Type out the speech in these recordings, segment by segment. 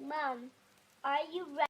Mom, are you ready?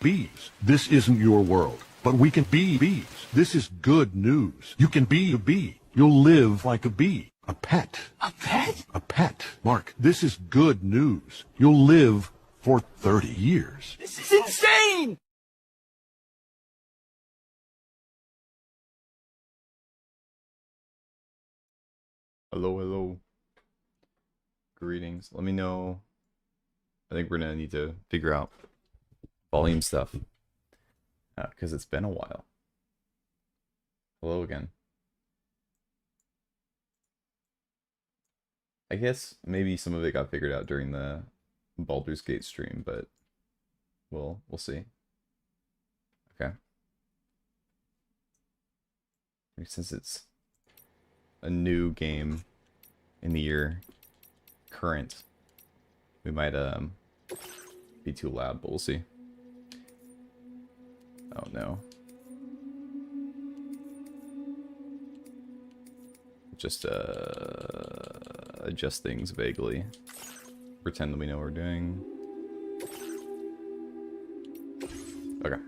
Bees. This isn't your world, but we can be bees. This is good news. You can be a bee. You'll live like a bee. A pet. A pet? A pet. Mark, this is good news. You'll live for 30 years. This is insane! Hello, hello. Greetings. Let me know. I think we're gonna need to figure out volume stuff. Because it's been a while. Hello again. I guess maybe some of it got figured out during the Baldur's Gate stream, but we'll see. Okay. Since it's a new game in the year current, we might be too loud, but we'll see. Oh no. Just adjust things vaguely. Pretend that we know what we're doing. Okay.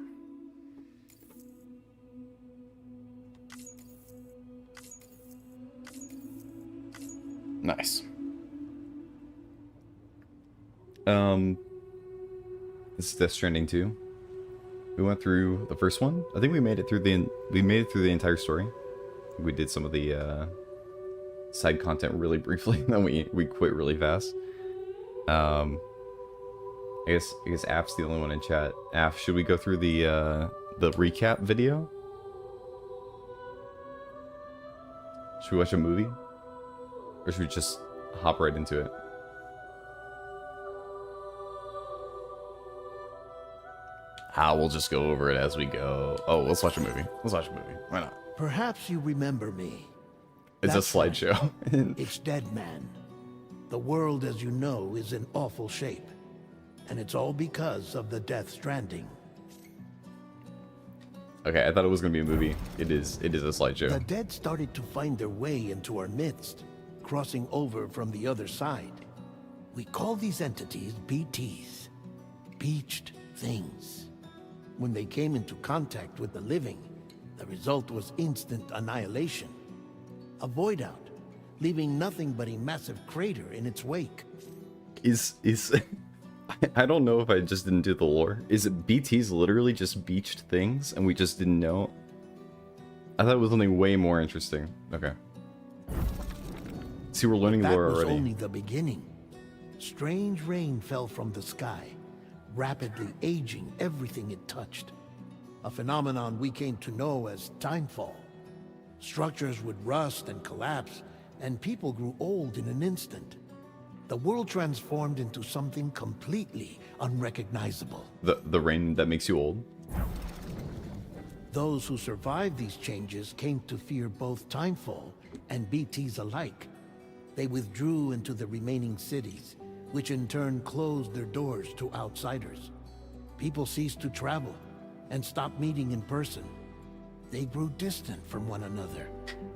Nice. This is Death Stranding 2. We went through the first one. I think we made it through the entire story. We did some of the side content really briefly, then we quit really fast. I guess Af's the only one in chat. Af, should we go through the recap video? Should we watch a movie? Or should we just hop right into it? We'll just go over it as we go. Oh, let's watch a movie. Let's watch a movie. Why not? Perhaps you remember me. It's a That's right. slideshow. It's Dead Man. The world, as you know, is in awful shape. And it's all because of the Death Stranding. Okay, I thought it was gonna be a movie. It is a The slideshow. dead started to find their way into our midst, crossing over from the other side. We call these entities BTs, beached things. When they came into contact with the living, the result was instant annihilation. A void out, leaving nothing but a massive crater in its wake. Is I don't know if I just didn't do the lore. Is it BTs literally just beached things and we just didn't know? I thought it was something way more interesting. Okay. See, we're learning That lore was already. only the beginning. Strange rain fell from the sky, rapidly aging everything it touched. A phenomenon we came to know as timefall. Structures would rust and collapse, and people grew old in an instant. The world transformed into something completely unrecognizable. The rain that makes you old. Those who survived these changes came to fear both timefall and BTs alike. They withdrew into the remaining cities, which in turn closed their doors to outsiders. People ceased to travel and stopped meeting in person. They grew distant from one another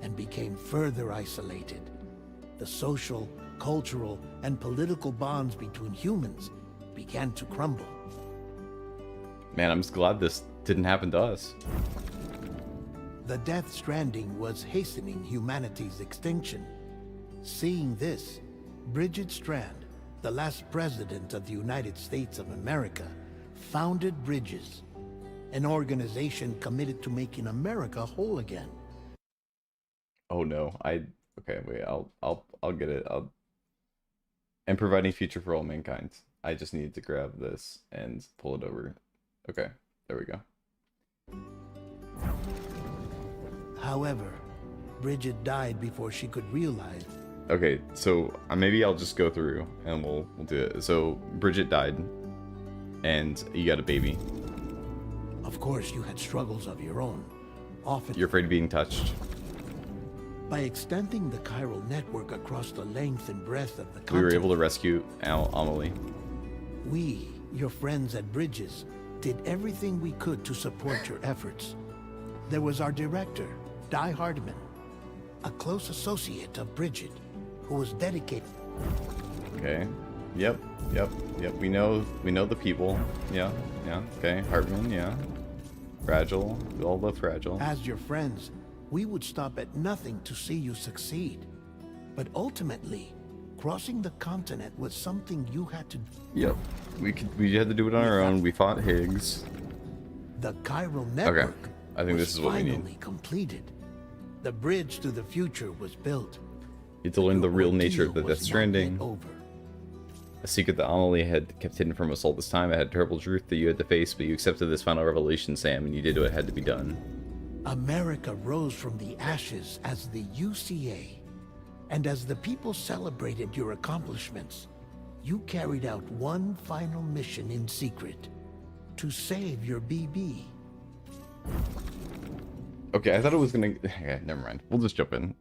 and became further isolated. The social, cultural, and political bonds between humans began to crumble. Man, I'm just glad this didn't happen to us. The Death Stranding was hastening humanity's extinction. Seeing this, Bridget Strand, the last president of the United States of America, founded Bridges, an organization committed to making America whole again. Oh no, okay, wait, I'll get it. And providing future for all mankind. I just needed to grab this and pull it over. Okay, there we go. However, Bridget died before she could realize. Okay, so maybe I'll just go through and we'll do it. So Bridget died, and you got a baby. Of course, you had struggles of your own. Often, You're afraid of being touched. by extending the chiral network across the length and breadth of the We continent, were able to rescue Amelie. we, your friends at Bridges, did everything we could to support your efforts. There was our director, Di Hardman, a close associate of Bridget, who was dedicated. Okay. Yep. We know the people. Yeah. Okay. Hartman. Yeah. Fragile. We all love Fragile. As your friends, we would stop at nothing to see you succeed. But ultimately, crossing the continent was something you had to do. Yep. We had to do it on our own. We fought Higgs. The chiral network I think was this is what we need. finally completed. The bridge to the future was built. You had to learn the Your real nature of the ordeal Death was not yet Stranding. over. A secret that Amelie had kept hidden from us all this time. I had a terrible truth that you had to face, but you accepted this final revelation, Sam, and you did what had to be done. America rose from the ashes as the UCA. And as the people celebrated your accomplishments, you carried out one final mission in secret: to save your BB. Okay, I thought it was gonna... Okay, never mind. We'll just jump in.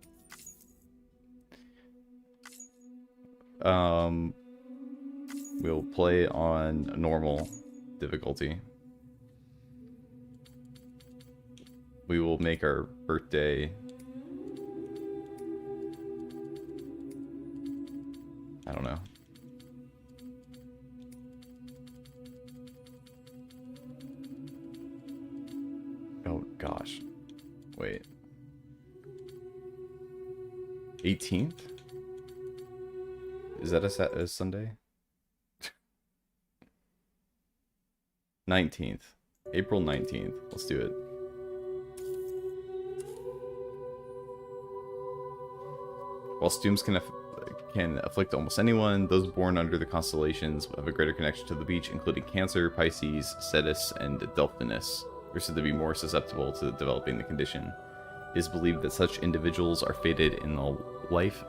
We'll play on normal difficulty. We will make our birthday... I don't know. Oh, gosh. Wait. 18th? Is that a Sunday? 19th. April 19th. Let's do it. While dooms can afflict almost anyone, those born under the constellations have a greater connection to the beach, including Cancer, Pisces, Cetus, and Delphinus, are said to be more susceptible to developing the condition. It is believed that such individuals are fated in a life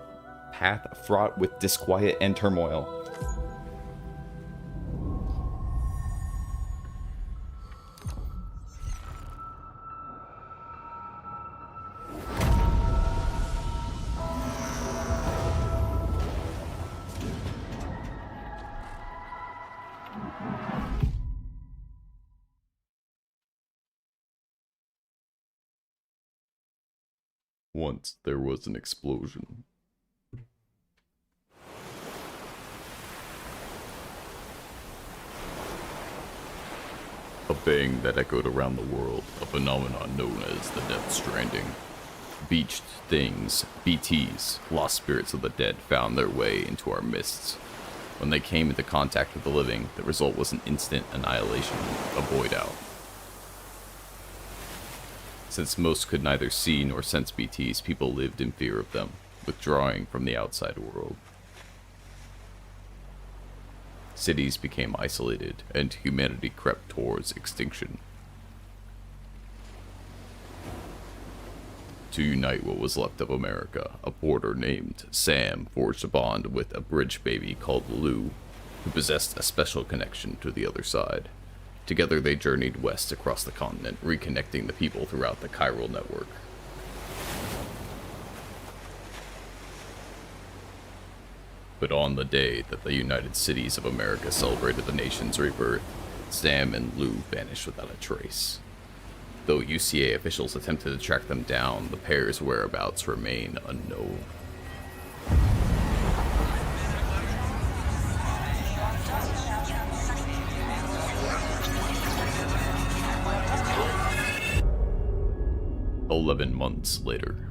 path fraught with disquiet and turmoil. Once there was an explosion. A bang that echoed around the world, a phenomenon known as the Death Stranding. Beached things, BTs, lost spirits of the dead, found their way into our mists. When they came into contact with the living, the result was an instant annihilation, a void out. Since most could neither see nor sense BTs, people lived in fear of them, withdrawing from the outside world. Cities became isolated, and humanity crept towards extinction. To unite what was left of America, a porter named Sam forged a bond with a bridge baby called Lou, who possessed a special connection to the other side. Together they journeyed west across the continent, reconnecting the people throughout the chiral network. But on the day that the United Cities of America celebrated the nation's rebirth, Sam and Lou vanished without a trace. Though UCA officials attempted to track them down, the pair's whereabouts remain unknown. "11 months later."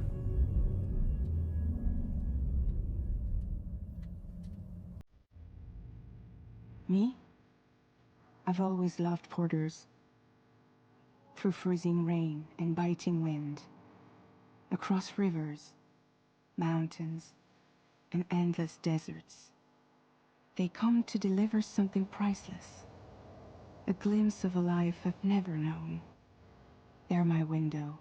Me? I've always loved porters. Through freezing rain and biting wind, across rivers, mountains, and endless deserts. They come to deliver something priceless, a glimpse of a life I've never known. They're my window,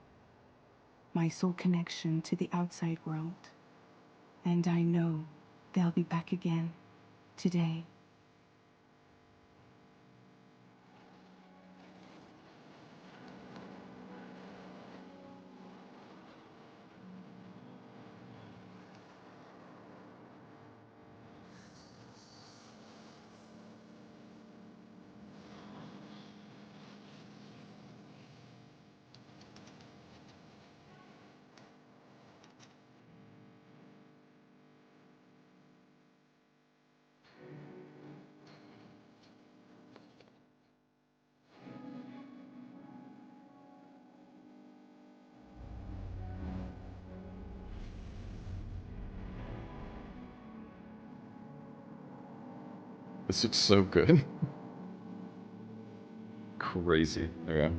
my sole connection to the outside world. And I know they'll be back again, today. This looks so good. Crazy. Okay.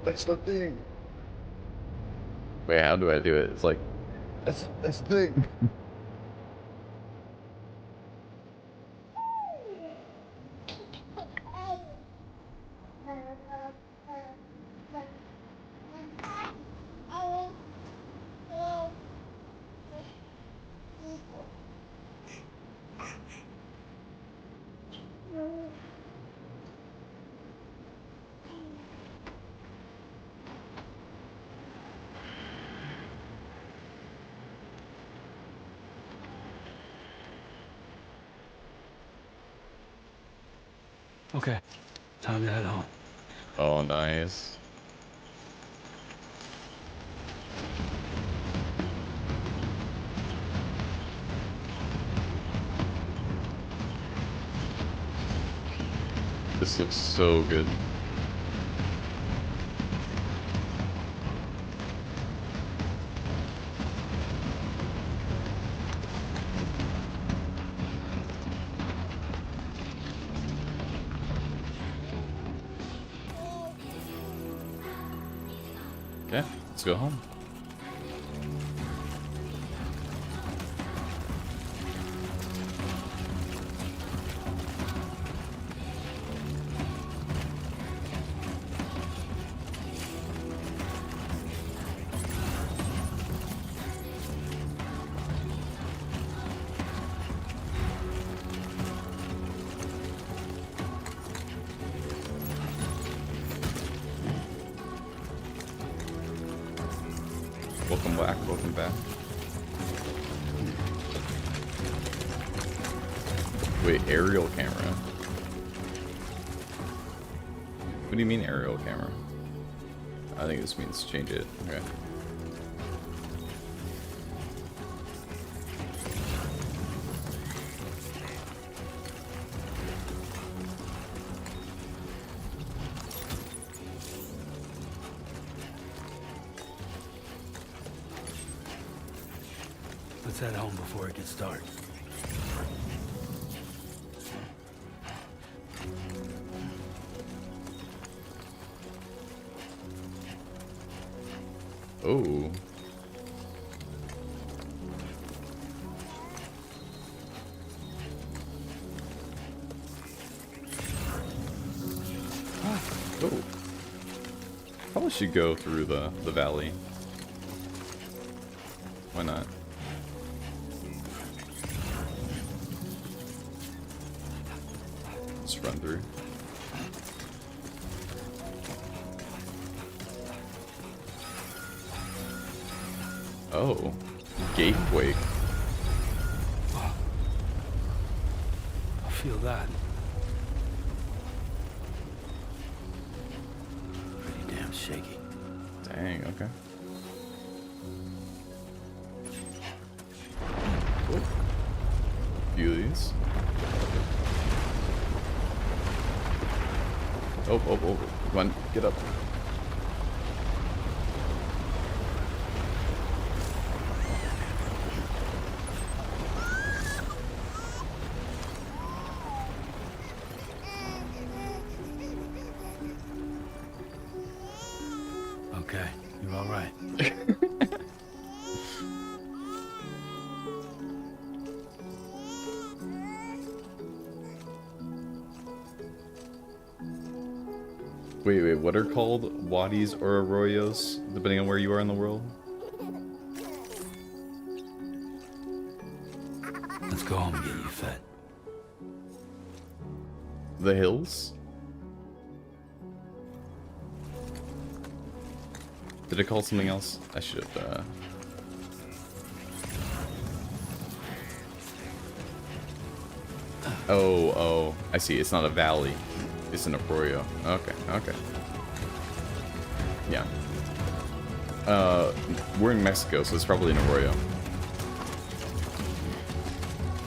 That's the thing. Wait, how do I do it? It's like, that's the thing. Okay, time to head home. Oh, nice. This looks so good. Let's go home. Welcome back, welcome back. Wait, aerial camera? What do you mean aerial camera? I think this means change it. Okay. Let's head home before it gets dark. Oh. Oh. Probably should go through the valley. Why not? Let's run through. Oh, Gatequake. I feel that. Pretty damn shaky. Dang, okay. Oh. A few of these. Oh, oh, oh. Come on, get up. Okay, you're all right. Wait, what are called wadis or arroyos, depending on where you are in the world? Let's go home and get you fed. The hills? Did it call something else? I should have, Oh, I see. It's not a valley. It's an arroyo. Okay, okay. Yeah. We're in Mexico, so it's probably an arroyo.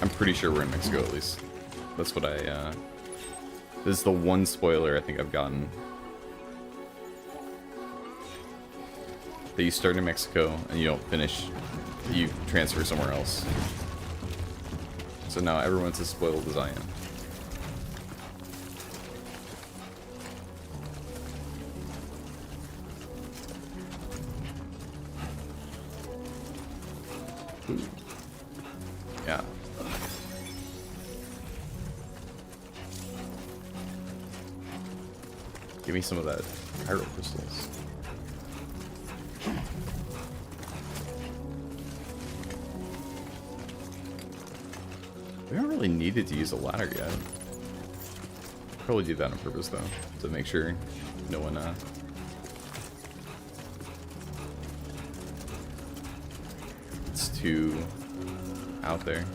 I'm pretty sure we're in Mexico, at least. That's what I, This is the one spoiler I think I've gotten. That you start in Mexico, and you don't finish. You transfer somewhere else. So now everyone's as spoiled as I am. Ooh. Yeah. Give me some of that pyro crystals. We haven't really needed to use a ladder yet. Probably do that on purpose though, to make sure no one it's too out there.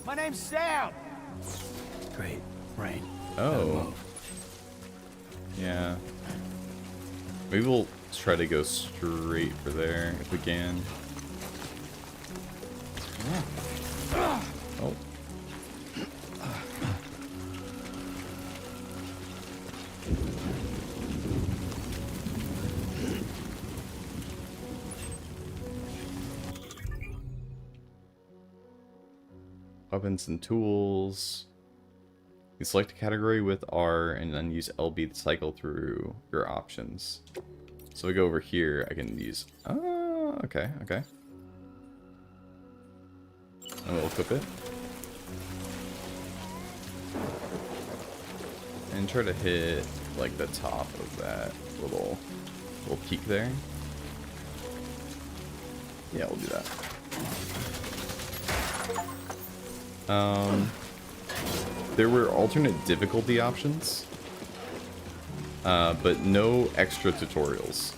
My name's Sam! Great. Rain. Oh. Yeah. Maybe we'll try to go straight for there if we can. Oh. Weapons and tools. You select a category with R and then use LB to cycle through your options. So we go over here, I can use... Oh, okay, okay. And we'll equip it. And try to hit, like, the top of that little peak there. Yeah, we'll do that. There were alternate difficulty options, but no extra tutorials.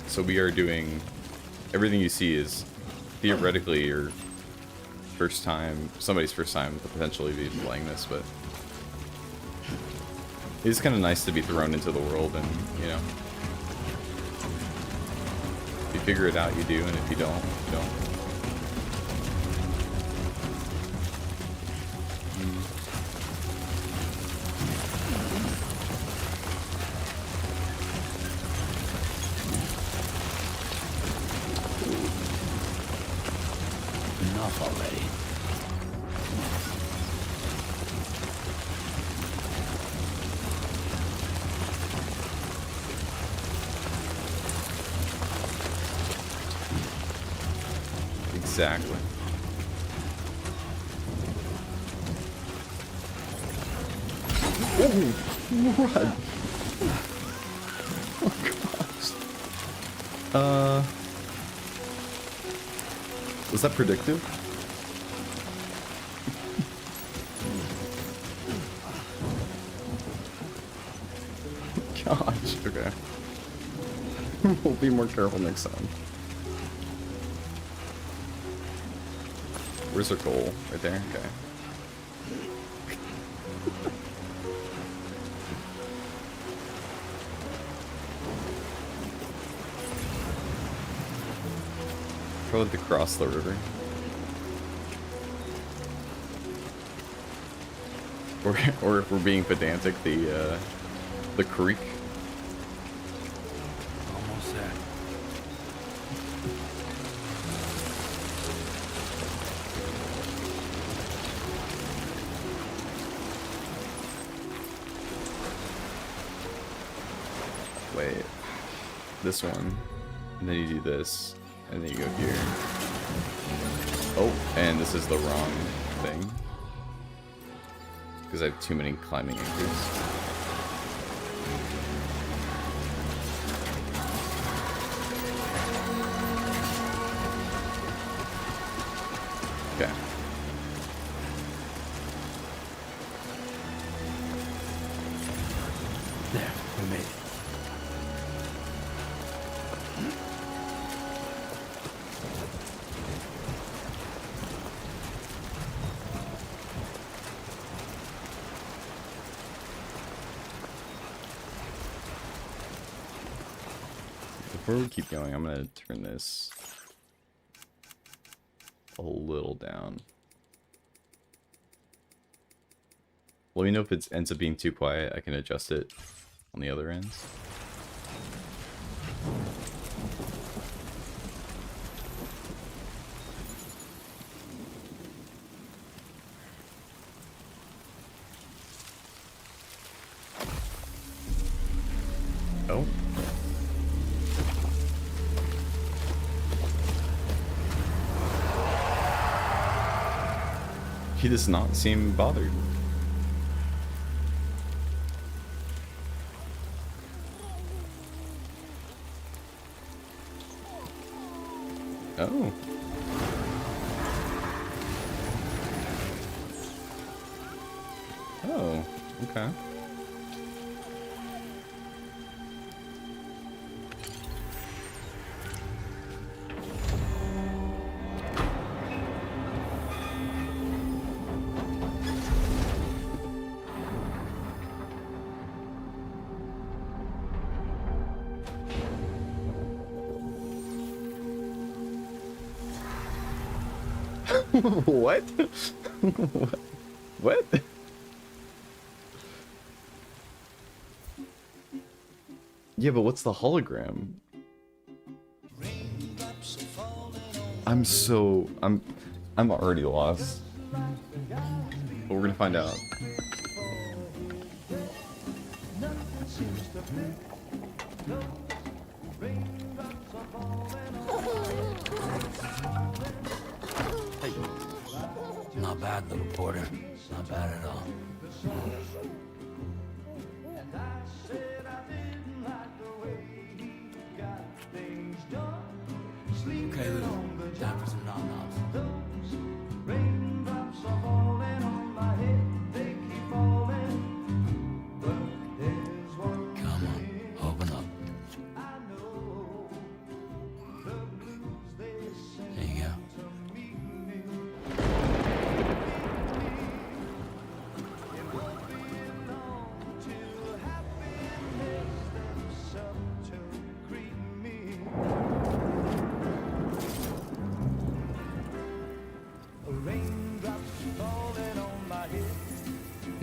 So we are doing... Everything you see is theoretically your first time, somebody's first time to potentially be playing this, but it's kind of nice to be thrown into the world and, you know, if you figure it out, you do, and if you don't, you don't. Enough already. Exactly. Oh, what? Oh gosh. Was that predictive? Gosh, okay. We'll be more careful next time. Where's our goal? Right there? Okay. Probably to cross the river. Or if we're being pedantic, the creek. Almost there. Wait. This one. And then you do this. And then you go here. Oh, and this is the wrong thing. Because I have too many climbing anchors. Okay. There, we made it. Before we keep going, I'm gonna turn this a little down. Let me know if it ends up being too quiet. I can adjust it on the other ends. Oh. He does not seem bothered. Oh. Oh, okay. What? What? Yeah, but what's the hologram? I'm already lost. But we're gonna find out. Hey. Not bad, little porter. Not bad at all. Okay, little. Time for some nom-noms. Come on, open up. There you go.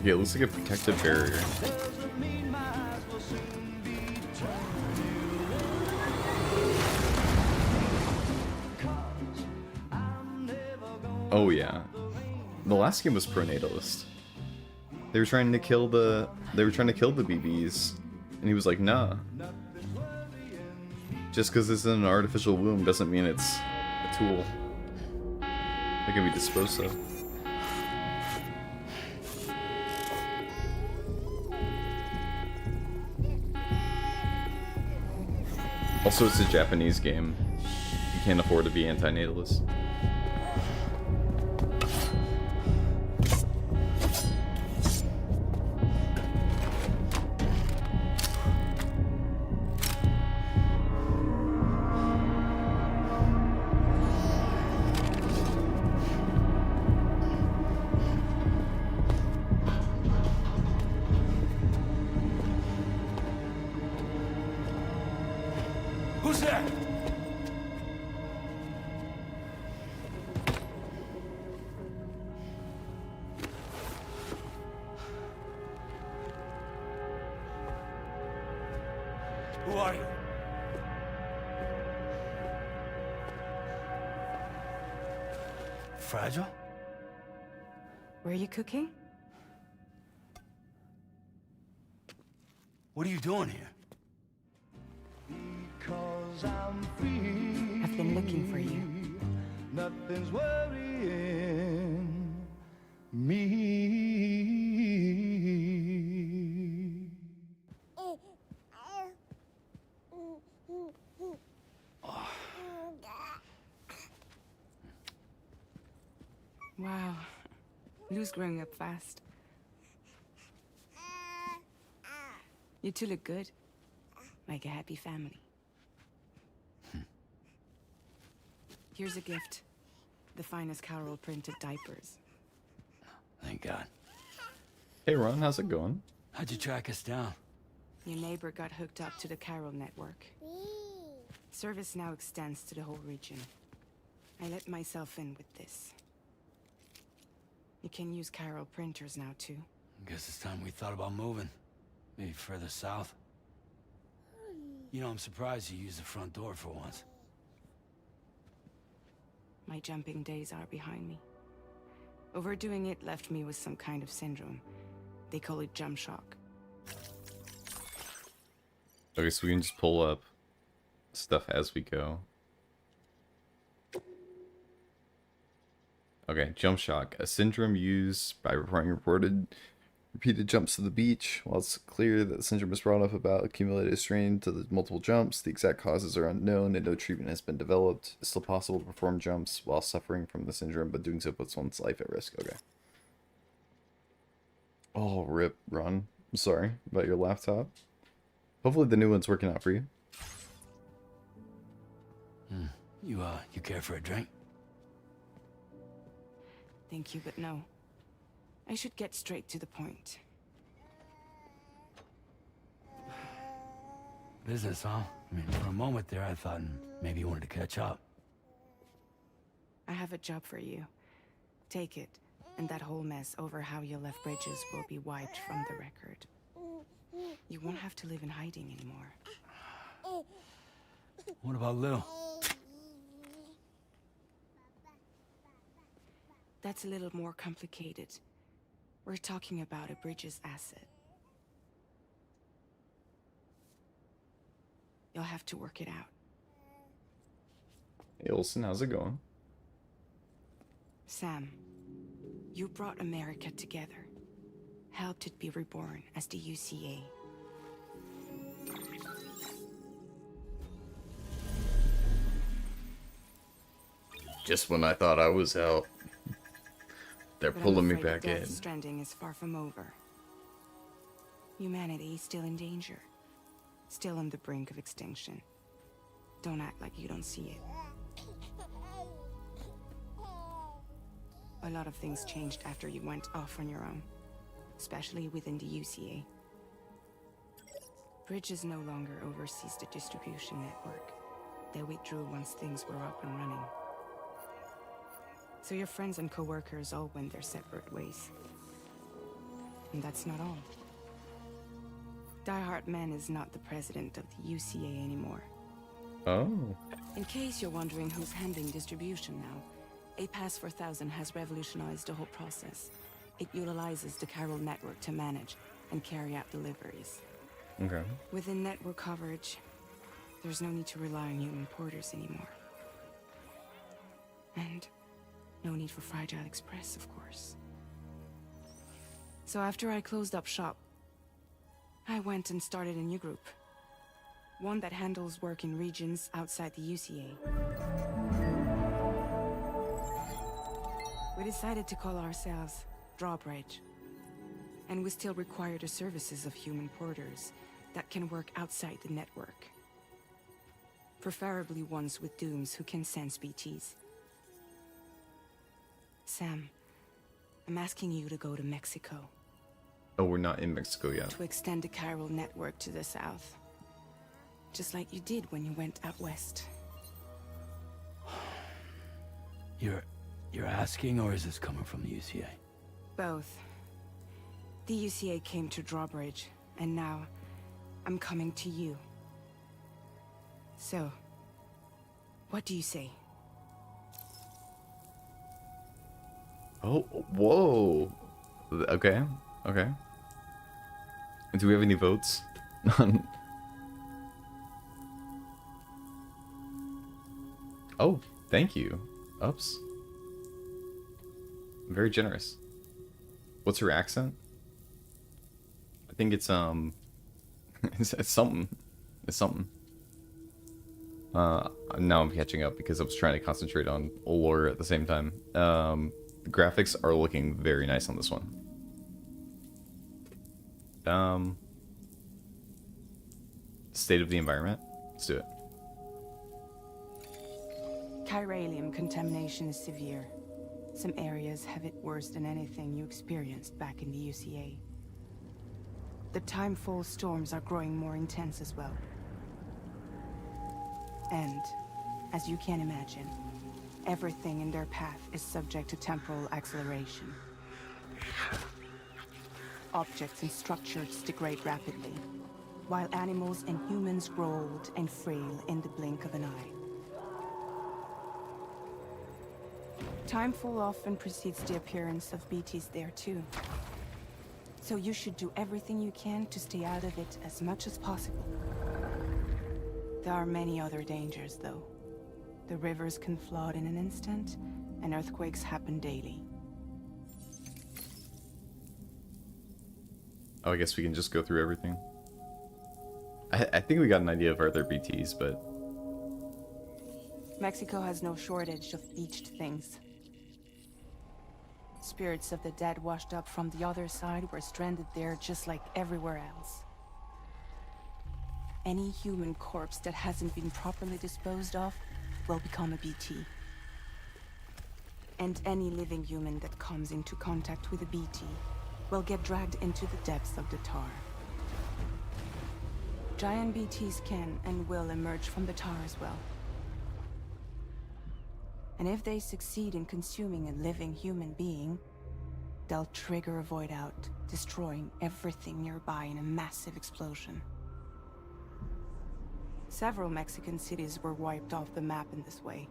Okay, it looks like a protective barrier. Oh yeah. The last game was pronatalist. They were trying to kill the BBs, and he was like, nah. Just because it's in an artificial womb doesn't mean it's a tool that can be disposed of. Also, it's a Japanese game. You can't afford to be anti-natalist. Who's there? Who are you? Fragile? Were you cooking? What are you doing here? I've been looking for you. Nothing's worrying me. Wow. Lou's growing up fast. You two look good. Like a happy family. Here's a gift. The finest Carol printed diapers. Thank God. Hey Ron, how's it going? How'd you track us down? Your neighbor got hooked up to the Carol network. Service now extends to the whole region. I let myself in with this. You can use Carol printers now too. Guess it's time we thought about moving. Maybe further south. You know, I'm surprised you used the front door for once. My jumping days are behind me. Overdoing it left me with some kind of syndrome. They call it jump shock. Okay, so we can just pull up stuff as we go. Okay, jump shock. A syndrome used by reporting repeated jumps to the beach. While it's clear that the syndrome is brought up about accumulated strain to the multiple jumps, the exact causes are unknown and no treatment has been developed. It's still possible to perform jumps while suffering from the syndrome, but doing so puts one's life at risk. Okay. Oh, rip, Ron. I'm sorry about your laptop. Hopefully the new one's working out for you. You care for a drink? Thank you, but no. I should get straight to the point. Business, huh? I mean, for a moment there, I thought maybe you wanted to catch up. I have a job for you. Take it, and that whole mess over how you left Bridges will be wiped from the record. You won't have to live in hiding anymore. What about Lil? that's a little more complicated. We're talking about a bridge's asset. You'll have to work it out. Hey, Olsen, how's it going? Sam, you brought America together. Helped it be reborn as the UCA. Just when I thought I was out, they're But I'm pulling me afraid back the death in. of Stranding is far from over. Humanity is still in danger. Still on the brink of extinction. Don't act like you don't see it. A lot of things changed after you went off on your own. Especially within the UCA. Bridges no longer oversees the distribution network. They withdrew once things were up and running. So your friends and co-workers all went their separate ways. And that's not all. Die Hartman is not the president of the UCA anymore. Oh. In case you're wondering who's handling distribution now, A Pass 4000 has revolutionized the whole process. It utilizes the chiral network to manage and carry out deliveries. Okay. Within network coverage, there's no need to rely on human porters anymore. And no need for Fragile Express, of course. So after I closed up shop, I went and started a new group. One that handles work in regions outside the UCA. We decided to call ourselves Drawbridge. And we still require the services of human porters that can work outside the network. Preferably ones with dooms who can sense BTs. Sam, I'm asking you to go to Mexico. Oh, we're not in Mexico yet. To extend the chiral network to the south. Just like you did when you went out west. You're asking, or is this coming from the UCA? Both. The UCA came to Drawbridge, and now I'm coming to you. So, what do you say? Oh, whoa. Okay, okay. And do we have any votes? Oh, thank you. Ups. Very generous. What's her accent? I think it's it's something. It's something. Now I'm catching up because I was trying to concentrate on lore at the same time. The graphics are looking very nice on this one. State of the environment. Let's do it. Chiralium contamination is severe. Some areas have it worse than anything you experienced back in the UCA. The timefall storms are growing more intense as well. And, as you can imagine, everything in their path is subject to temporal acceleration. Objects and structures degrade rapidly, while animals and humans grow old and frail in the blink of an eye. Timefall often precedes the appearance of BTs there too. So you should do everything you can to stay out of it as much as possible. There are many other dangers though. The rivers can flood in an instant, and earthquakes happen daily. Oh, I guess we can just go through everything. I think we got an idea of other BTs, but... Mexico has no shortage of beached things. Spirits of the dead washed up from the other side were stranded there just like everywhere else. Any human corpse that hasn't been properly disposed of will become a BT. And any living human that comes into contact with a BT will get dragged into the depths of the tar. Giant BTs can and will emerge from the tar as well. And if they succeed in consuming a living human being, they'll trigger a void out, destroying everything nearby in a massive explosion. Several Mexican cities were wiped off the map in this way.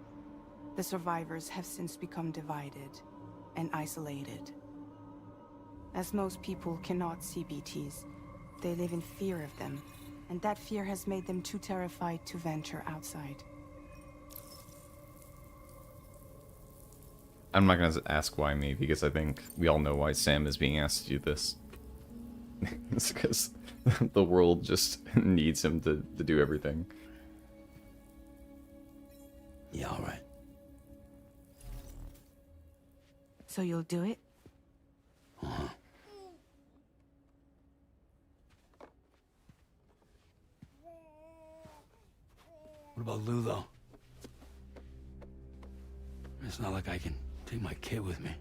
The survivors have since become divided, and isolated. As most people cannot see BTs, they live in fear of them, and that fear has made them too terrified to venture outside. I'm not gonna ask why me, because I think we all know why Sam is being asked to do this. It's because the world just needs him to do everything. Yeah, all right. So you'll do it? Uh-huh. What about Lou, though? It's not like I can take my kid with me.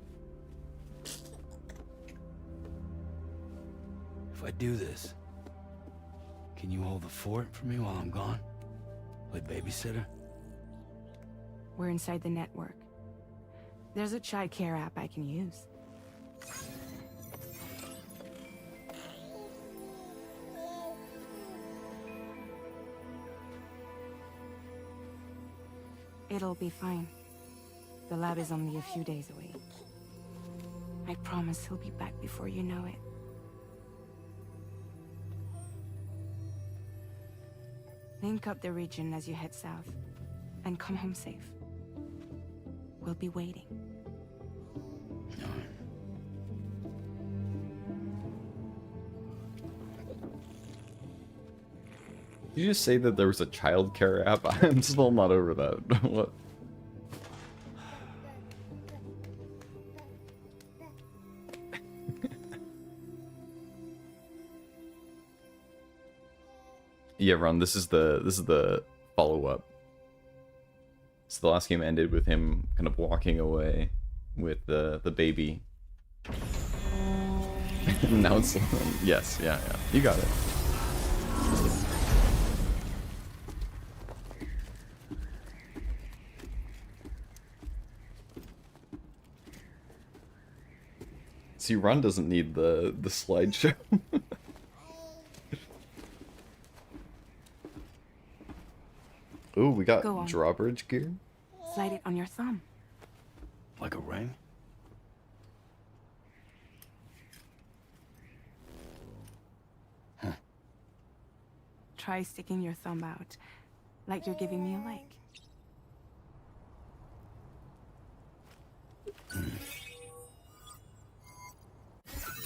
If I do this, can you hold the fort for me while I'm gone? Play babysitter? We're inside the network. There's a child care app I can use. It'll be fine. The lab is only a few days away. I promise he'll be back before you know it. Link up the region as you head south, and come home safe. We'll be waiting. All right. Did you just say that there was a childcare app? I'm still not over that. What? Yeah, Ron, this is the follow-up. So the last game ended with him kind of walking away with the baby. Now it's yes, yeah, you got it. See, Ron doesn't need the slideshow. Ooh, we got Go on. drawbridge gear. Slide it on your thumb. Like a ring? Try sticking your thumb out, like you're giving me a like.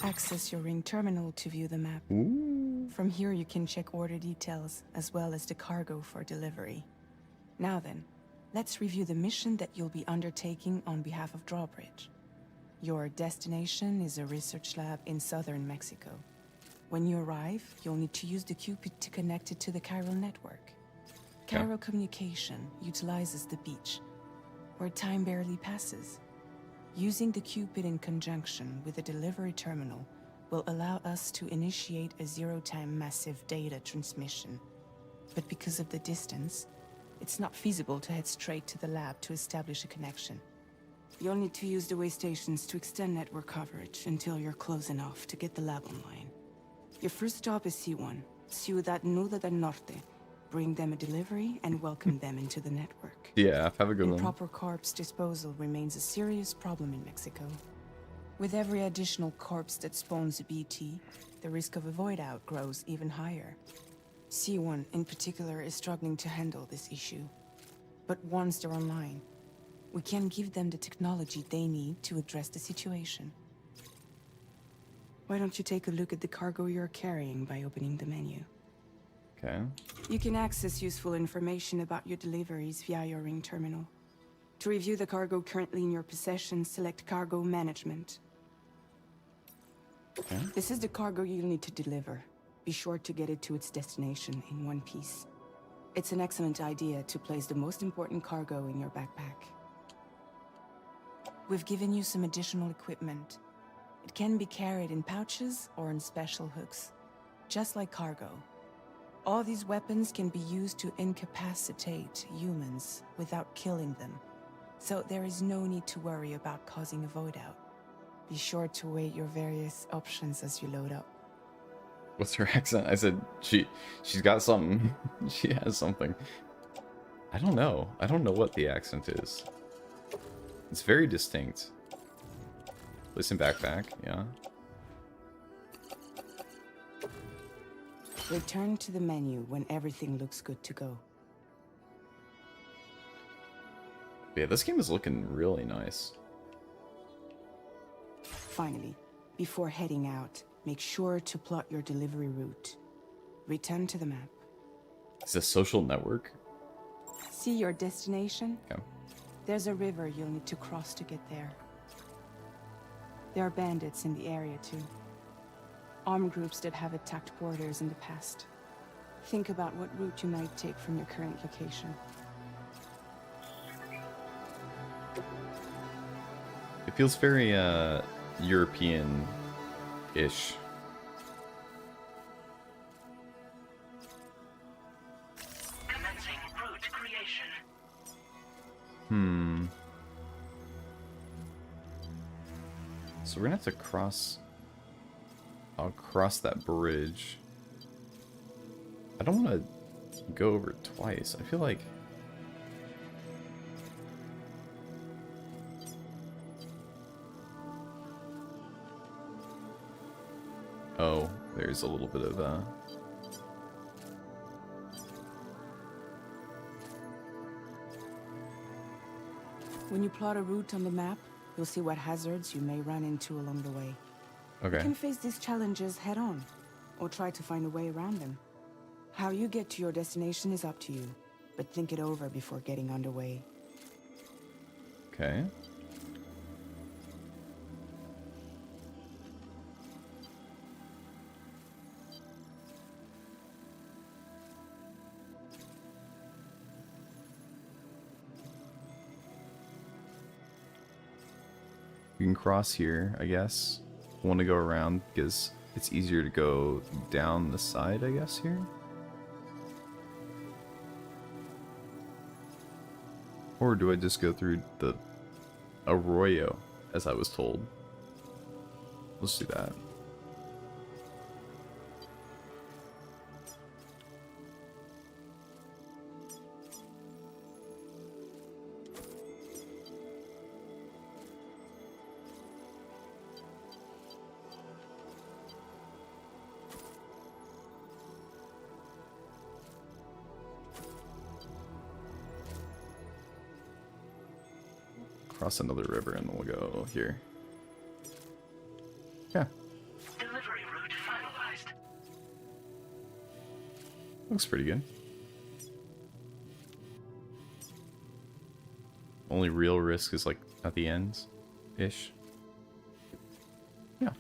Access your ring terminal to view the map. Ooh. From here you can check order details, as well as the cargo for delivery. Now then, let's review the mission that you'll be undertaking on behalf of Drawbridge. Your destination is a research lab in southern Mexico. When you arrive, you'll need to use the Cupid to connect it to the chiral network. Okay. Chiral communication utilizes the beach, where time barely passes. Using the Cupid in conjunction with the delivery terminal will allow us to initiate a zero-time massive data transmission. But because of the distance, it's not feasible to head straight to the lab to establish a connection. You'll need to use the way stations to extend network coverage until you're close enough to get the lab online. Your first stop is C1, Ciudad Nuda del Norte. Bring them a delivery and welcome them into the network. Yeah, have a good one. Improper corpse disposal remains a serious problem in Mexico. With every additional corpse that spawns a BT, the risk of a void out grows even higher. C1 in particular is struggling to handle this issue. But once they're online, we can give them the technology they need to address the situation. Why don't you take a look at the cargo you're carrying by opening the menu? Okay. You can access useful information about your deliveries via your ring terminal. To review the cargo currently in your possession, select Cargo Management. Okay. This is the cargo you'll need to deliver. Be sure to get it to its destination in one piece. It's an excellent idea to place the most important cargo in your backpack. We've given you some additional equipment. It can be carried in pouches or in special hooks, just like cargo. All these weapons can be used to incapacitate humans without killing them. So there is no need to worry about causing a void out. Be sure to weigh your various options as you load up. What's her accent? I said she's got something. She has something. I don't know. I don't know what the accent is. It's very distinct. Listen backpack, yeah. Return to the menu when everything looks good to go. Yeah, this game is looking really nice. Finally, before heading out, make sure to plot your delivery route. Return to the map. It's a social network. See your destination? Okay. There's a river you'll need to cross to get there. There are bandits in the area too. Armed groups that have attacked borders in the past. Think about what route you might take from your current location. It feels very European-ish. Commencing route creation. So we're gonna have to cross. I'll cross that bridge. I don't want to go over it twice. I feel like. Oh, there's a little bit of When you plot a route on the map, you'll see what hazards you may run into along the way. You Okay. can face these challenges head on, or try to find a way around them. How you get to your destination is up to you, but think it over before getting underway. Okay. We can cross here, I guess. I want to go around because it's easier to go down the side, I guess, here. Or do I just go through the arroyo, as I was told? Let's do that. Cross another river and then we'll go here. Yeah, Delivery route finalized. looks pretty good. Only real risk is like at the ends ish. Yeah.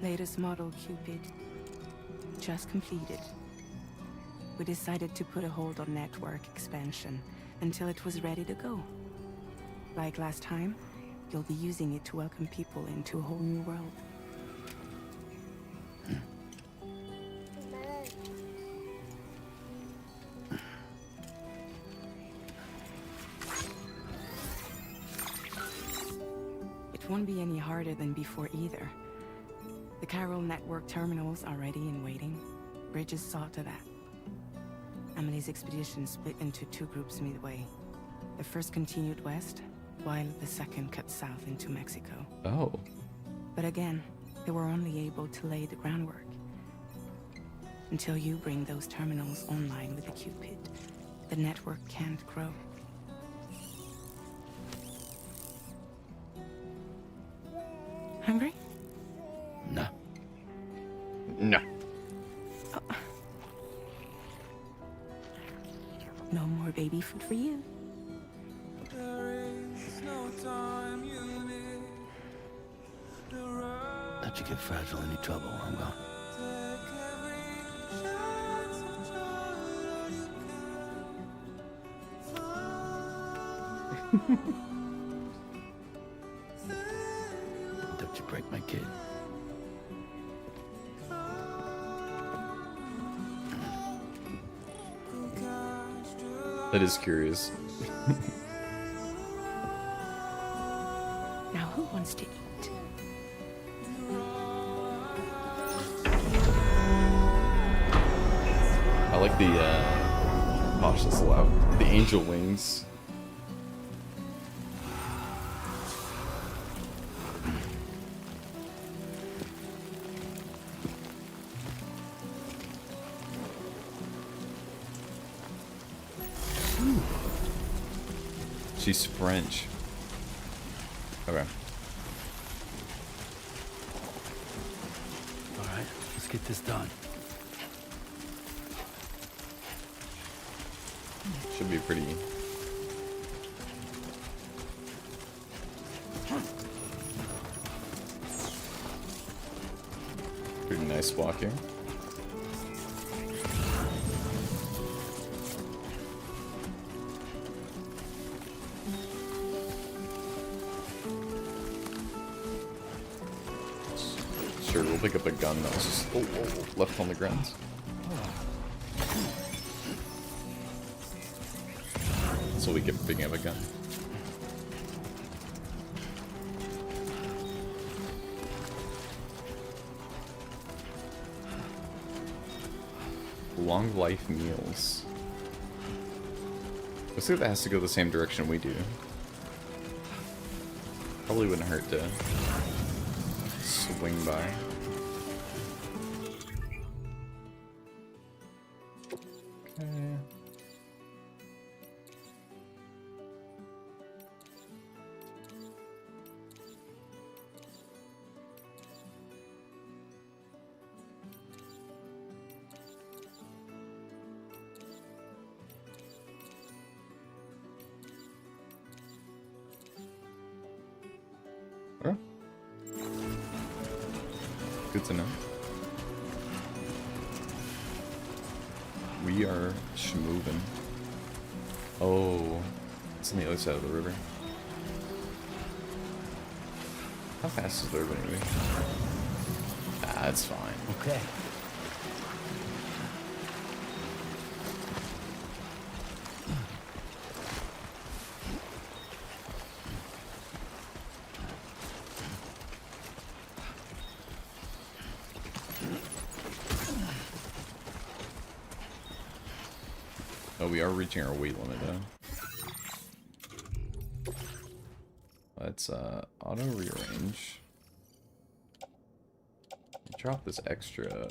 Latest model Cupid. Just completed. We decided to put a hold on network expansion until it was ready to go. Like last time, you'll be using it to welcome people into a whole new world. It won't be any harder than before either. The Chiral network terminals are ready and waiting. Bridges saw to that. Emily's expedition split into two groups midway. The first continued west, while the second cut south into Mexico. Oh. But again, they were only able to lay the groundwork. Until you bring those terminals online with the Cupid, the network can't grow. Hungry? No. No. No more baby food for you. Let you get fragile any trouble, I'm gone. Don't you break my kid. That is curious. Now who wants to eat? I like the, gosh, that's loud. The angel wings. She's French. Okay. Alright, let's get this done. Should be pretty. Pretty nice walk here. Sure, we'll pick up a gun that was just left on the ground. So we keep picking up a gun. Long life meals. Looks like that has to go the same direction we do. Probably wouldn't hurt to swing by. Okay. Okay. Good to know. We are schmoving. Oh, it's on the other side of the river. How fast is the river anyway? That's fine. Okay. Oh, we are reaching our weight limit though. Let's auto rearrange. Drop this extra.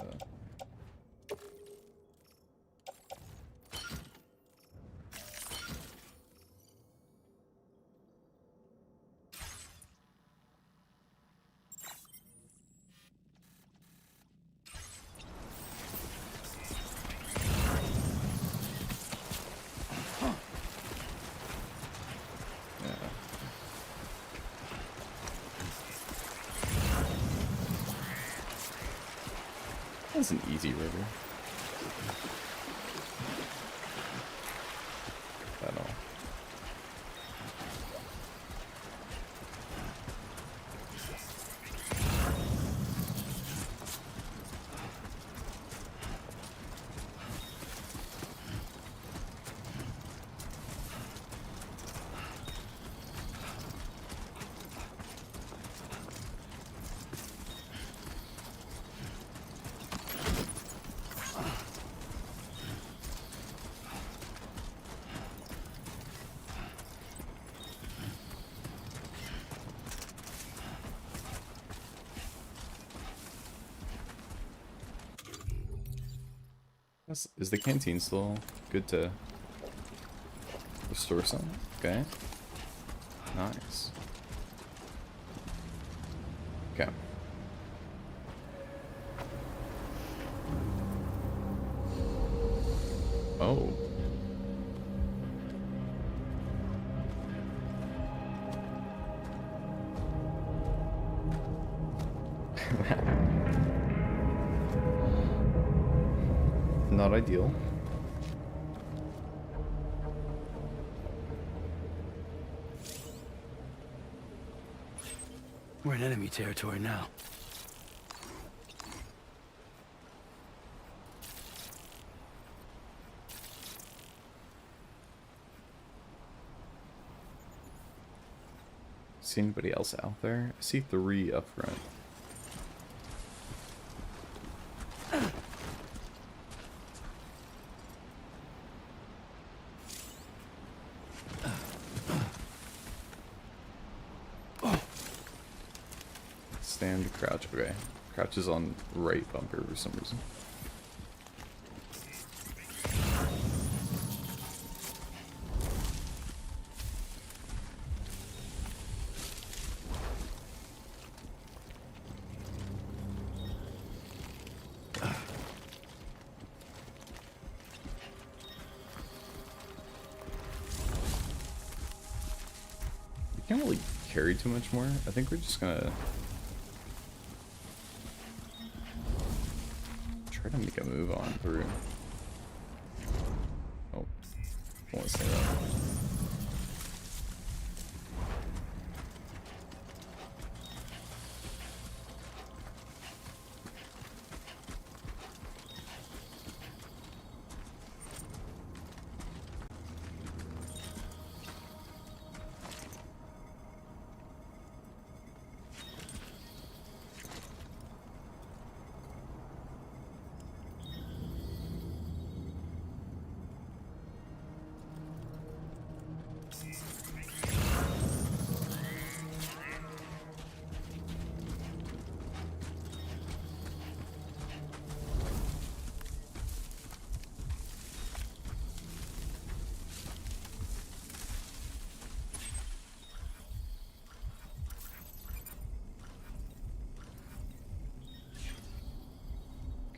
That's an easy river. At all. Is the canteen still good to restore some? Okay. Nice. Okay. Oh. Not ideal. We're in enemy territory now. See anybody else out there? I see 3 up front. stand, crouch. Okay. Crouch is on right bumper for some reason. Can't really carry too much more. I think we're just gonna try to make a move on through. Oh, I want to say that.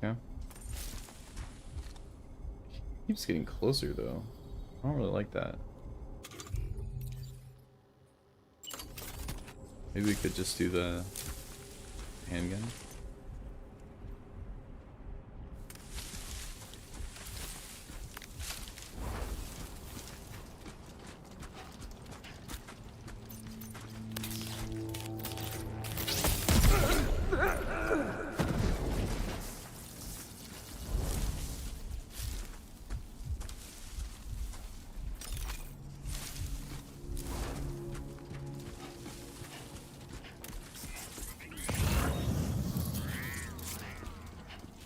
Okay. Keeps getting closer though. I don't really like that. Maybe we could just do the handgun.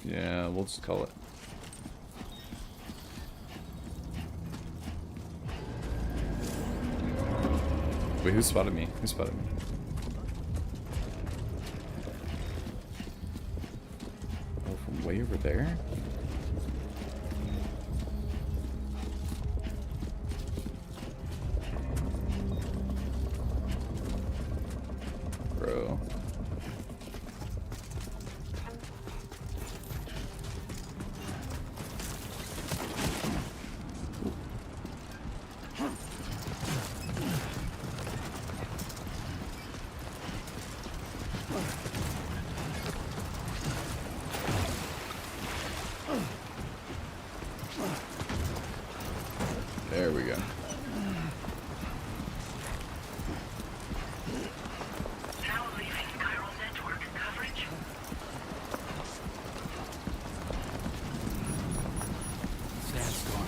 Yeah, we'll just call it. Wait, who spotted me? Who spotted me? Oh, from way over there? Bro. There we go. Now leaving chiral network coverage. Sandstorm.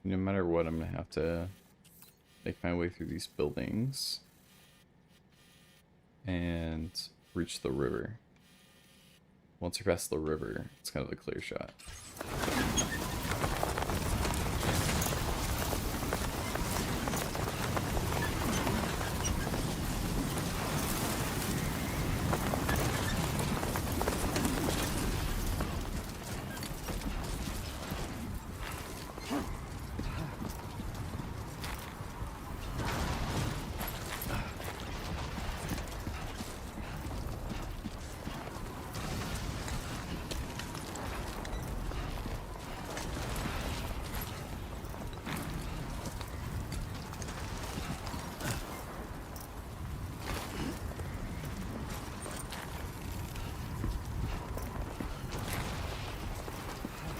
No matter what, I'm gonna have to make my way through these buildings and reach the river. Once you're past the river, it's kind of a clear shot.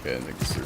Okay, I think this is...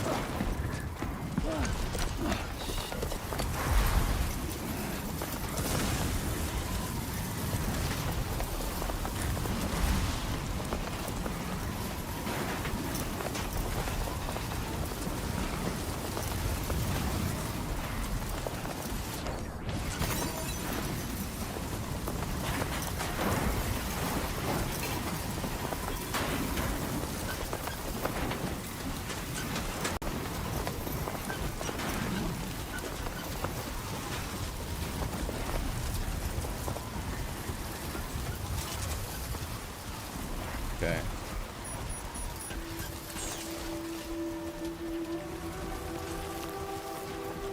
Okay.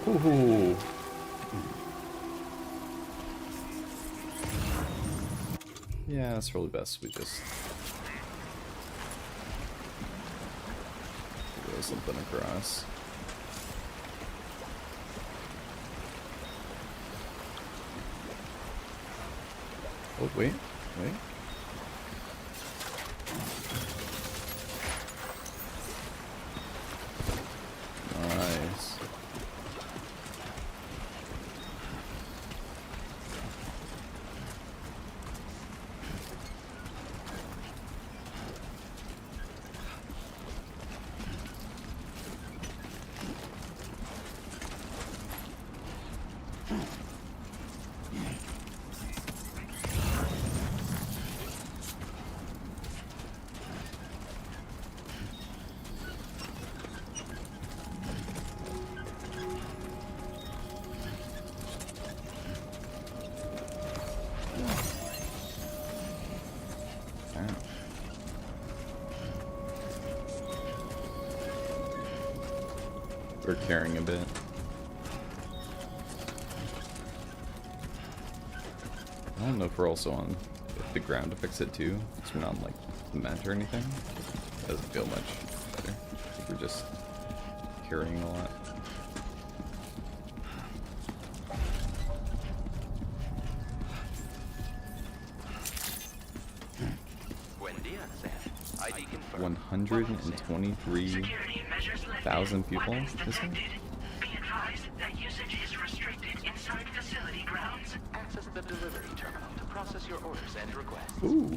Ooh. Yeah, it's probably best we just throw something across. Oh, wait. Nice. We're carrying a bit. I don't know if we're also on the ground to fix it too. Because we're not on like the mat or anything. It doesn't feel much better. I think we're just carrying a lot. Buen dia, Sam. ID confirmed. 123,000 people. Is it? Be advised that usage is restricted inside facility grounds. Access the delivery terminal to process your orders and requests. Ooh.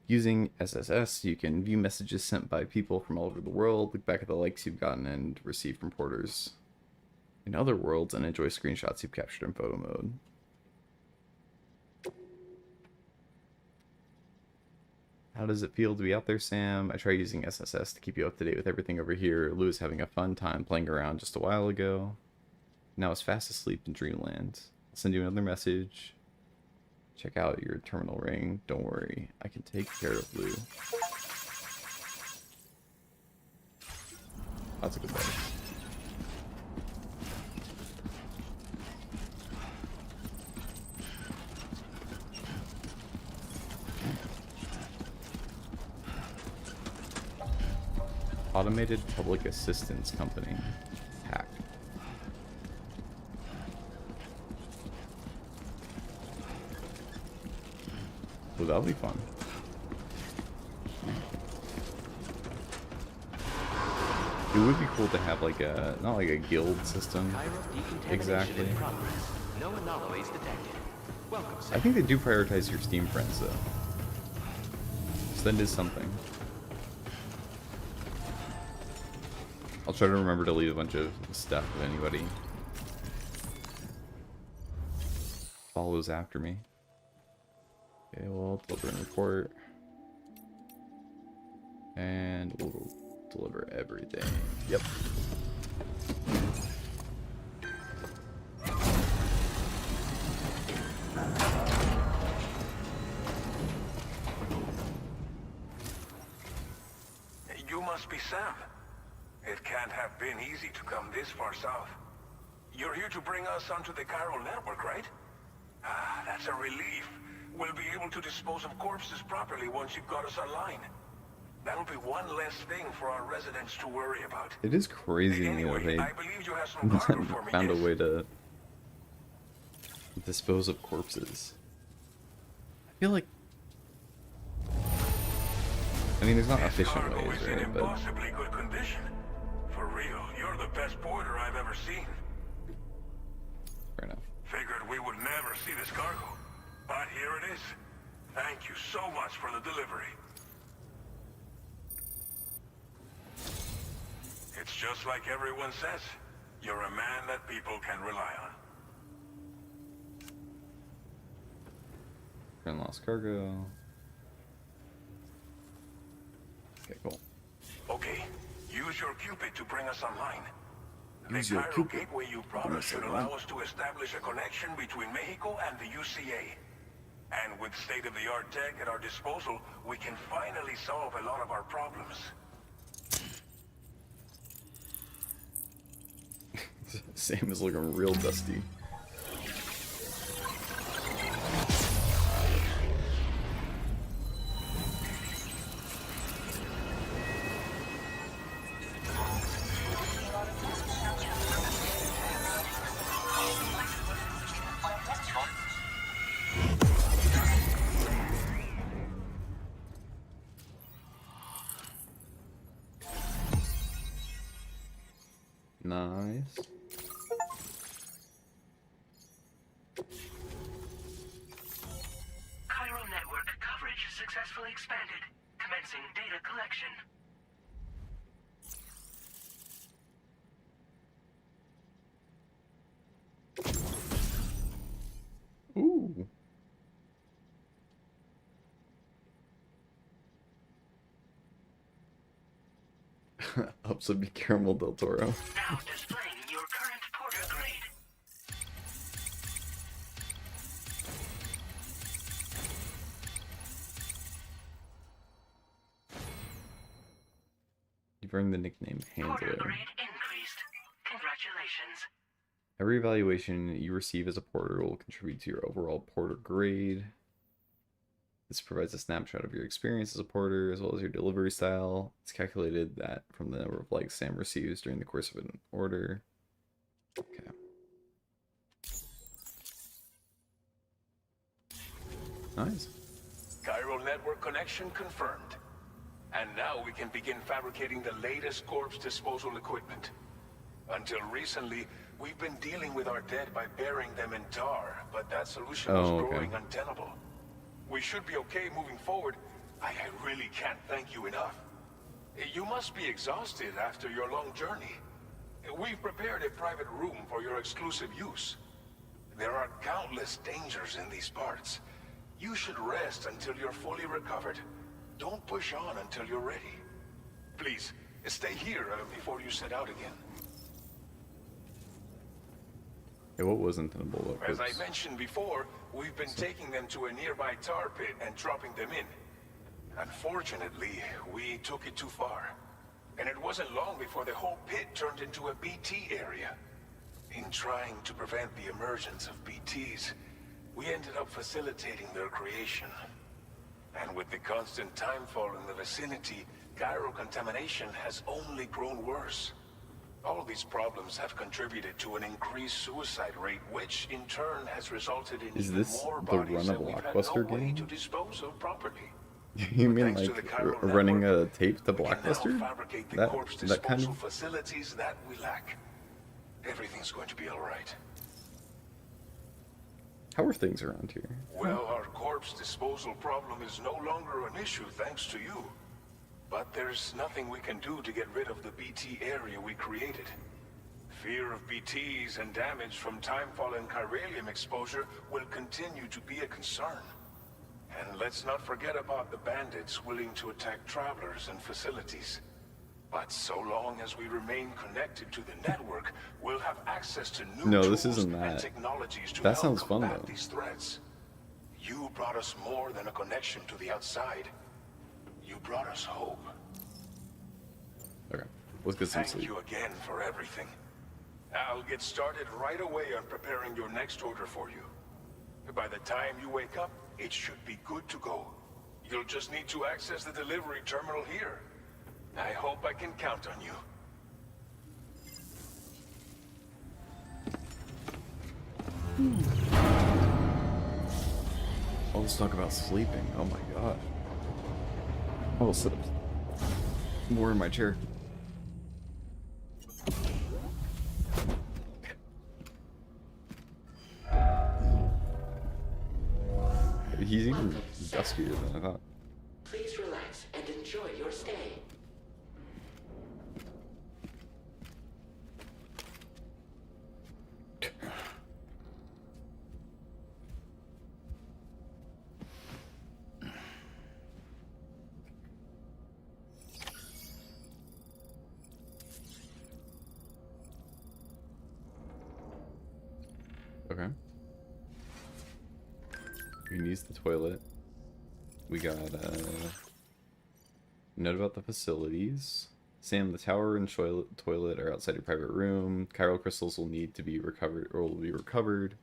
Using SSS, you can view messages sent by people from all over the world, look back at the likes you've gotten and received from porters in other worlds, and enjoy screenshots you've captured in photo mode. How does it feel to be out there, Sam? I tried using SSS to keep you up to date with everything over here. Lou was having a fun time playing around just a while ago. Now is fast asleep in Dreamland. I'll send you another message. Check out your terminal ring. Don't worry, I can take care of Lou. That's a good bet. Automated Public Assistance Company. Hack. Well, that'll be fun. It would be cool to have like a, not like a guild system. Exactly. No anomalies detected. Welcome, Sam. I think they do prioritize your Steam friends though. So that is something. I'll try to remember to leave a bunch of stuff if anybody follows after me. Okay, we'll deliver and report. And we'll deliver everything. Yep. You must be Sam. It can't have been easy to come this far south. You're here to bring us onto the chiral network, right? Ah, that's a relief. We'll be able to dispose of corpses properly once you've got us online. That'll be one less thing for our residents to worry about. It is crazy Anyway, that I believe you have some cargo for me. found a way to dispose of corpses. I feel like I mean, there's not This efficient cargo ways, is in right? But impossibly good condition. For real, you're the best porter I've ever seen. fair enough. Figured we would never see this cargo. But here it is. Thank you so much for the delivery. It's just like everyone says. You're a man that people can rely on. Friend lost cargo. Okay, cool. Okay, use your Cupid to bring us online. Use The your Cairo Cupid. gateway you brought us should allow us to establish a connection between Mexico and the UCA. And with state-of-the-art tech at our disposal, we can finally solve a lot of our problems. Sam is looking real dusty. Nice. Chiral network coverage successfully expanded. Commencing data collection. Ooh. Ups would be Caramel del Toro. Now displaying your current porter grade. You've earned the nickname Porter Handler. grade increased. Congratulations. Every evaluation you receive as a porter will contribute to your overall porter grade. This provides a snapshot of your experience as a porter, as well as your delivery style. It's calculated that from the number of likes Sam receives during the course of an order. Okay. Nice. Chiral network connection confirmed. And now we can begin fabricating the latest corpse disposal equipment. Until recently, we've been dealing with our dead by burying them in tar, but that solution was growing untenable. We should be okay moving forward. I really can't thank you enough. You must be exhausted after your long journey. We've prepared a private room for your exclusive use. There are countless dangers in these parts. You should rest until you're fully recovered. Don't push on until you're ready. Please, stay here before you set out again. Yeah, what was untenable? As I mentioned before, we've been taking them to a nearby tar pit and dropping them in. Unfortunately, we took it too far. And it wasn't long before the whole pit turned into a BT area. In trying to prevent the emergence of BTs, we ended up facilitating their creation. And with the constant timefall in the vicinity, gyro contamination has only grown worse. All these problems have contributed to an increased suicide rate, which in turn has resulted in Is even this more the bodies run that of we've had Blockbuster no way game? to dispose of properly. You mean Thanks to like the chiral running a network, tape to we can now Blockbuster? fabricate the That corpse that kind disposal of. facilities that we lack. Everything's going to be all right. How are things around here? Well, our corpse disposal problem is no longer an issue thanks to you. But there's nothing we can do to get rid of the BT area we created. Fear of BTs and damage from timefall and chiralium exposure will continue to be a concern. And let's not forget about the bandits willing to attack travelers and facilities. But so long as we remain connected to the network, we'll have access to new No, tools this isn't and that. technologies to That help sounds fun, combat though. these threats. You brought us more than a connection to the outside. You brought us hope. Okay, let's get some Thank sleep. you again for everything. I'll get started right away on preparing your next order for you. By the time you wake up, it should be good to go. You'll just need to access the delivery terminal here. I hope I can count on you. All this talk about sleeping. Oh my god. I will sit up more in my chair. He's even duskier than I thought. Please relax and enjoy your stay. Okay. We can use the toilet. We got a note about the facilities. Sam, the tower and toilet are outside your private room. Chiral crystals will need to be recovered, or will be recovered.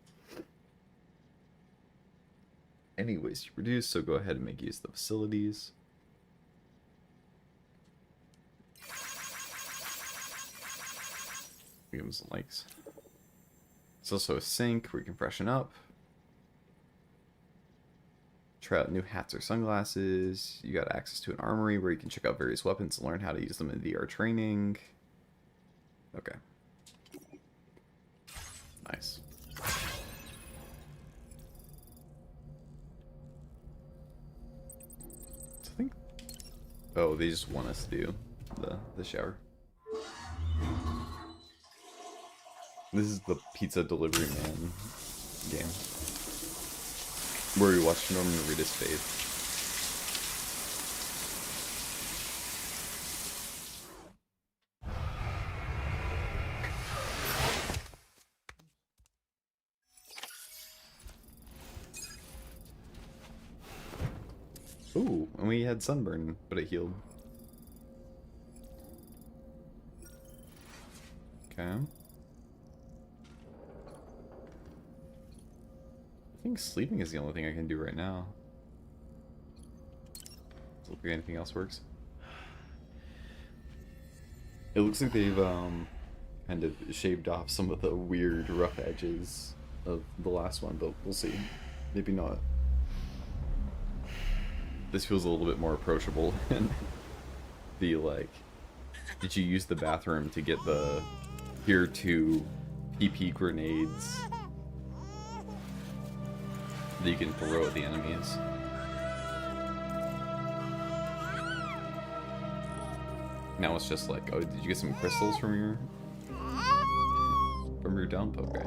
Any waste you produce, so go ahead and make use of the facilities. Give him some likes. It's also a sink where you can freshen up. Try out new hats or sunglasses. You got access to an armory where you can check out various weapons and learn how to use them in VR training. Okay. Nice. So I think... Oh, they just want us to do the shower. This is the pizza delivery man game, where we watch Norman read his faith. Ooh, and we had sunburn, but it healed. Okay. I think sleeping is the only thing I can do right now. Does it look like anything else works? It looks like they've kind of shaved off some of the weird rough edges of the last one, but we'll see. Maybe not. This feels a little bit more approachable and be like, did you use the bathroom to get the tier 2 PP grenades that you can throw at the enemies? Now it's just like, oh, did you get some crystals from your dump? Okay.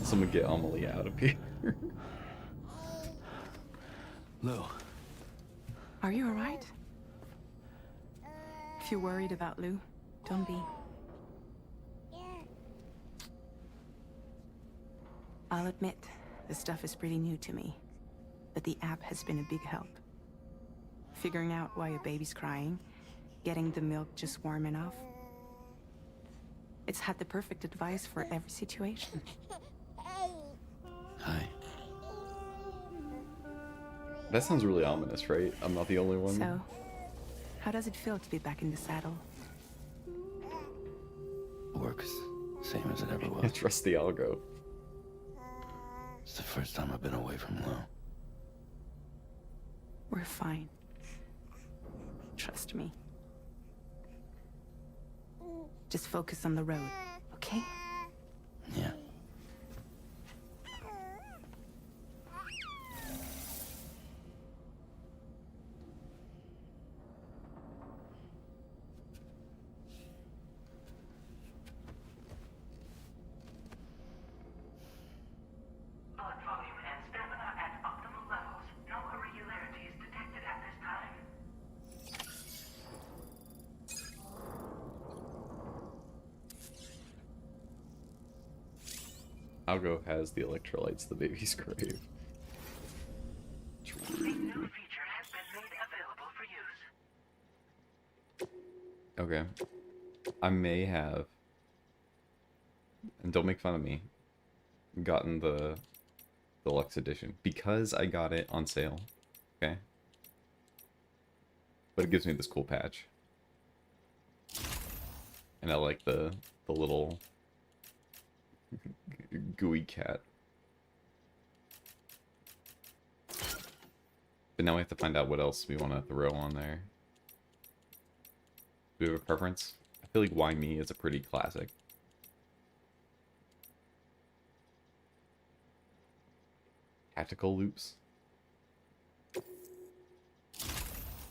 Someone get Amelie out of here. Lou. Are you alright? If you're worried about Lou, don't be. I'll admit, this stuff is pretty new to me, but the app has been a big help. Figuring out why a baby's crying, getting the milk just warm enough. It's had the perfect advice for every situation. Hi. That sounds really ominous, right? I'm not the only one. So, how does it feel to be back in the saddle? Works same as it ever I was. trust the algo. It's the first time I've been away from Lou. We're fine. Trust me. Just focus on the road, okay? Yeah. Algo has the electrolytes the babies crave. A new feature has been made available for use. Okay. I may have, and don't make fun of me, gotten the deluxe edition because I got it on sale. Okay. But it gives me this cool patch. And I like the little gooey cat. But now we have to find out what else we want to throw on there. Do we have a preference? I feel like Why Me is a pretty classic. Tactical loops.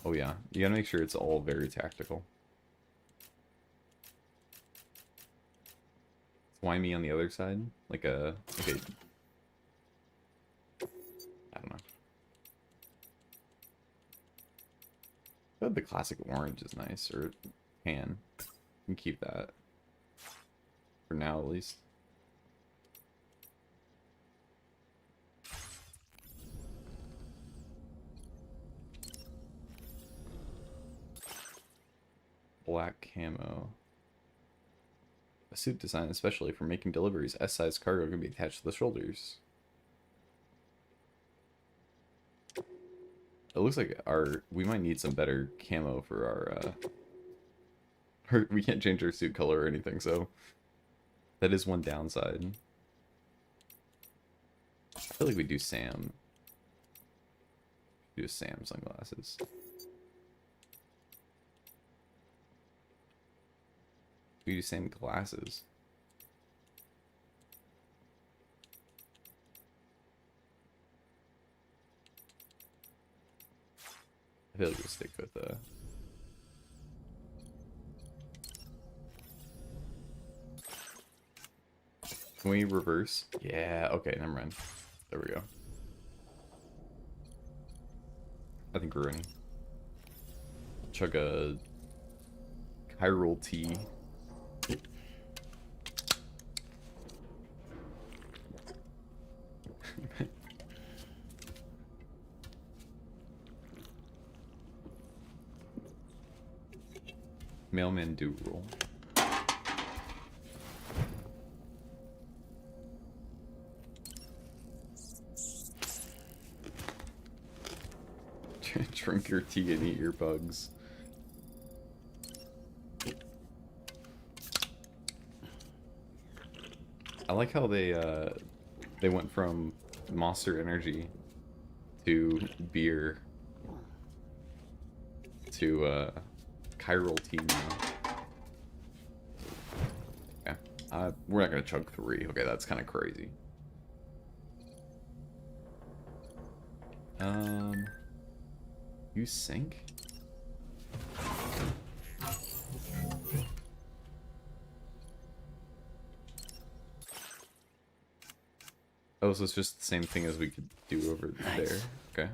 Oh yeah, you gotta make sure it's all very tactical. Why Me on the other side? Like a I don't know. But the classic orange is nice, or tan. You can keep that. For now, at least. Black camo. A suit designed especially for making deliveries. S-size cargo can be attached to the shoulders. It looks like we might need some better camo for our we can't change our suit color or anything, so that is one downside. I feel like we do Sam. Do Sam sunglasses. We do Sam glasses. I feel like we'll stick with Can we reverse? Yeah, okay, never mind. There we go. I think we're ready. Chug a chiral tea. Mailman do roll. Drink your tea and eat your bugs. I like how they went from Monster Energy to beer to chiral tea now. Yeah, we're not gonna chug 3. Okay, that's kind of crazy. You sink? Oh, so it's just the same thing as we could do over there. Okay.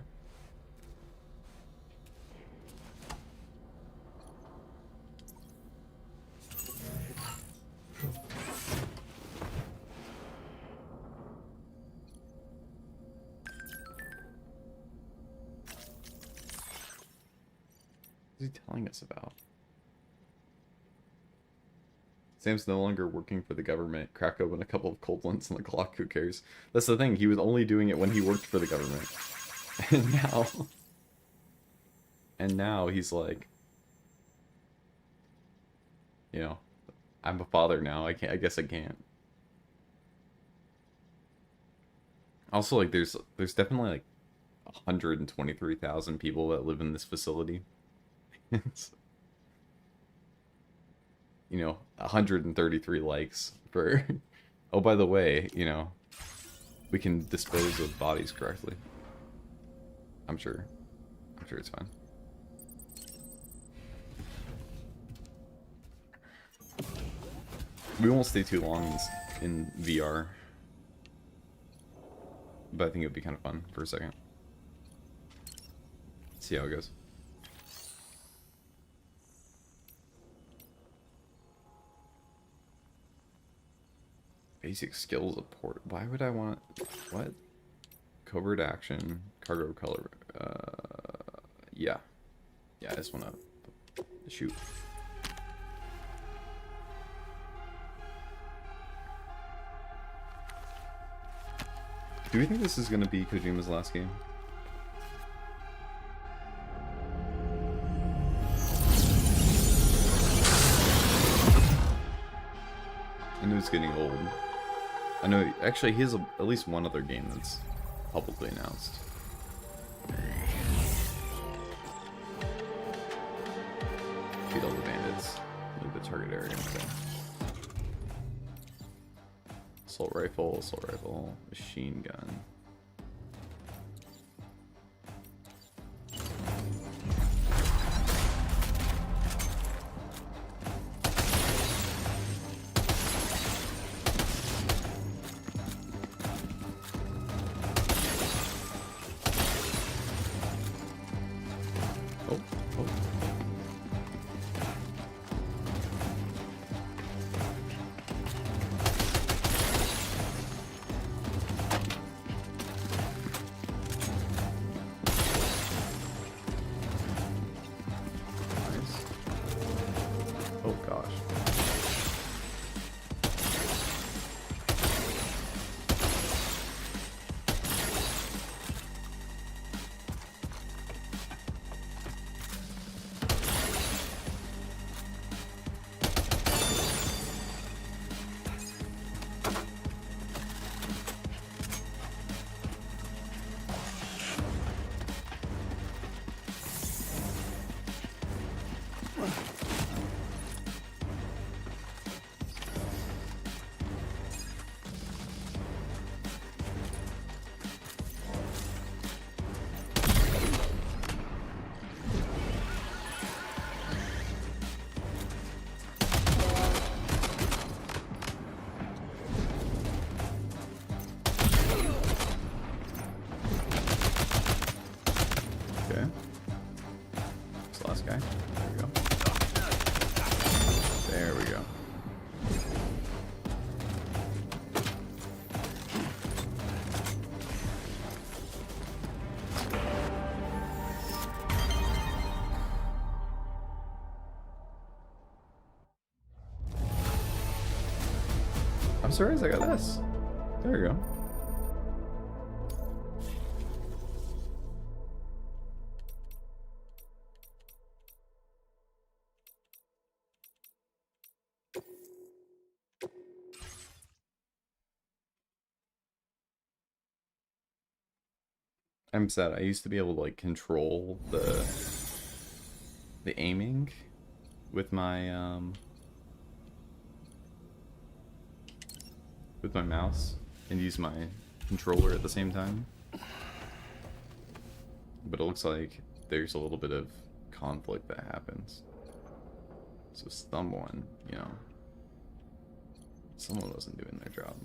What is he telling us about? Sam's no longer working for the government. Crack open a couple of cold ones on the clock, who cares? That's the thing, he was only doing it when he worked for the government. And now he's like, you know, I'm a father now, I guess I can't. Also, like, there's definitely like 123,000 people that live in this facility. You know, 133 likes for... Oh, by the way, you know, we can dispose of bodies correctly. I'm sure it's fine. We won't stay too long in VR. But I think it would be kind of fun for a second. See how it goes. Basic skills of port. Why would I want... What? Covert action. Cargo color. Yeah. Yeah, I just want to shoot. Do we think this is going to be Kojima's last game? I know it's getting old. I know, actually, he has at least one other game that's publicly announced. Beat all the bandits. Leave the target area. Okay. Assault rifle, machine gun. I'm surprised I got this. There we go. I'm sad. I used to be able to like control the aiming with my mouse and use my controller at the same time. But it looks like there's a little bit of conflict that happens. So someone, you know, someone wasn't doing their job.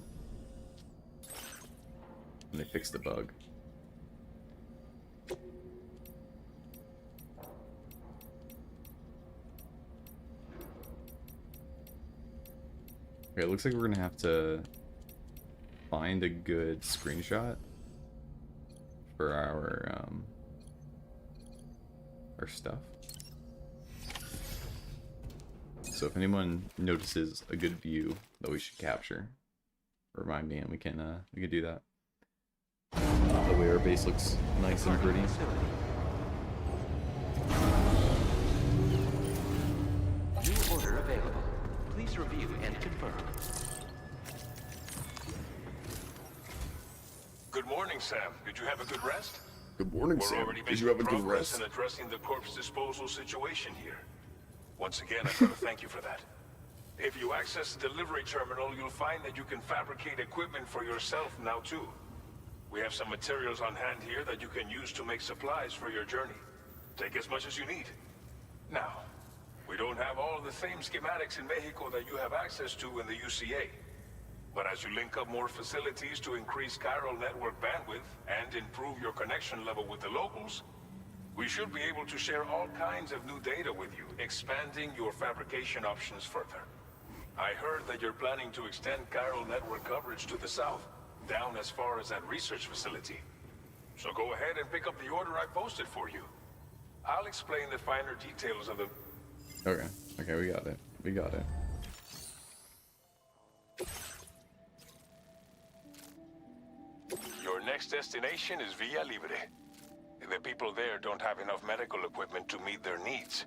And they fixed the bug. Okay, it looks like we're gonna have to find a good screenshot for our stuff. So if anyone notices a good view that we should capture, remind me and we can do that. That way our base looks nice and pretty. New order available. Please review and confirm. Good morning, Sam. Did you have a good rest? Good morning, We're Sam. already Did you making have a good progress rest? in addressing the corpse disposal situation here. Once again, I've got to thank you for that. If you access the delivery terminal, you'll find that you can fabricate equipment for yourself now too. We have some materials on hand here that you can use to make supplies for your journey. Take as much as you need. Now, we don't have all the same schematics in Mexico that you have access to in the UCA. But as you link up more facilities to increase chiral network bandwidth and improve your connection level with the locals, we should be able to share all kinds of new data with you, expanding your fabrication options further. I heard that you're planning to extend chiral network coverage to the south, down as far as that research facility. So go ahead and pick up the order I posted for you. I'll explain the finer details of the... Okay. Okay, we got it. We got it. Your next destination is Villa Libre. The people there don't have enough medical equipment to meet their needs.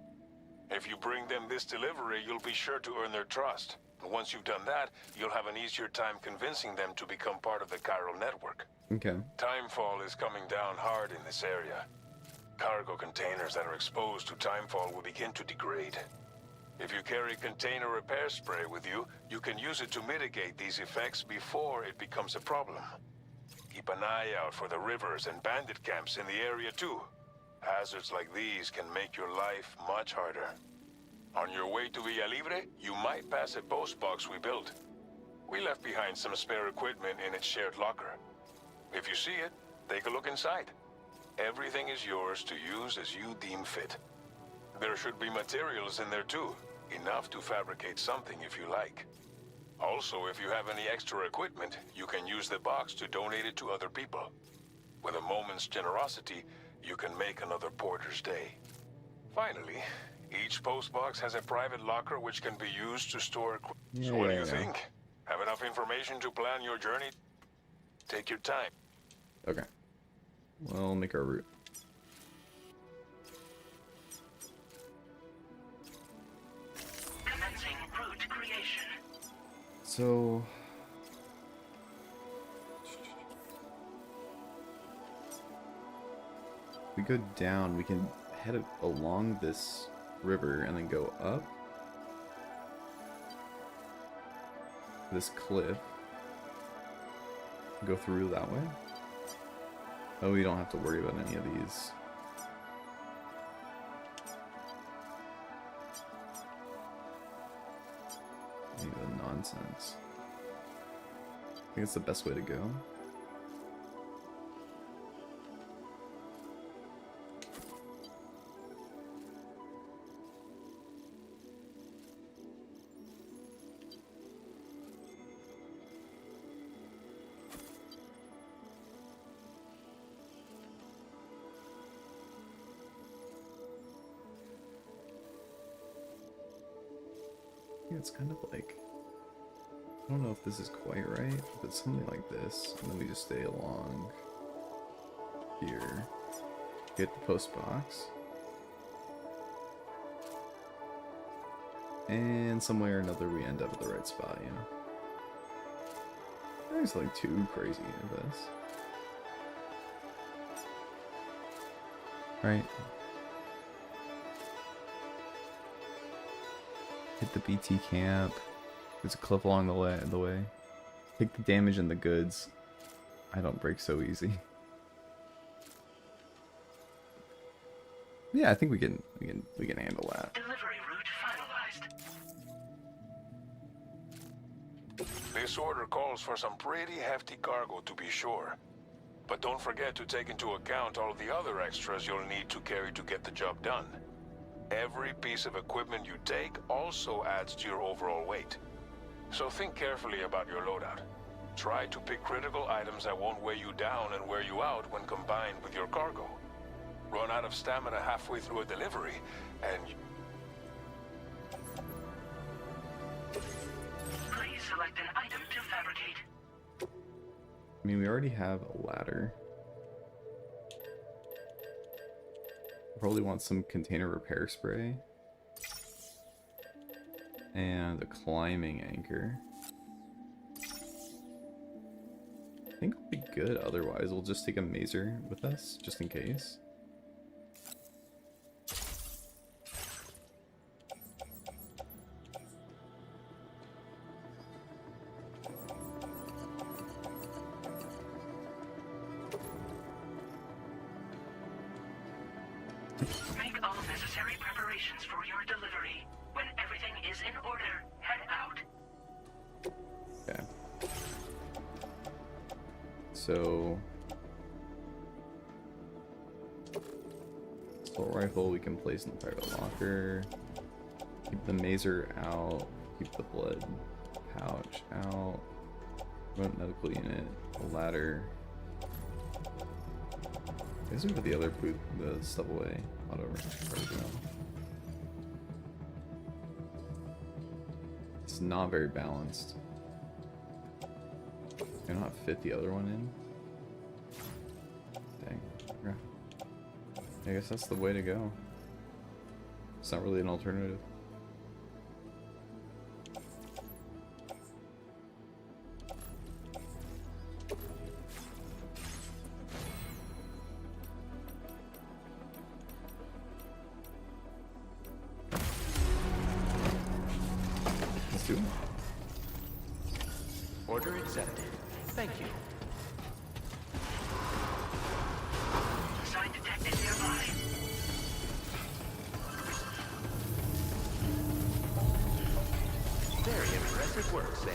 If you bring them this delivery, you'll be sure to earn their trust. And once you've done that, you'll have an easier time convincing them to become part of the chiral network. Okay. Timefall is coming down hard in this area. Cargo containers that are exposed to timefall will begin to degrade. If you carry container repair spray with you, you can use it to mitigate these effects before it becomes a problem. Keep an eye out for the rivers and bandit camps in the area too. Hazards like these can make your life much harder. On your way to Villa Libre, you might pass a post box we built. We left behind some spare equipment in its shared locker. If you see it, take a look inside. Everything is yours to use as you deem fit. There should be materials in there too, enough to fabricate something if you like. Also, if you have any extra equipment, you can use the box to donate it to other people. With a moment's generosity, you can make another porter's day. Finally, each postbox has a private locker which can be used to store... So what do you think? Have enough information to plan your journey? Take your time. Okay. Well, make our route. Commencing route creation. So... we go down, we can head along this river and then go up this cliff, go through that way. Oh, we don't have to worry about any of these. Any of the nonsense. I think it's the best way to go. It's kind of like, I don't know if this is quite right, but something like this, and then we just stay along here, get the post box, and some way or another we end up at the right spot, you know. There's like too crazy into this. Right. Hit the BT camp. There's a cliff along the way. Take the damage and the goods. I don't break so easy. Yeah, I think we can handle that. Delivery route finalized. This order calls for some pretty hefty cargo to be sure. But don't forget to take into account all the other extras you'll need to carry to get the job done. Every piece of equipment you take also adds to your overall weight. So think carefully about your loadout. Try to pick critical items that won't weigh you down and wear you out when combined with your cargo. Run out of stamina halfway through a delivery, and... Please select an item to fabricate. I mean, we already have a ladder. Probably want some container repair spray. And a climbing anchor. I think we'll be good otherwise. We'll just take a mazer with us, just in case. Make all necessary preparations for your delivery. When everything is in order, head out. Okay. So... assault rifle we can place in the private locker. Keep the mazer out. Keep the blood pouch out. Remote medical unit. A ladder. I guess we put the other boot, the stuff away. Whatever. It's not very balanced. I don't fit the other one in. Dang. Yeah. I guess that's the way to go. It's not really an alternative. Let's do it. Order accepted. Thank you. Sign detected nearby. Very impressive work, Sam.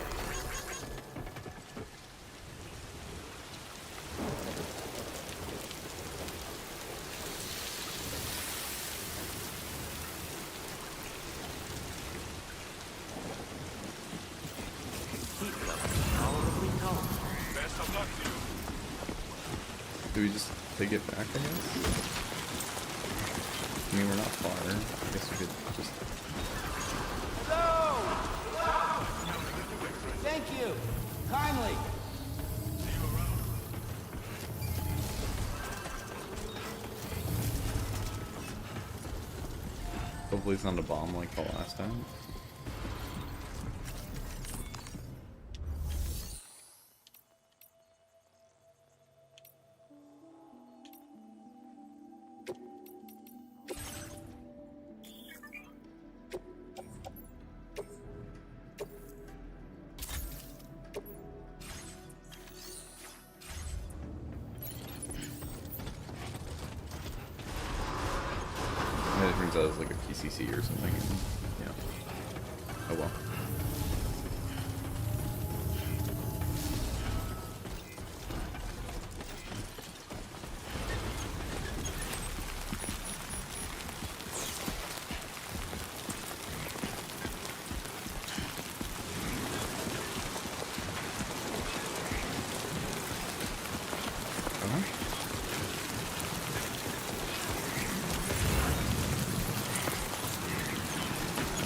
Heat level tolerably calm. Best of luck to you. Do we just take it back, I guess? I mean, we're not far. I guess we could just... Thank you. Kindly. Hopefully it's not a bomb like the last time. And it turns out it's like a PCC or something. And, yeah. Oh well.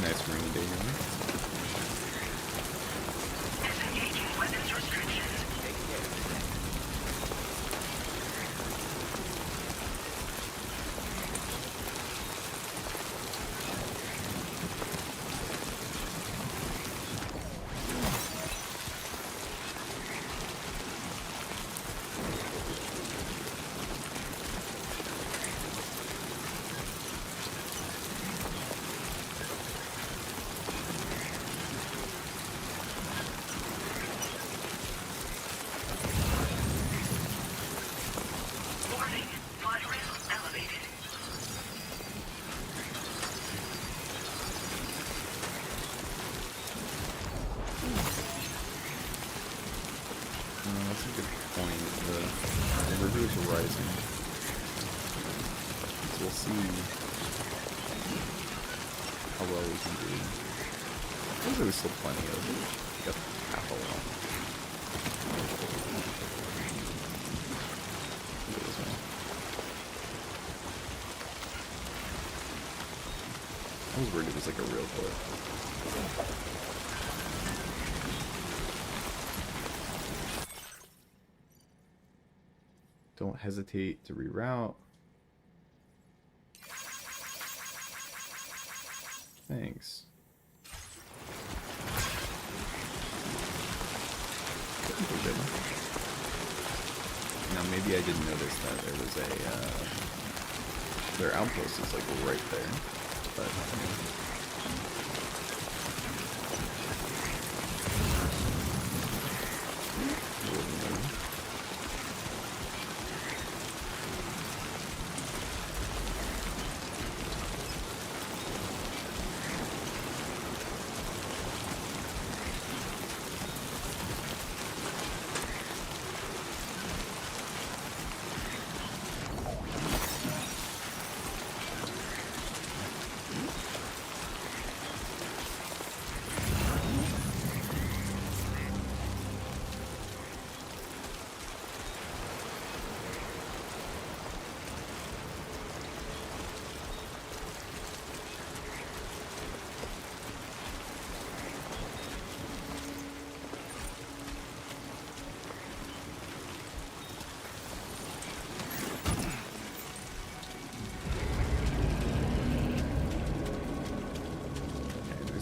Nice rainy day, really. Disengaging weapons restrictions. Take care. Warning. Virus elevated. That's a good point. The river is rising. So we'll see how well we can do. I think there's still plenty of got half a lot. I was worried it was like a real bullet. Don't hesitate to reroute. Thanks. Now maybe I didn't notice that there was a their outpost is like right there, but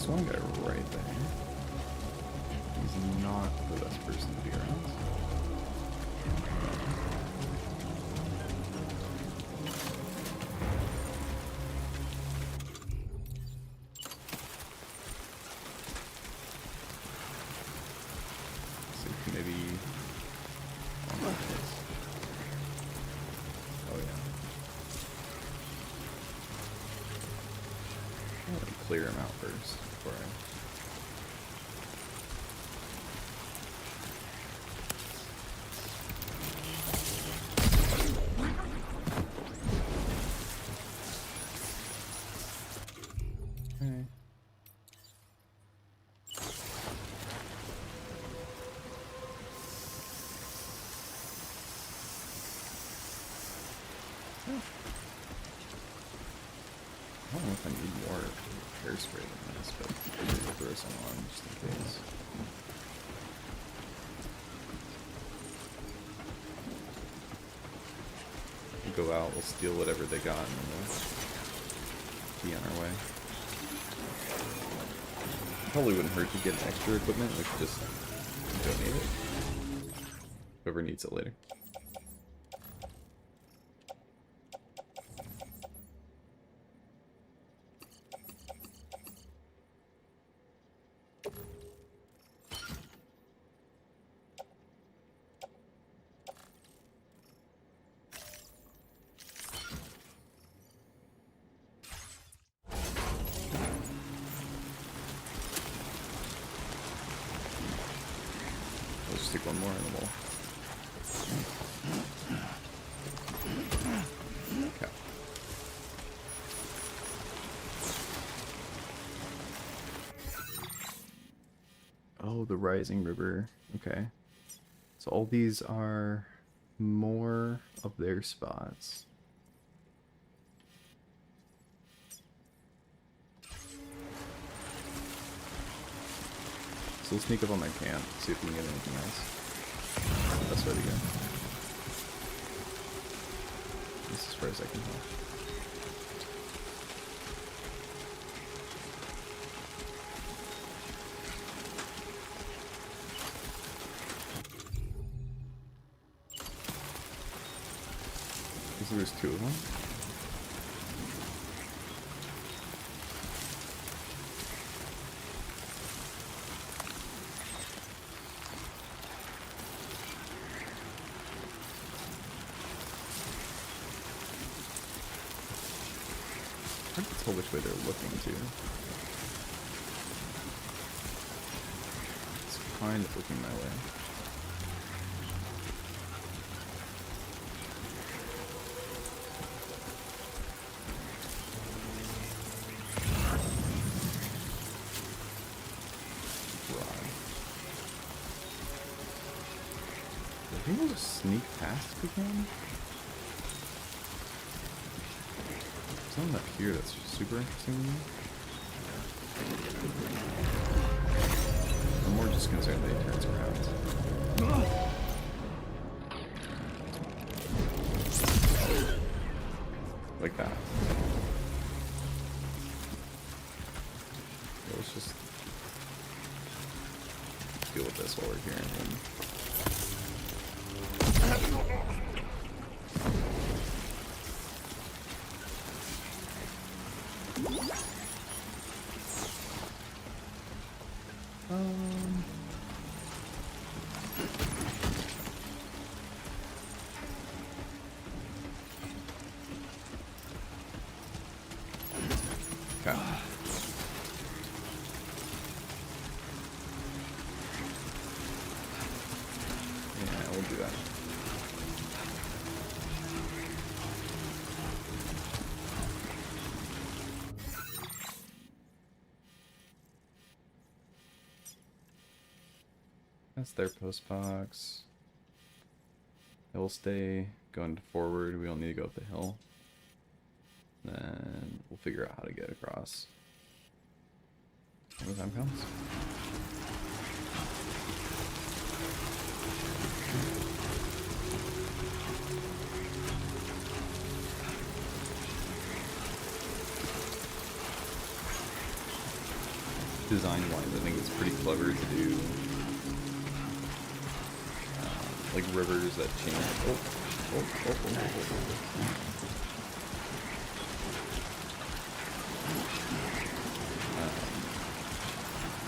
There's one guy right there. He's not the best person to be around. See if maybe. Oh yeah. I'm gonna clear him out first before I. Okay. I don't know if I need more hairspray than this, but maybe we'll throw some on just in case. We'll go out, we'll steal whatever they got, and then we'll be on our way. Probably wouldn't hurt to get extra equipment, we could just donate it. Whoever needs it later. We'll just take one more and then we'll... Okay. Oh, the rising river. Okay. So all these are more of their spots. So we'll sneak up on my camp, see if we can get anything else. That's where to go. This is as far as I can tell. So there's two of them. I can tell which way they're looking to. It's kind of looking my way. I think we'll just sneak past if we can. Something up here that's super interesting to me. I'm more just concerned that he turns around. Like that. So let's just deal with this while we're here and then... Okay. Yeah, we'll do that. That's their post box. It will stay going forward. We don't need to go up the hill. Then we'll figure out how to get across when the time comes. design-wise, I think it's pretty clever to do like rivers that change.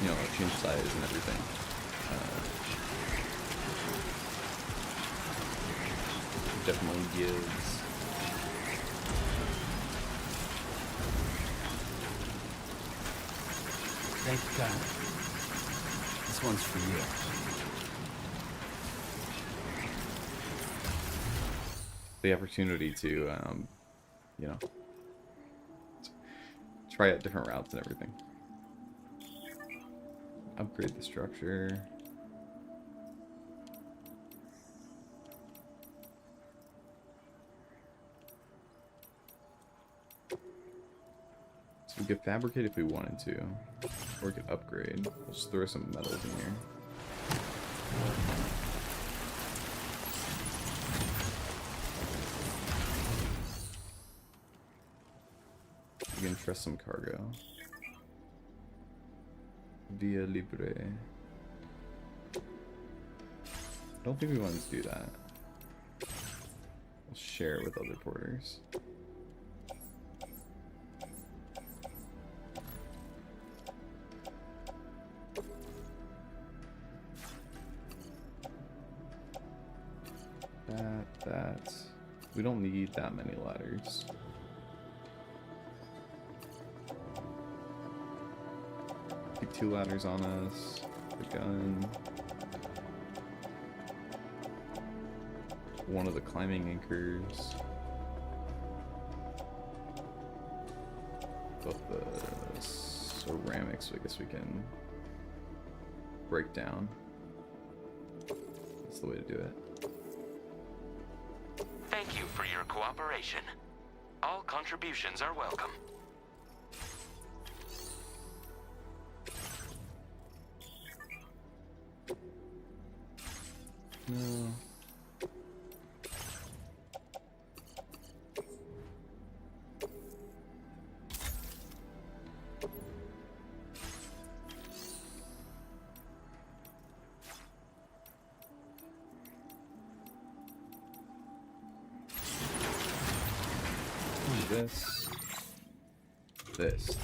You know, change size and everything. Definitely gives. Thank you, Kyle. This one's for you. The opportunity to, you know, try out different routes and everything. Upgrade the structure. So we could fabricate if we wanted to, or we could upgrade. We'll just throw some metals in here. We can trust some cargo. Via Libre. Don't think we wanted to do that. We'll share it with other porters. That. We don't need that many ladders. Keep 2 ladders on us. The gun. One of the climbing anchors. Both the ceramics, I guess we can break down. That's the way to do it. Thank you for your cooperation. All contributions are welcome. No.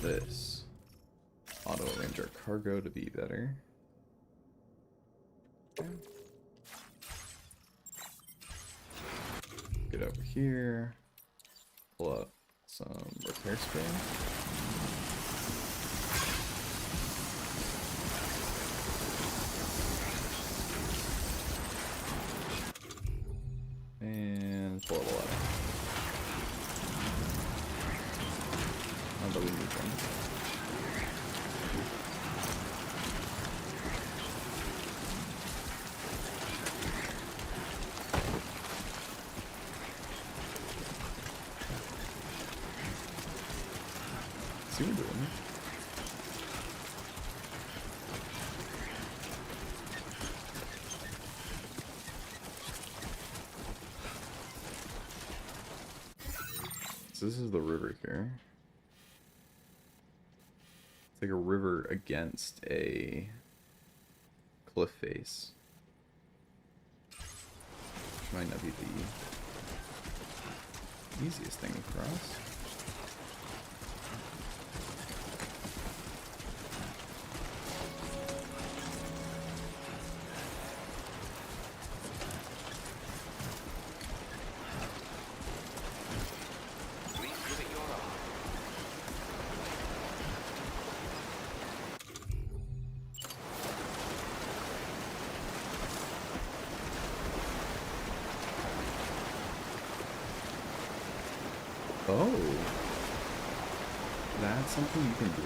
This. Auto arrange our cargo to be better. Okay. Get over here. Pull up some repair spray. And pull up a ladder. Not that we need one. See what we're doing. So this is the river here. It's like a river against a cliff face. Which might not be the easiest thing to cross. Oh, that's something you can do?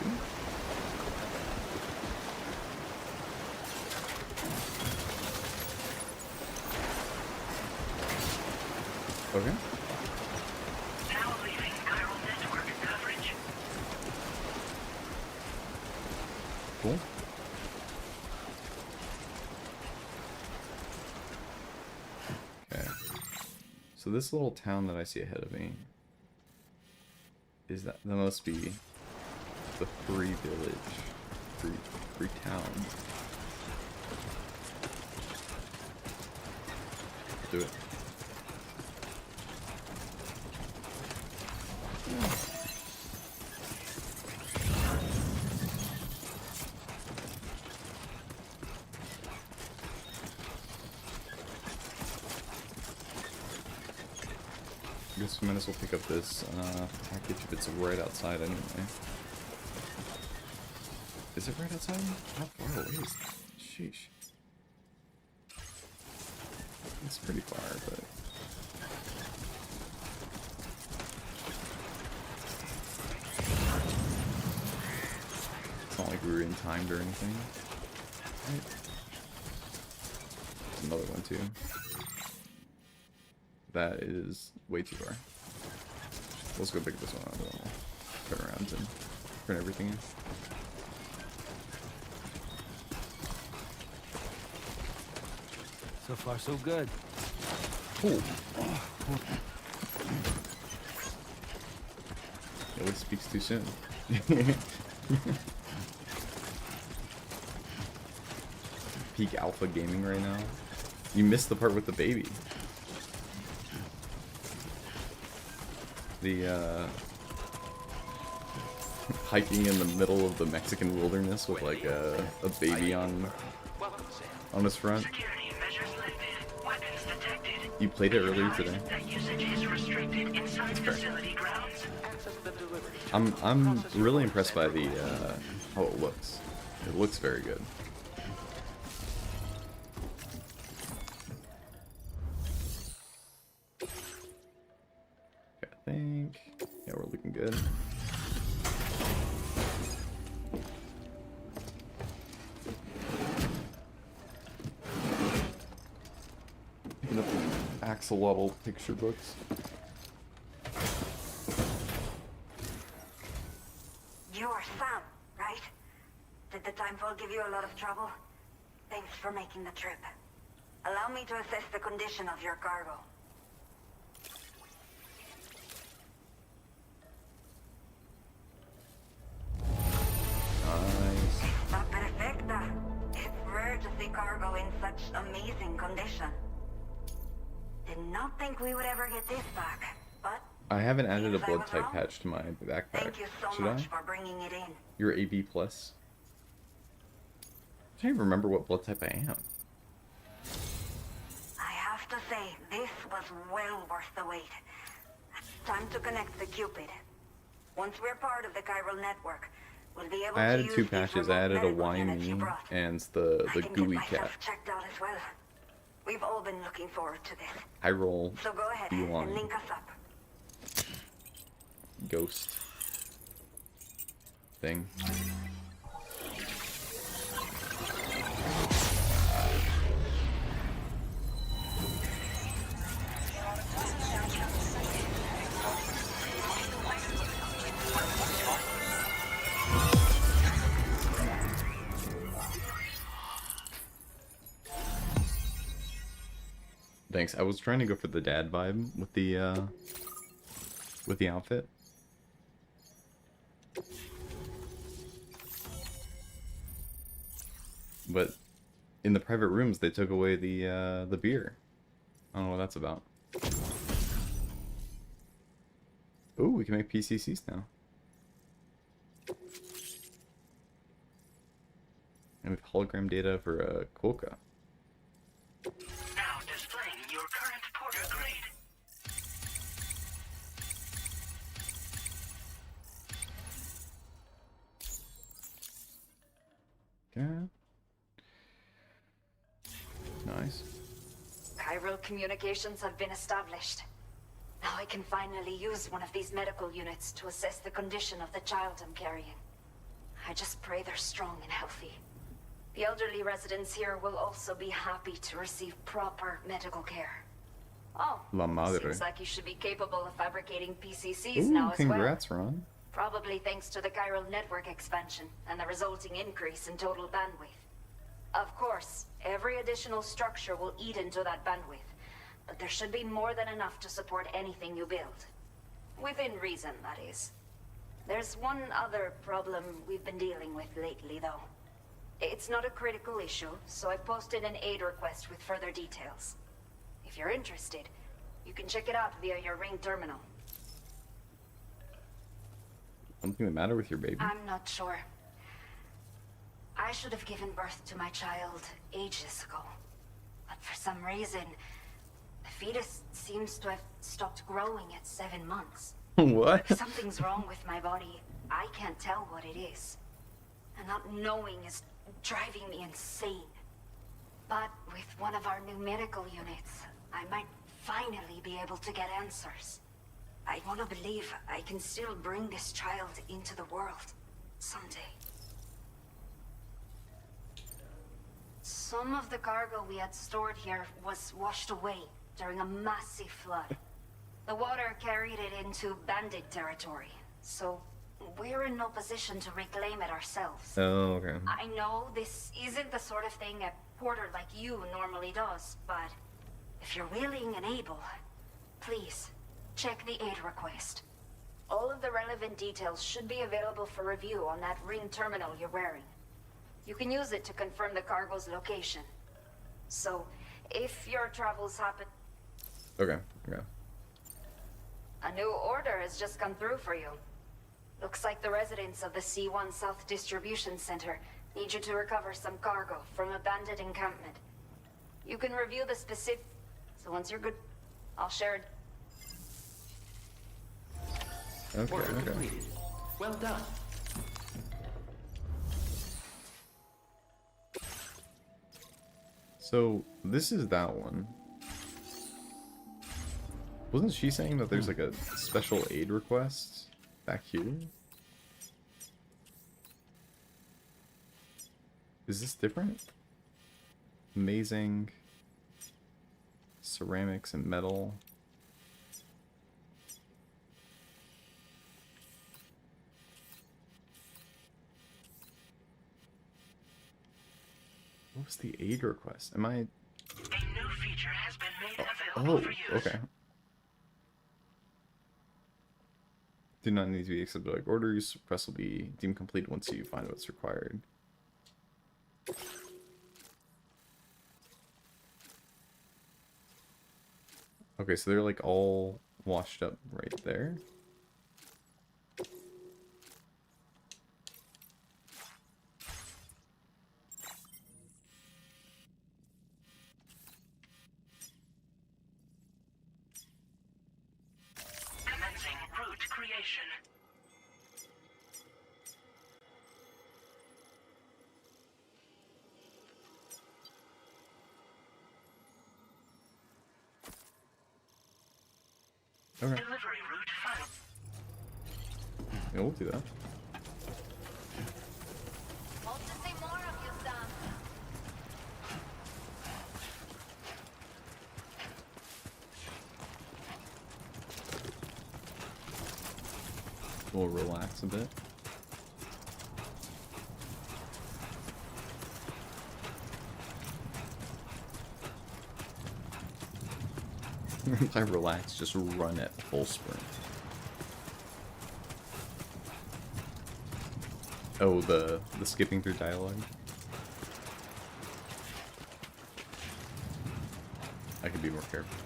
Okay. Now leaving chiral network coverage. Cool. Okay. So this little town that I see ahead of me, that must be the free village. Free Free town. Do it. I guess we might as well pick up this package if it's right outside anyway. Is it right outside? How far away is that? Sheesh. It's pretty far, but... It's not like we were in timed or anything. Right. There's another one too. That is way too far. Let's go pick this one up. We'll turn around and turn everything in. So far, so good. Cool. It always speaks too soon. Peak alpha gaming right now. You missed the part with the baby. The hiking in the middle of the Mexican wilderness with like a baby on his front. You played it earlier today. That's fair. I'm really impressed by the how it looks. It looks very good. Okay, I think yeah, we're looking good. Picking up the axolotl picture books. You are Sam, right? Did the timefall give you a lot of trouble? Thanks for making the trip. Allow me to assess the condition of your cargo. Nice. Está perfecta. It's rare to see cargo in such amazing condition. Did not think we would ever get this back, but I haven't added a seems I blood was type wrong. patch to my backpack. Thank you so Should much I? for bringing it in. You're AB plus. I don't even remember what blood type I am. I have to say, this was well worth the wait. Time to connect the Cupid. Once we're part of the chiral network, we'll be able I to added use two these patches. remote I added a medical units you Wymie brought. and the I can get gooey myself cat. checked out as well. We've all been looking forward to this. I roll So go ahead and B1 link us up. ghost thing. Thanks. I was trying to go for the dad vibe with the outfit. But in the private rooms they took away the beer. I don't know what that's about. Ooh, we can make PCCs now. And with hologram data for Quokka. Now displaying your current porter grade. Okay. Nice. Chiral communications have been established. Now I can finally use one of these medical units to assess the condition of the child I'm carrying. I just pray they're strong and healthy. The elderly residents here will also be happy to receive proper medical care. Oh, La madre. seems like you should be capable of fabricating PCCs Ooh, now as well. congrats, Ron. Probably thanks to the chiral network expansion and the resulting increase in total bandwidth. Of course, every additional structure will eat into that bandwidth, but there should be more than enough to support anything you build. Within reason, that is. There's one other problem we've been dealing with lately, though. It's not a critical issue, so I posted an aid request with further details. If you're interested, you can check it out via your ring terminal. Something the matter with your baby? I'm not sure. I should have given birth to my child ages ago. But for some reason, the fetus seems to have stopped growing at 7 months. What? Something's wrong with my body. I can't tell what it is. And not knowing is driving me insane. But with one of our new medical units, I might finally be able to get answers. I want to believe I can still bring this child into the world someday. Some of the cargo we had stored here was washed away during a massive flood. The water carried it into bandit territory, so we're in no position to reclaim it ourselves. Oh, okay. I know this isn't the sort of thing a porter like you normally does, but if you're willing and able, please, check the aid request. All of the relevant details should be available for review on that ring terminal you're wearing. You can use it to confirm the cargo's location. So, if your travels happen... Okay, okay. A new order has just come through for you. Looks like the residents of the C1 South Distribution Center need you to recover some cargo from a bandit encampment. You can review the specific... So once you're good, I'll share it. Okay, Order okay. completed. Well done. So, this is that one. Wasn't she saying that there's like a special aid request back here? Is this different? Amazing ceramics and metal. What was the aid request? Am I... A new feature has been made available for use. Okay. Do not need to be accepted like orders. Request will be deemed complete once you find what's required. Okay, so they're like all washed up right there. Commencing route creation. Okay. Delivery route found. Yeah, we'll do that. Hope to see more of you, Sam. We'll relax a bit. If I relax, just run at full sprint. Oh, the skipping through dialogue? I could be more careful.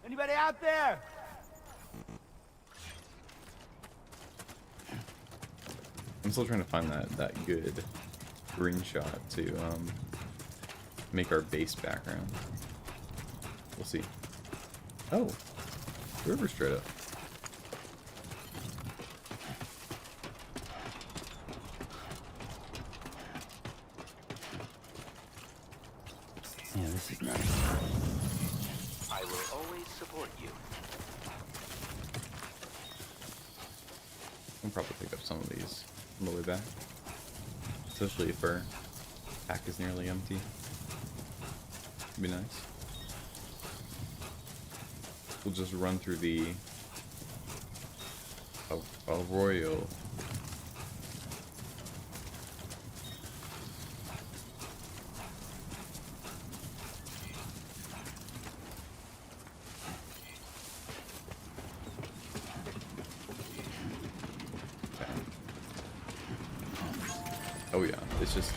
Anybody out there? I'm still trying to find that good green shot to make our base background. We'll see. Oh, the river straight up. Yeah, this is nice. I will always support you. I'll probably pick up some of these on the way back. Especially if our pack is nearly empty. It'd be nice. We'll just run through the arroyo. It's just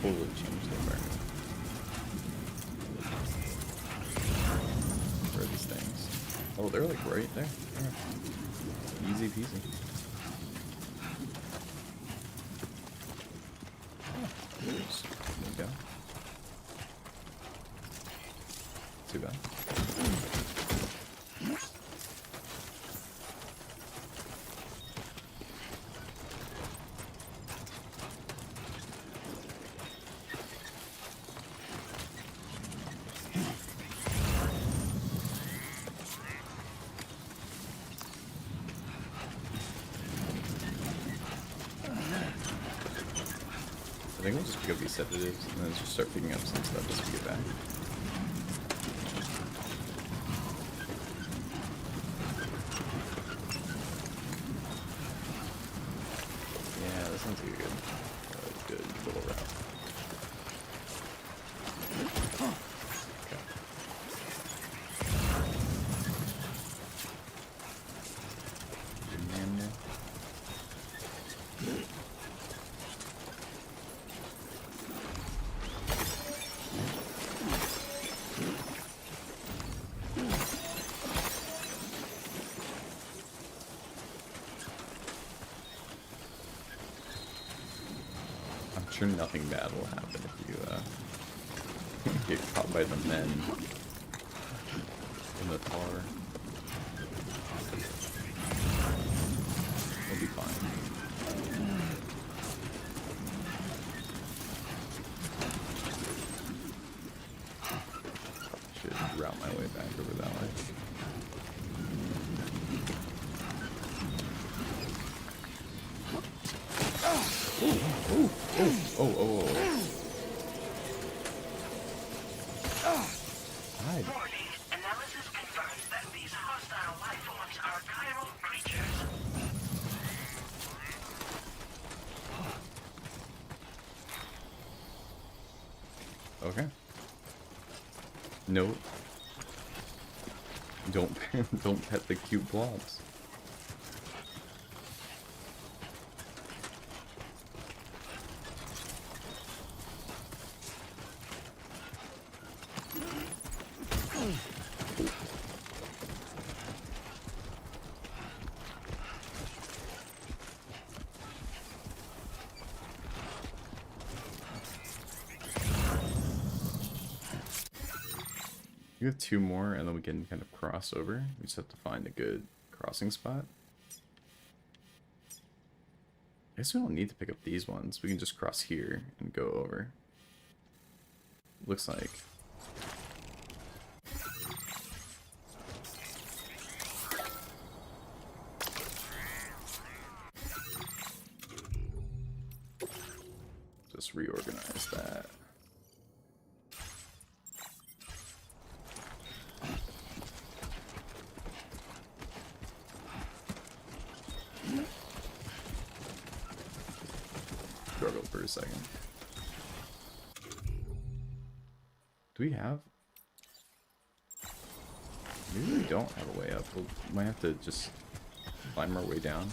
totally changed the environment. Where are these things? Oh, they're like right there. Yeah. Easy peasy. There we go. Too bad. I think we'll just pick up these sedatives and then just start picking up some stuff as we get back. Yeah, this sounds like a good little route. Okay. I'm sure nothing bad will happen if you get caught by the men in the car. We'll be fine. Should route my way back over that way. Oh. Hide. Warning. Analysis confirms that these hostile life forms are chiral creatures. Okay. No. Don't pet the cute blobs. We have 2 more, and then we can kind of cross over. We just have to find a good crossing spot. I guess we don't need to pick up these ones. We can just cross here and go over. Looks like. Just reorganize that. Struggle for a second. Do we have? Maybe we don't have a way up. We might have to just climb our way down.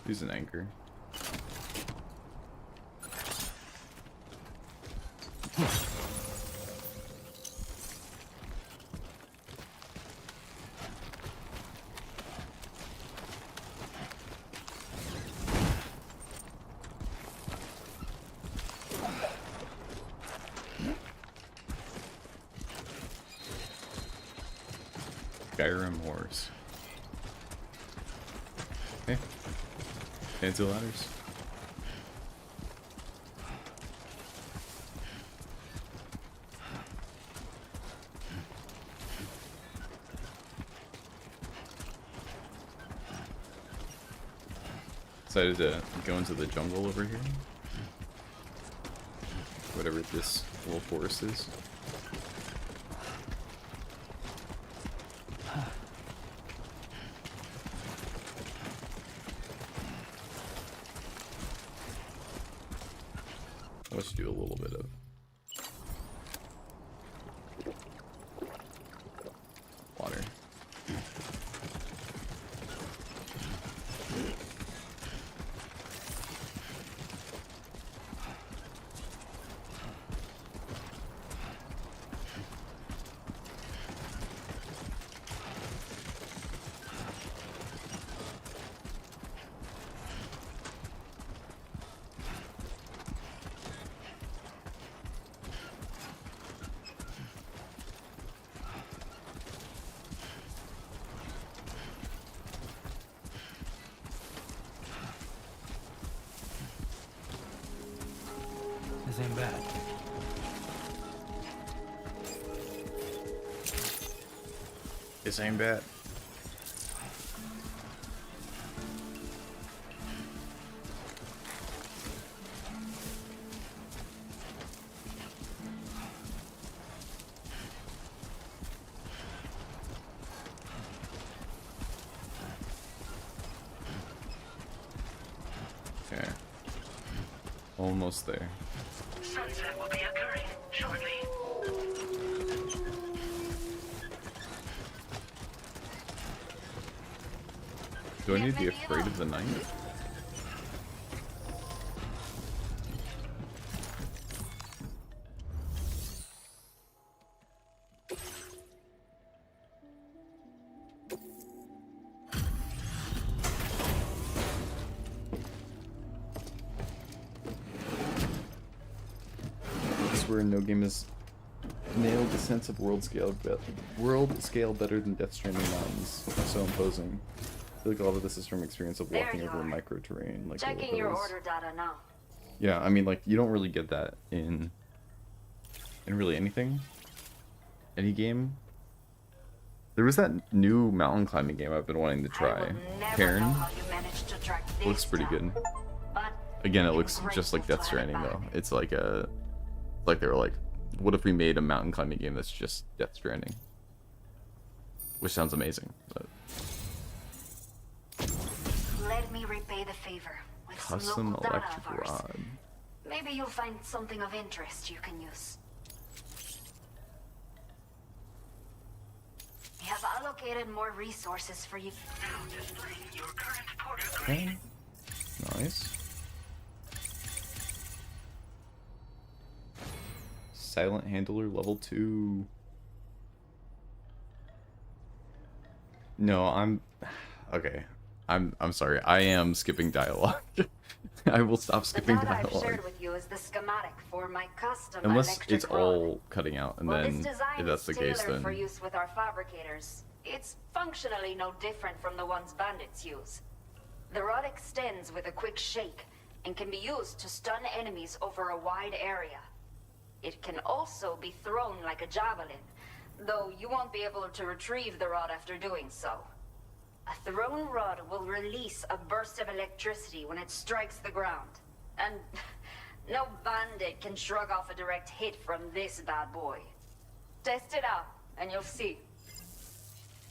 Use an anchor. Skyrim horse. Okay. Fancy ladders. Decided to go into the jungle over here. Whatever this little forest is. Let's do a little bit of water. ain't bad. This ain't bad. Okay. Almost there. Sunset will be occurring shortly. Do I need to be afraid of the night? I swear no game has nailed the sense of world scale better than Death Stranding Mountains. So imposing. I feel like a lot of this is from experience of walking over micro terrain, like Checking your order data now. Yeah, I mean, like, you don't really get that in really anything, any game. There was that new mountain climbing game I've been wanting to try. Cairn looks pretty good. Again, it looks just like Death Stranding though. It's like they were like, what if we made a mountain climbing game that's just Death Stranding? Which sounds amazing. But Let me repay the favor with custom some local data electric of ours. rod. Maybe you'll find something of interest you can use. We have allocated more resources for you. Now displaying your current porter Okay. grade. Nice. Silent handler level 2. No, I'm okay. I'm sorry. I am skipping dialogue. I will stop skipping the data I've dialogue. shared with you is the schematic for my custom Unless electric it's rod. all cutting out, and Well, then this design if that's the is case, tailored for then use with our fabricators. It's functionally no different from the ones bandits use. The rod extends with a quick shake and can be used to stun enemies over a wide area. It can also be thrown like a javelin, though you won't be able to retrieve the rod after doing so. A thrown rod will release a burst of electricity when it strikes the ground. And no bandit can shrug off a direct hit from this bad boy. Test it out, and you'll see.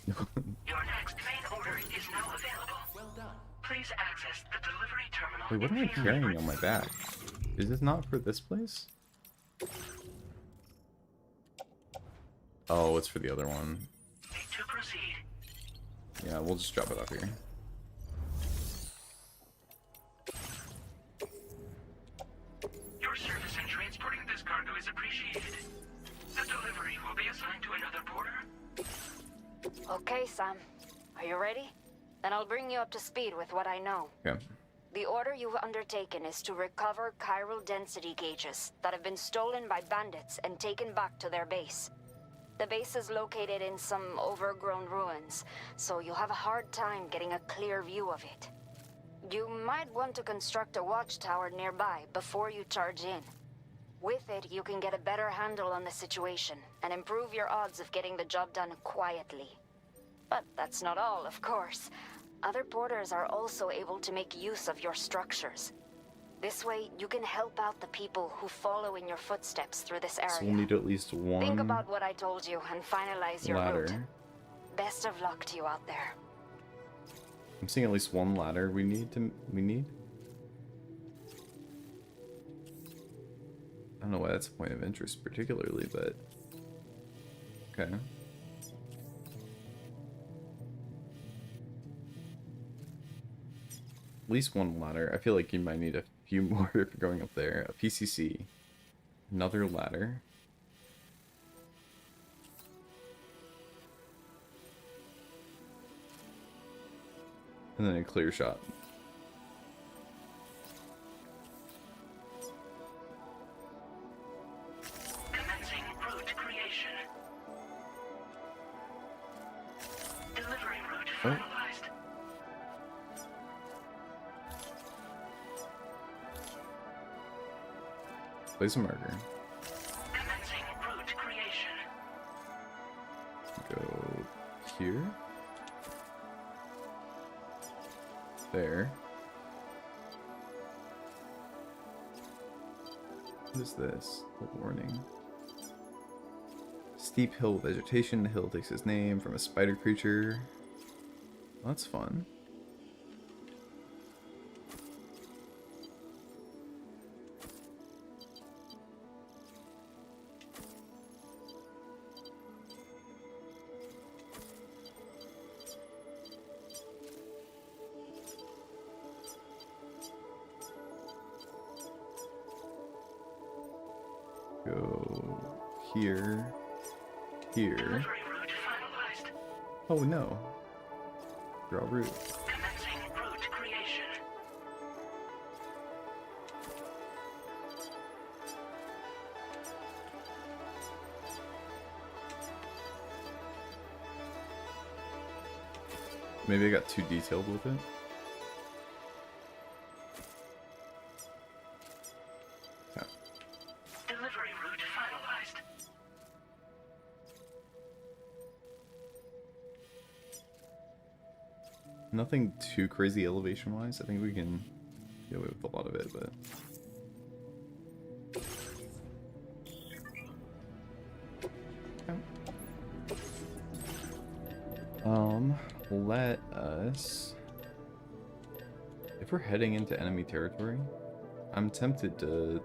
Your next main order is now available. Well done. Please access the delivery terminal. wait, what am I carrying on my back? Is this not for this place? Oh, it's for the other one. To proceed. Yeah, we'll just drop it off here. Your service in transporting this cargo is appreciated. The delivery will be assigned to another porter. Okay, Sam. Are you ready? Then I'll bring you up to speed with what I know. Okay. The order you've undertaken is to recover chiral density gauges that have been stolen by bandits and taken back to their base. The base is located in some overgrown ruins, so you'll have a hard time getting a clear view of it. You might want to construct a watchtower nearby before you charge in. With it, you can get a better handle on the situation and improve your odds of getting the job done quietly. But that's not all, of course. Other porters are also able to make use of your structures. This way, you can help out the people who follow in your footsteps through this area. So we'll need at least one Think about what I told you and finalize your ladder. route. Best of luck to you out there. I'm seeing at least one ladder we need. I don't know why that's a point of interest particularly, but okay. At least one ladder. I feel like you might need a few more if you're going up there. A PCC. Another ladder. And then a clear shot. Commencing route creation. Delivery route finalized. Place a marker. Commencing route creation. Go here. There. What is this? A warning. Steep hill vegetation. The hill takes its name from a spider creature. That's fun. Go here, here. Oh no. Draw route. Commencing route creation. Maybe I got too detailed with it. Yeah. Delivery route finalized. Nothing too crazy elevation wise. I think we can get away with a lot of it, but let us, if we're heading into enemy territory, I'm tempted to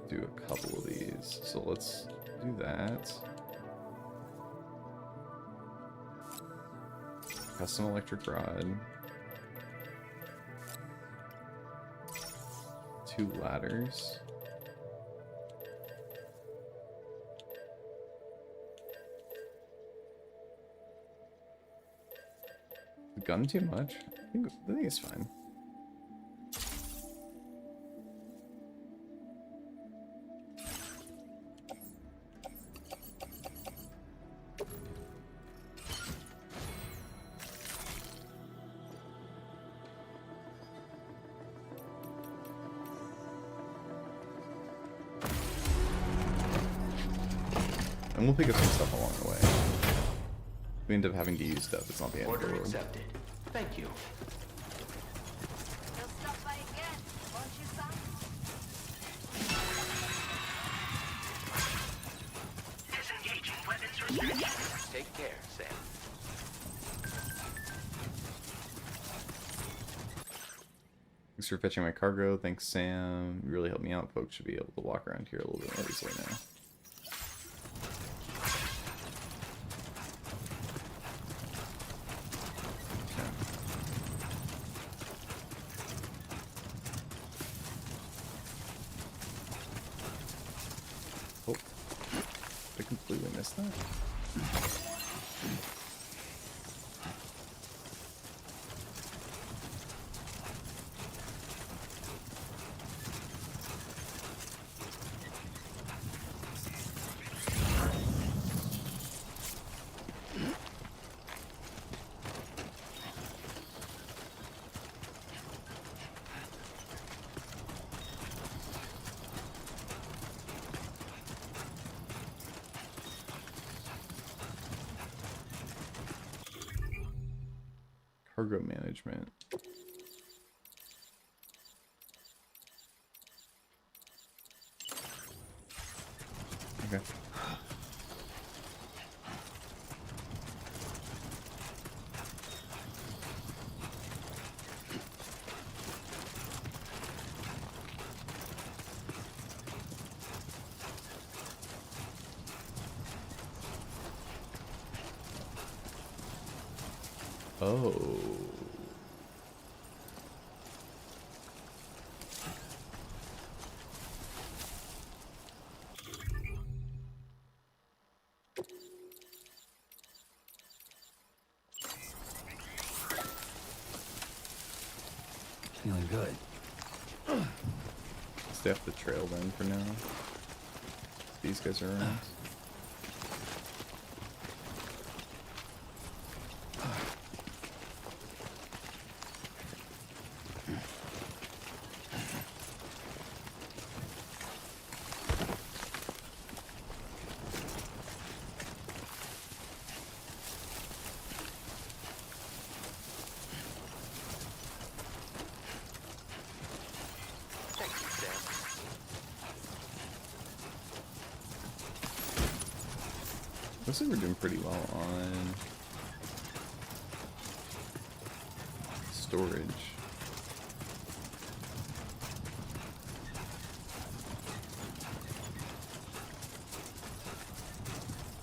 do a couple of these, so let's do that. Custom electric rod, 2 ladders. Gun too much? I think it's fine. And we'll pick up some stuff along the way. If we end up having to use stuff, it's not the end of the Order world. accepted. Thank you. You'll stop by again, won't you, son? Disengaging weapons restrictions. Take care, Sam. Thanks for fetching my cargo. Thanks, Sam. You really helped me out. Folks should be able to walk around here a little bit more easily now. Oh, I completely missed that. Cargo management. Okay. Oh. Feeling good. Stay off the trail then for now. These guys are around. Looks like we're doing pretty well on storage.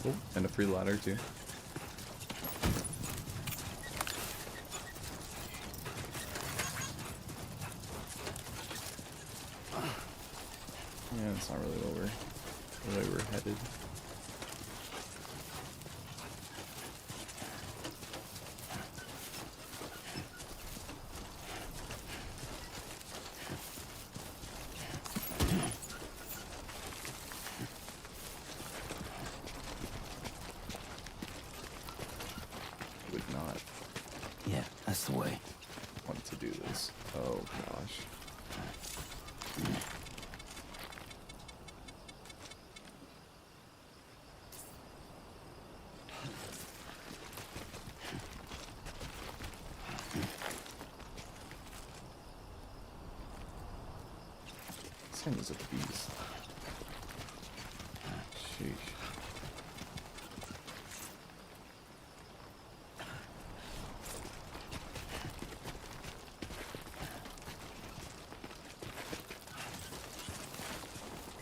Oh, and a free ladder too. Yeah, it's not really where we're headed. Would not Yeah, that's the way. want to do this. Oh gosh. This thing is a beast. Sheesh.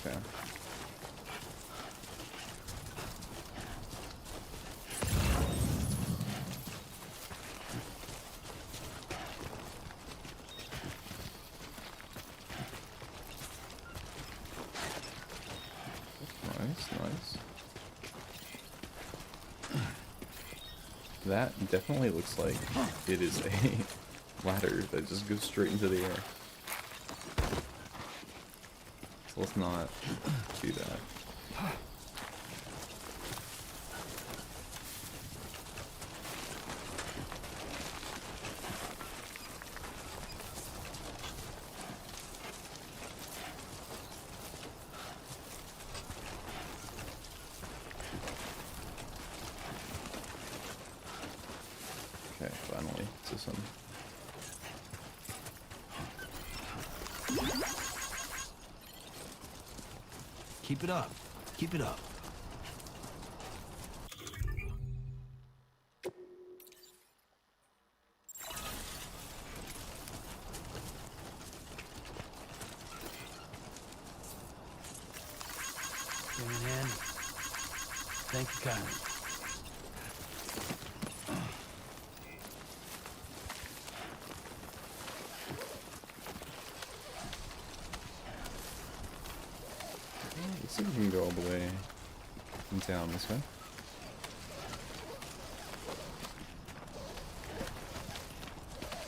Okay. Nice, nice. That definitely looks like it is a ladder that just goes straight into the air. So let's not do that. Okay, finally, to some. Keep it up. Keep it up. Give me a hand. Thank you kindly. Let's see if we can go all the way in town this way.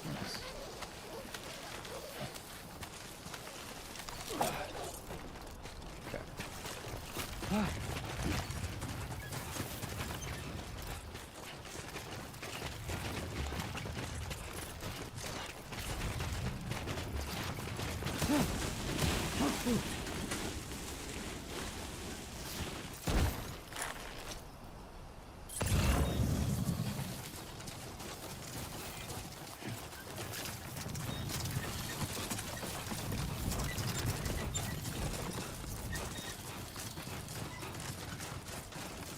Nice. Okay.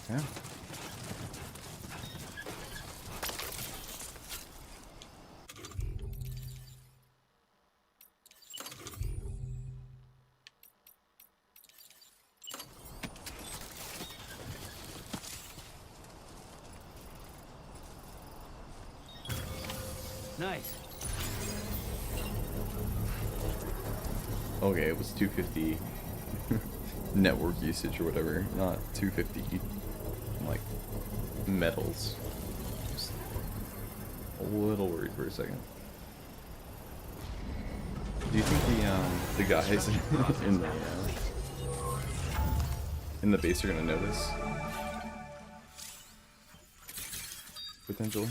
Yeah. Nice. Okay, it was 250 network usage or whatever, not 250 like metals. Just a little worried for a second. Do you think the guys in the base are gonna notice? Potentially.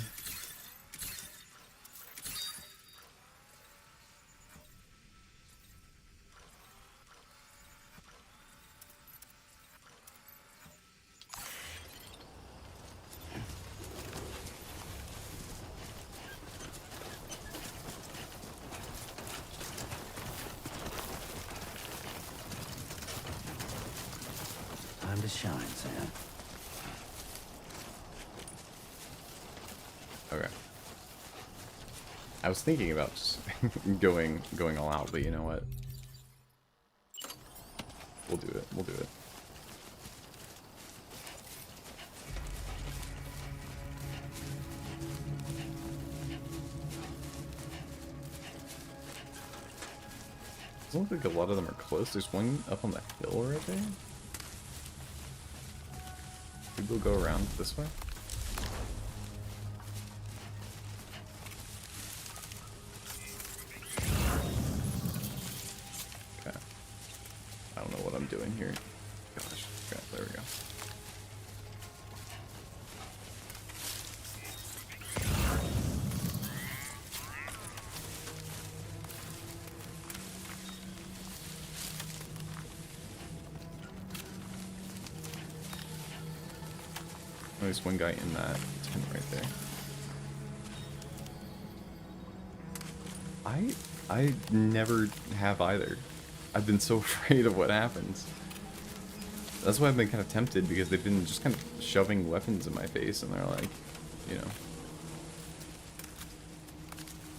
Time to shine, Sam. I was thinking about just going all out, but you know what? We'll do it. We'll do it. Doesn't look like a lot of them are close. There's one up on the hill right there. Maybe we'll go around this way. Okay. I don't know what I'm doing here. Gosh. Okay, there we go. There's one guy in that tent right there. I never have either. I've been so afraid of what happens. That's why I've been kind of tempted, because they've been just kind of shoving weapons in my face, and they're like, you know,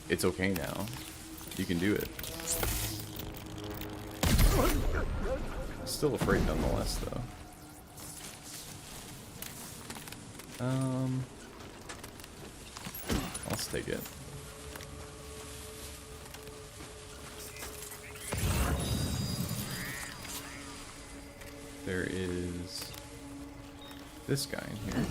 it's okay now. You can do it. Still afraid nonetheless, though. Let's take it. There is this guy in here.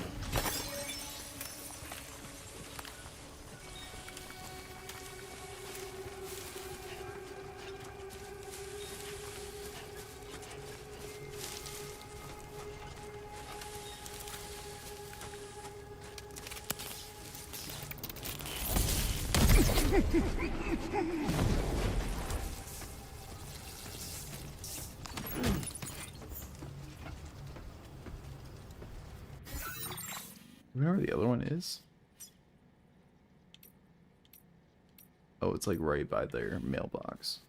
Where the other one is? Oh, it's like right by their mailbox.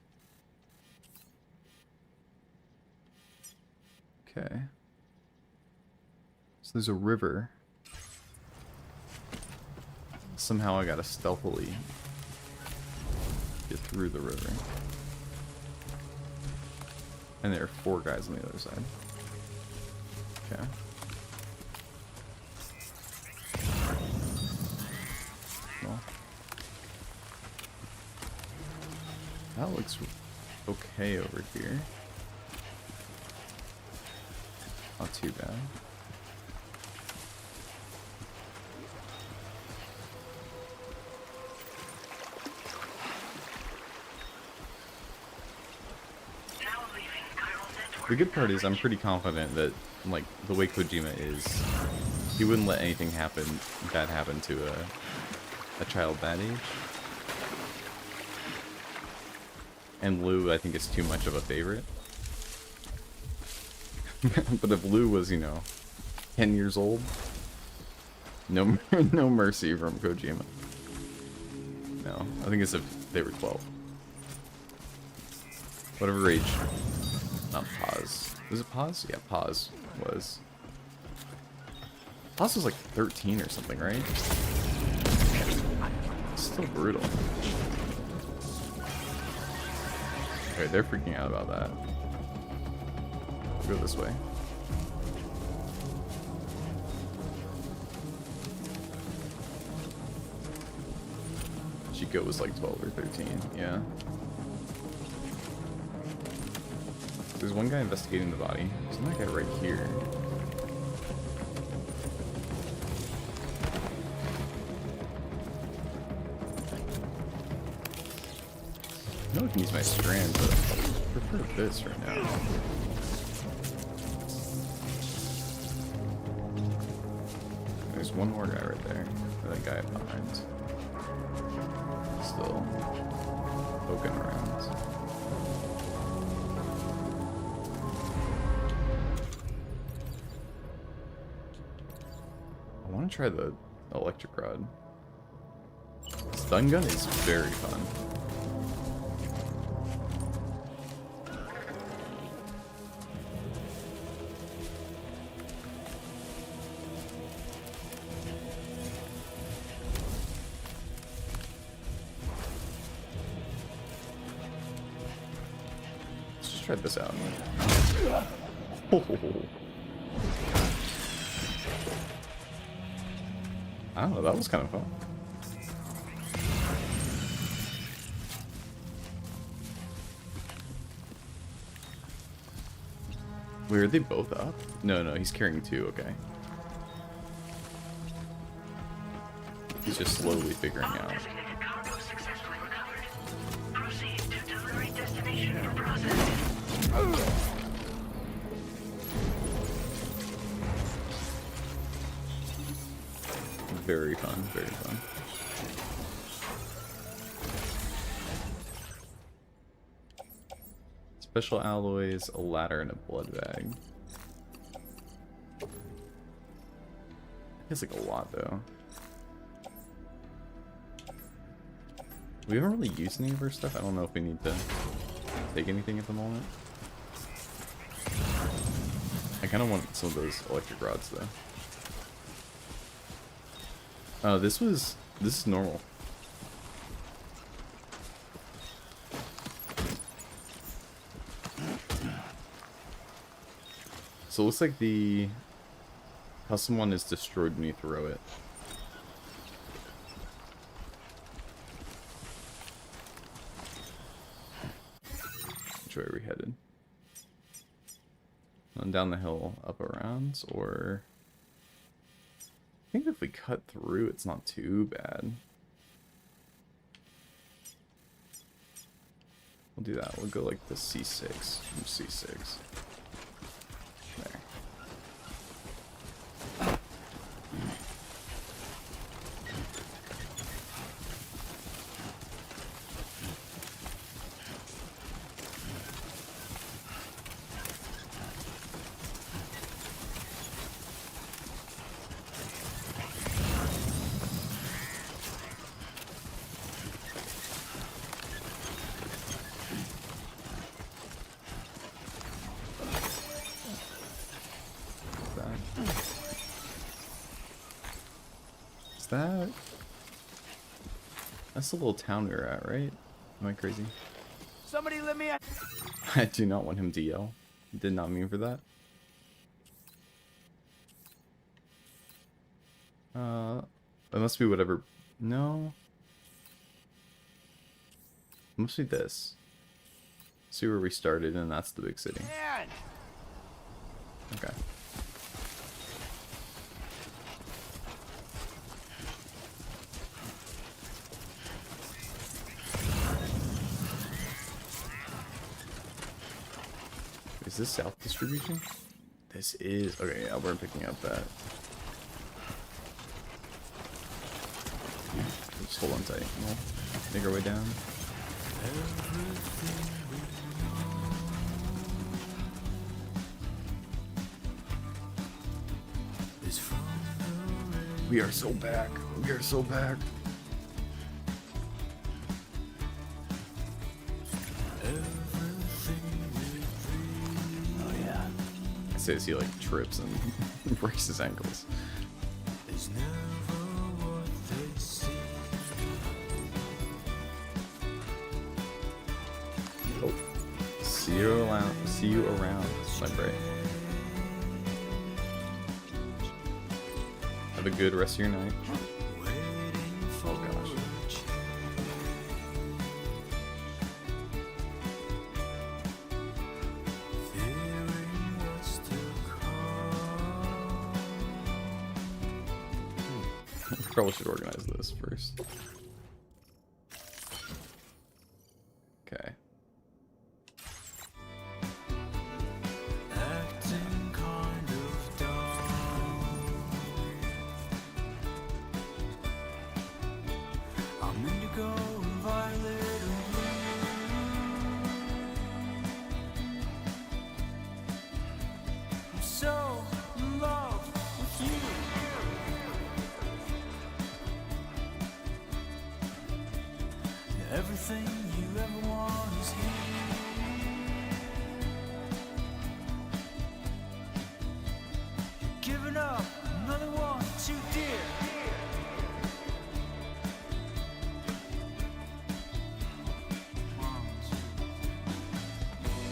Okay. So there's a river. Somehow I gotta stealthily get through the river. And there are 4 guys on the other side. Okay. Well, that looks okay over here. Not too bad. The good part is I'm pretty confident that, like, the way Kojima is, he wouldn't let anything bad happen to a child that age. And Lou, I think, is too much of a favorite. But if Lou was, you know, 10 years old, no mercy from Kojima. No, I think it's if they were 12. Whatever age. Not Paz. Was it Paz? Yeah, Paz was. Paz was like 13 or something, right? Still brutal. Okay, they're freaking out about that. Go this way. Chico was like 12 or 13, yeah. There's one guy investigating the body. There's another guy right here. I know I can use my strand, but I prefer this right now. There's one more guy right there. That guy behind. Still poking around. I want to try the electric rod. Stun gun is very fun. try this out. I don't know, that was kind of fun. Wait, are they both up? No, he's carrying 2, okay. He's just slowly figuring out. Designated cargo successfully recovered. Proceed to delivery destination for processing. Very fun, very fun. Special alloys, a ladder, and a blood bag. It's like a lot though. We haven't really used any of our stuff. I don't know if we need to take anything at the moment. I kind of want some of those electric rods though. Oh, this is normal. So it looks like the custom one is destroyed when you throw it. Which way are we headed? Down the hill, up around, or... I think if we cut through, it's not too bad. We'll do that. We'll go like the C6 from C6. There. That's the little town we were at, right? Am I crazy? Somebody let me out. I do not want him to yell. Did not mean for that. It must be whatever. No. It must be this. See where we started, and that's the big city. Man. Okay. Is this south distribution? This is... Okay, yeah, we're picking up that. Just hold on tight. We'll make our way down. We are so back. We are so back. Says he like trips and breaks his ankles. Oh, see you around. See you around, my bray. Have a good rest of your night. Oh gosh. Probably should organize this first. Okay. Everything you ever want is here. You're giving up another one too dear.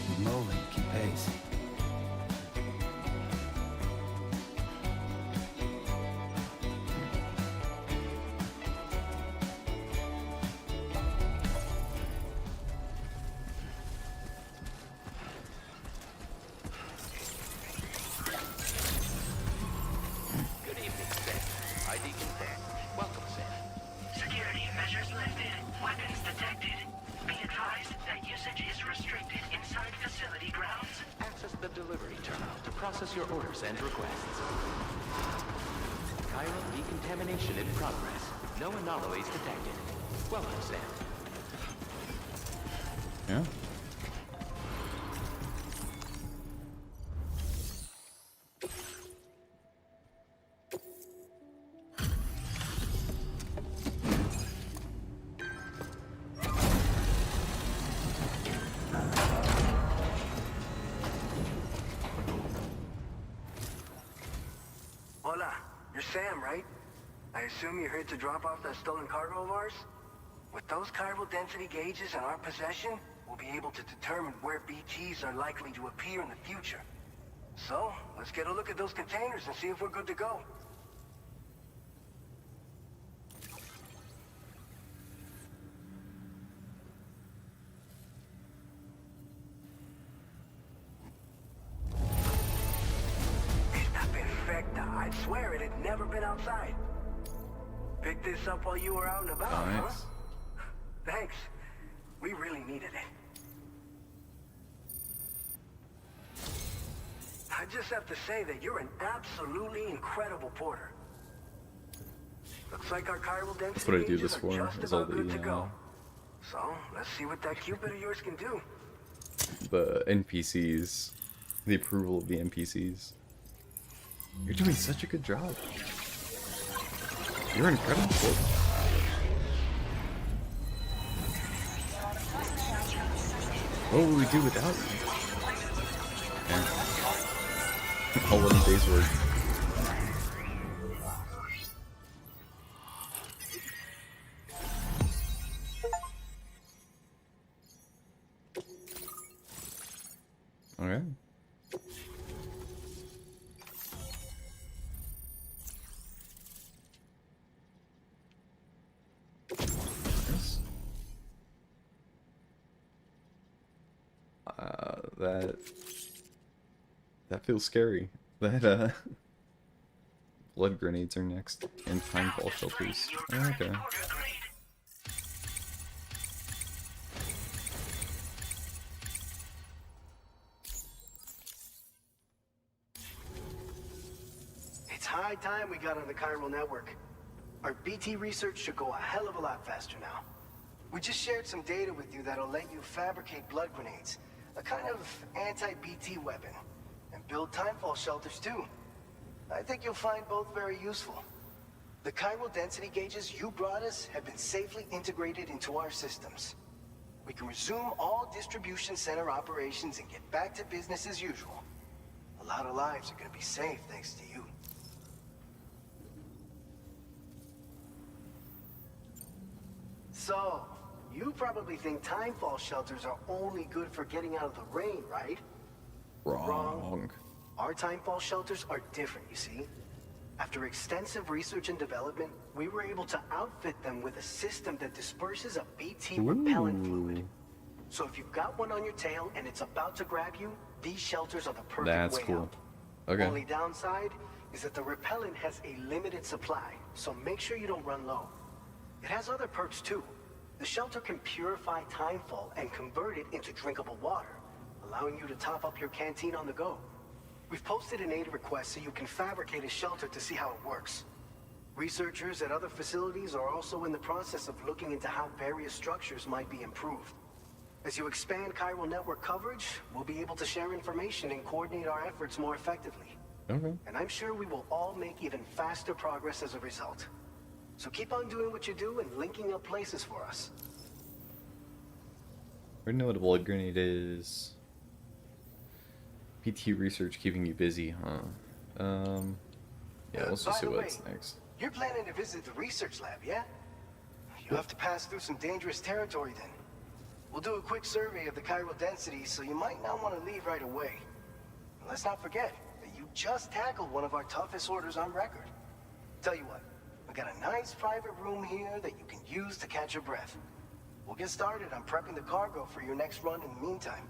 Keep moving. send requests. Chiral decontamination in progress. No anomalies detected. Well done, Sam. Yeah. Hola, you're Sam, right? I assume you're here to drop off that stolen cargo of ours? With those chiral density gauges in our possession, we'll be able to determine where BTs are likely to appear in the future. So, let's get a look at those containers and see if we're good to go. Esta perfecta. I'd swear it had never been outside. Picked this up while you were out and about, Nice. huh? Thanks. We really needed it. I just have to say that you're an absolutely incredible porter. Looks like our chiral density That's what I do gauges this are for, just is all about good to the, go. So, let's see what that Cupid of yours can do. the NPCs, the approval of the NPCs. You're doing such a good job. You're incredible. What would we do without you? Yeah. All 11 days work. Okay. Yes. That feels scary. That blood grenades are next, and timefall shelters. Oh, okay. It's high time we got on the chiral network. Our BT research should go a hell of a lot faster now. We just shared some data with you that'll let you fabricate blood grenades, a kind of anti-BT weapon, and build timefall shelters too. I think you'll find both very useful. The chiral density gauges you brought us have been safely integrated into our systems. We can resume all distribution center operations and get back to business as usual. A lot of lives are gonna be saved thanks to you. So, you probably think timefall shelters are only good for getting out of the rain, right? Wrong. Our timefall shelters are different, you see. After extensive research and development, we were able to outfit them with a system that disperses a BT repellent fluid. So if you've got one on your tail and it's about to grab you, these shelters are the perfect That's way cool. out. Okay. Only downside is that the repellent has a limited supply, so make sure you don't run low. It has other perks too. The shelter can purify timefall and convert it into drinkable water, allowing you to top up your canteen on the go. We've posted an aid request so you can fabricate a shelter to see how it works. Researchers at other facilities are also in the process of looking into how various structures might be improved. As you expand chiral network coverage, we'll be able to share information and coordinate our efforts more effectively. Okay. And I'm sure we will all make even faster progress as a result. So keep on doing what you do and linking up places for us. I already know what a blood grenade is. PT research keeping you busy, huh? Yeah, let's just see By the what's way, next. You're planning to visit the research lab, yeah? You'll have to pass through some dangerous territory then. We'll do a quick survey of the chiral density, so you might not want to leave right away. And let's not forget that you just tackled one of our toughest orders on record. Tell you what, we got a nice private room here that you can use to catch your breath. We'll get started on prepping the cargo for your next run in the meantime.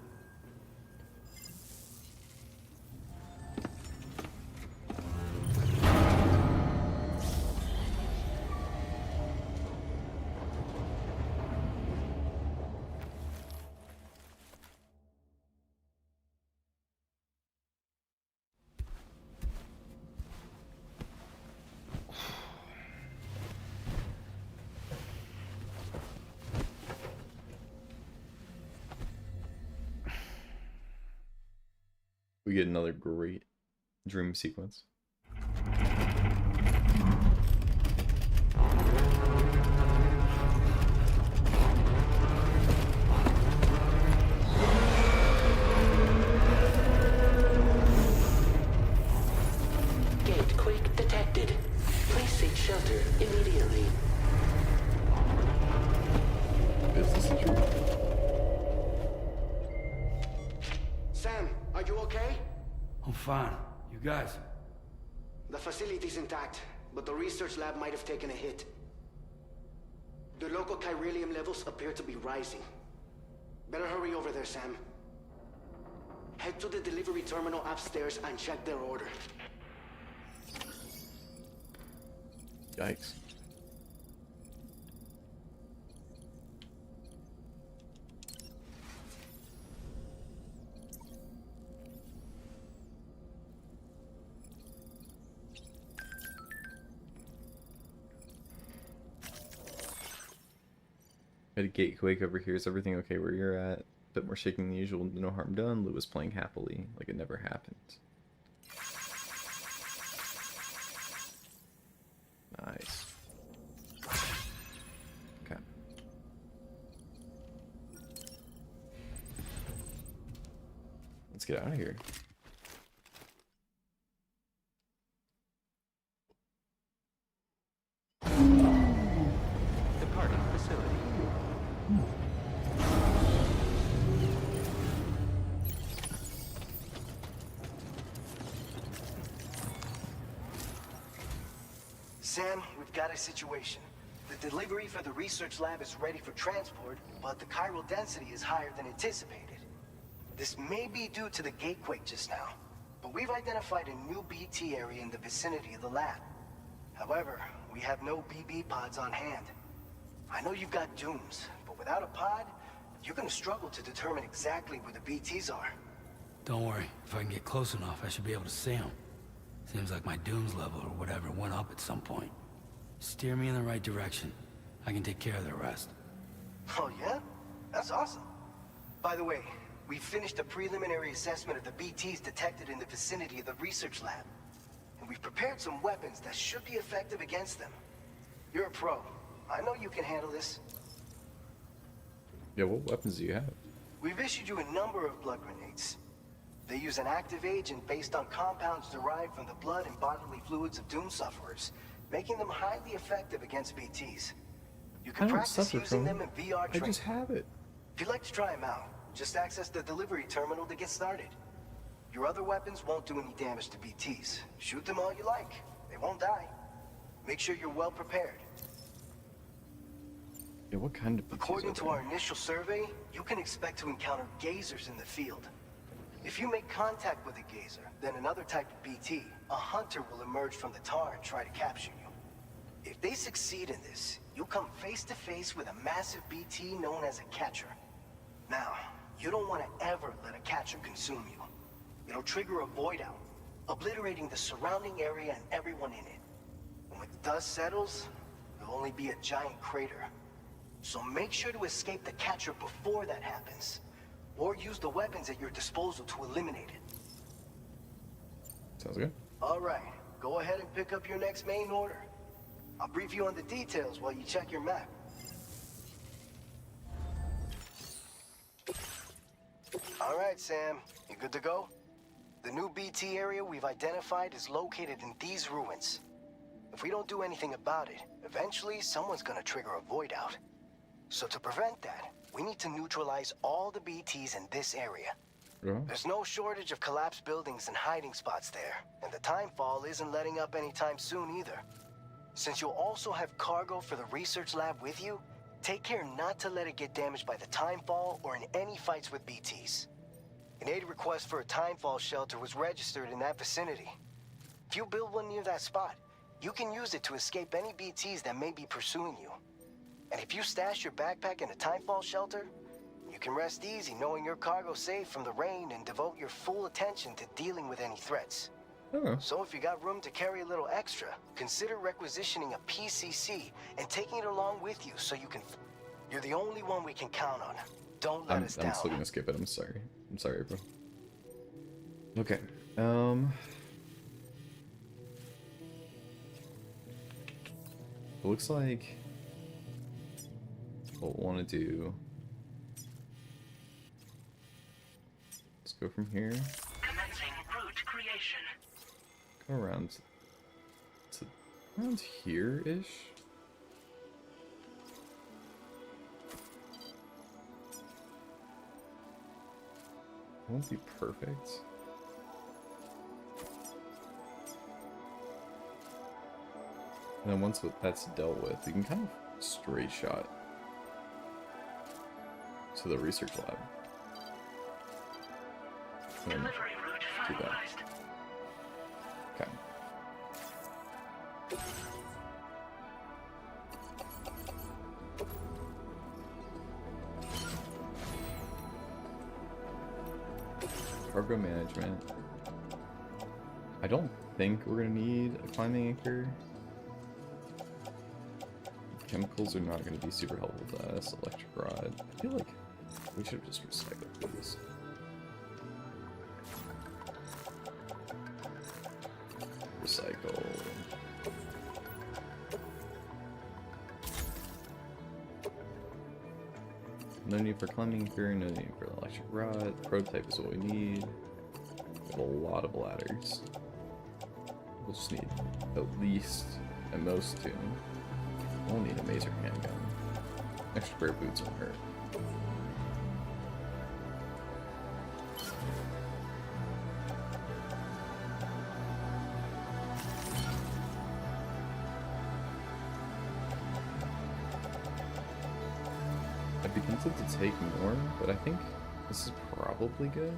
We get another great dream sequence. Gate quake detected. Please seek shelter immediately. Is this true? Sam, are you okay? I'm fine. You guys? The facility's intact, but the research lab might have taken a hit. The local chiralium levels appear to be rising. Better hurry over there, Sam. Head to the delivery terminal upstairs and check their order. Yikes. Had a gate quake over here. Is everything okay where you're at? Bit more shaking than usual. No harm done. Lou was playing happily, like it never happened. Nice. Okay. Let's get out of here. Departing facility. Sam, we've got a situation. The delivery for the research lab is ready for transport, but the chiral density is higher than anticipated. This may be due to the gatequake just now, but we've identified a new BT area in the vicinity of the lab. However, we have no BB pods on hand. I know you've got dooms, but without a pod, you're gonna struggle to determine exactly where the BTs are. Don't worry. If I can get close enough, I should be able to see them. Seems like my dooms level or whatever went up at some point. Steer me in the right direction. I can take care of the rest. Oh yeah? That's awesome. By the way, we finished a preliminary assessment of the BTs detected in the vicinity of the research lab. And we've prepared some weapons that should be effective against them. You're a pro. I know you can handle this. Yeah, what weapons do you have? We've issued you a number of blood grenades. They use an active agent based on compounds derived from the blood and bodily fluids of doom sufferers, making them highly effective against BTs. You can practice using them in VR training. I just have it. If you'd like to try them out, just access the delivery terminal to get started. Your other weapons won't do any damage to BTs. Shoot them all you like. They won't die. Make sure you're well prepared. Yeah, what kind of BTs According to are our initial survey, you can expect to encounter gazers in the field. If you make contact with a gazer, then another type of BT, a hunter will emerge from the tar and try to capture you. If they succeed in this, you'll come face to face with a massive BT known as a catcher. Now, you don't want to ever let a catcher consume you. It'll trigger a void out, obliterating the surrounding area and everyone in it. When the dust settles, there'll only be a giant crater. So make sure to escape the catcher before that happens. Or use the weapons at your disposal to eliminate it. Sounds good. All right, go ahead and pick up your next main order. I'll brief you on the details while you check your map. All right, Sam, you good to go? The new BT area we've identified is located in these ruins. If we don't do anything about it, eventually someone's gonna trigger a void out. So to prevent that, we need to neutralize all the BTs in this area. Yeah. There's no shortage of collapsed buildings and hiding spots there, and the timefall isn't letting up anytime soon either. Since you'll also have cargo for the research lab with you, take care not to let it get damaged by the timefall or in any fights with BTs. An aid request for a timefall shelter was registered in that vicinity. If you build one near that spot, you can use it to escape any BTs that may be pursuing you. And if you stash your backpack in a timefall shelter, you can rest easy knowing your cargo's safe from the rain and devote your full attention to dealing with any threats. Oh. So if you got room to carry a little extra, consider requisitioning a PCC and taking it along with you so you can... You're the only one we can count on. Don't let us down. I'm still gonna skip it. I'm sorry. I'm sorry, bro. Okay. It looks like what we'll want to do. Let's go from here. Commencing route creation. Go around to around here-ish. Won't be perfect. And then once that's dealt with, you can kind of straight shot to the research lab. And Delivery route do that. finalized. Okay. Cargo management. I don't think we're gonna need a climbing anchor. Chemicals are not gonna be super helpful to us. Electric rod. I feel like we should have just recycled these. Recycle. No need for climbing anchor, no need for electric rod. Prototype is what we need. We have a lot of ladders. We'll just need at least, at most, two. We'll need a maser handgun. Extra pair of boots won't hurt. I'd be tempted to take more, but I think this is probably good.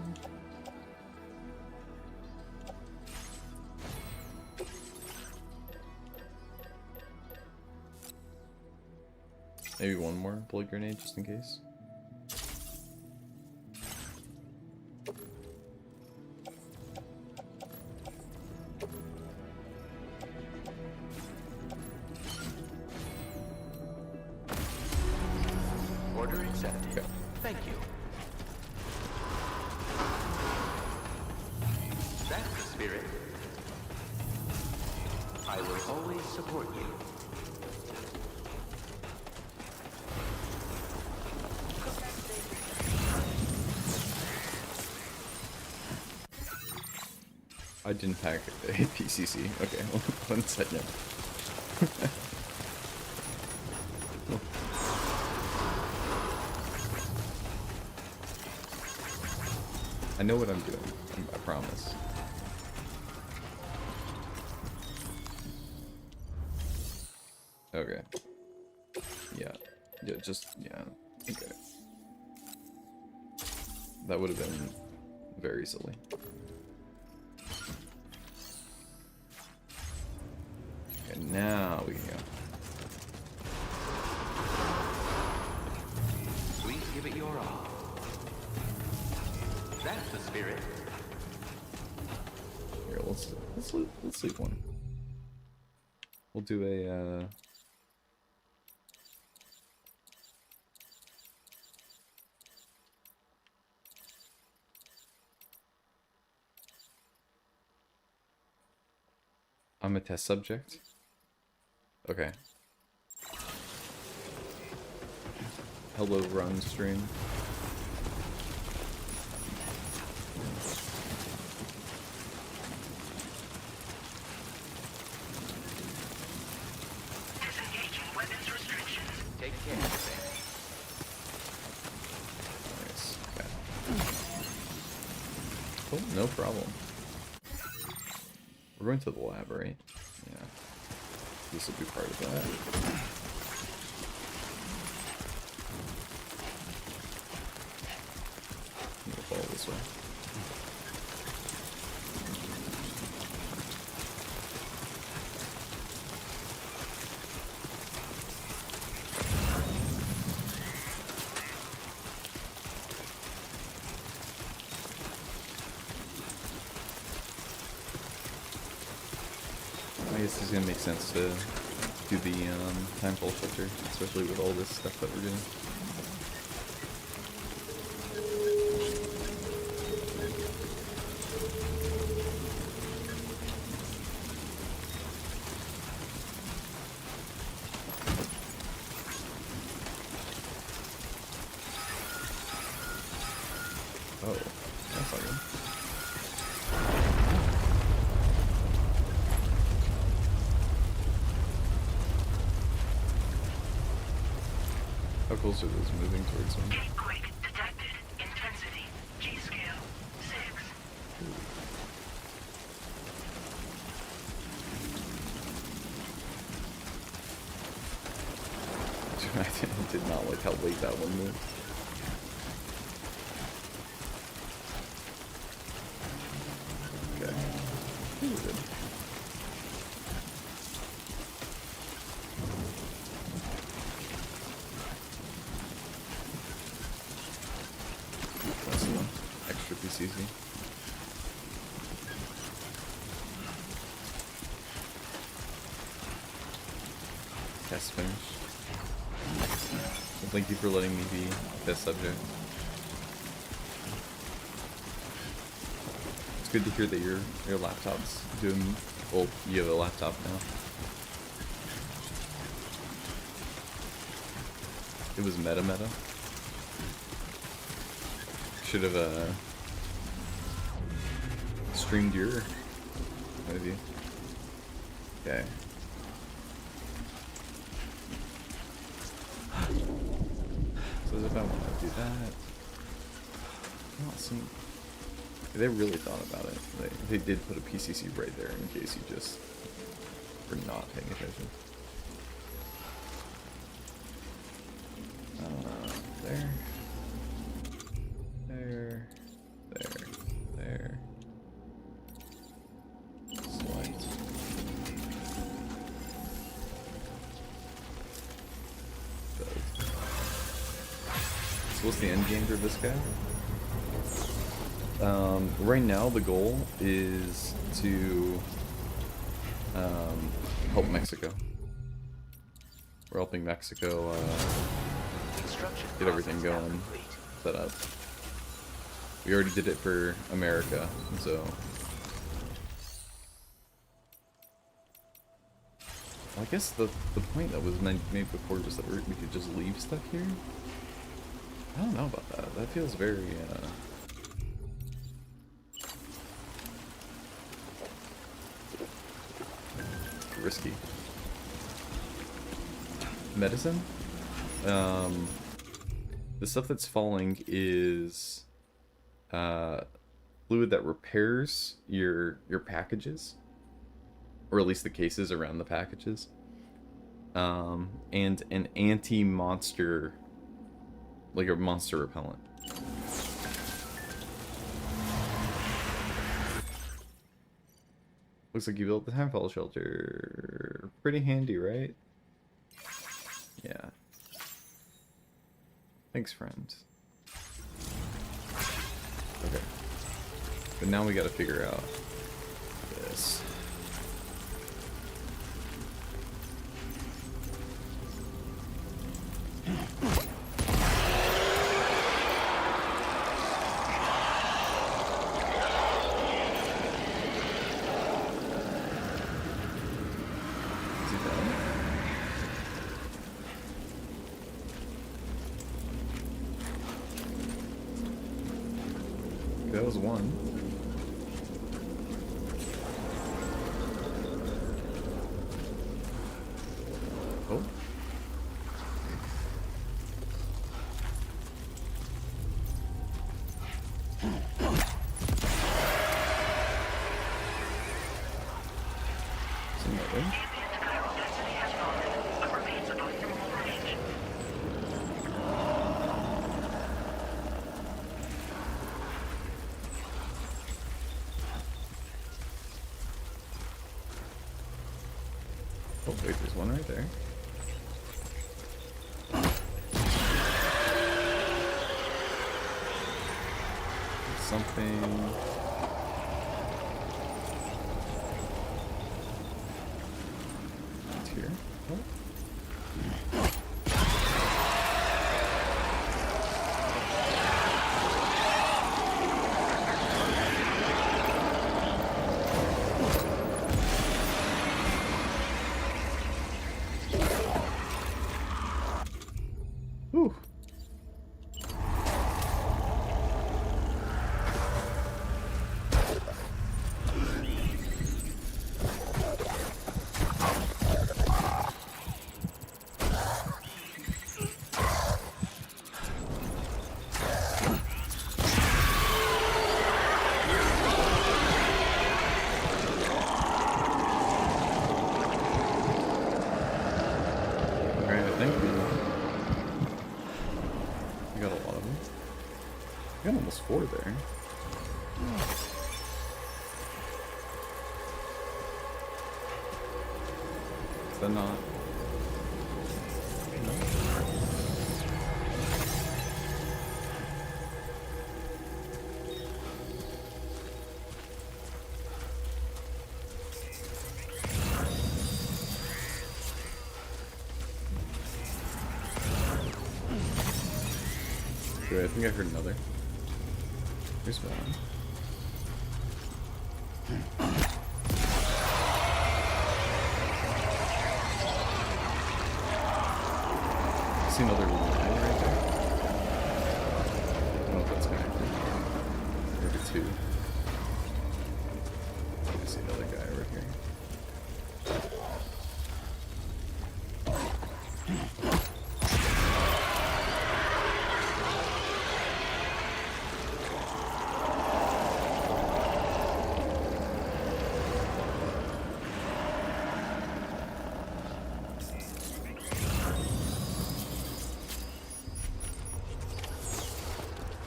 Maybe one more bullet grenade just in case. Order accepted. Okay. Thank you. That's the spirit. I will always support you. I didn't pack a PCC. Okay, one second. I know what I'm doing. I promise. Okay. Yeah. Yeah, just, yeah. Okay. That would have been very silly. Okay, now we can go. Please give it your all. That's the spirit. Here, let's leave one. We'll do a I'm a test subject. Okay. Hello, run stream. Disengaging weapons restrictions. Take care, Sam. Nice. Okay. Oh, no problem. We're going to the lab, right? Yeah. This will be part of that. I'm gonna follow this way. I guess it's gonna make sense to do the timefall filter, especially with all this stuff that we're doing. particles are those moving towards me? Gatequake detected. Intensity. G-scale. 6. I did not like how late that one moved. Okay. Good. That's enough. Extra PCC. Test finished. Well, thank you for letting me be a test subject. It's good to hear that your laptop's doing well. You have a laptop now. It was meta. Should have streamed your maybe. Okay. So if I want to do that, I don't see. They really thought about it. They did put a PCC right there in case you just were not paying attention. There. Slight. So what's the end game for this guy? Right now the goal is to help Mexico. We're helping Mexico get everything going, set up. We already did it for America, so I guess the point that was made before was that we could just leave stuff here. I don't know about that. That feels very risky. Medicine? The stuff that's falling is fluid that repairs your packages, or at least the cases around the packages, and an anti-monster, like a monster repellent. Looks like you built the Timefall shelter. Pretty handy, right? Yeah. Thanks, friend. Okay. But now we gotta figure out this. That was one. Oh. Another. Oh wait, there's one right there. Something. It's here. Oh. Whew. got a lot of them. I got almost 4 there. Is that not? No. Wait, I think I heard another. Here's one. I see another line right there. I don't know if that's connected. Maybe 2. I see another guy over here.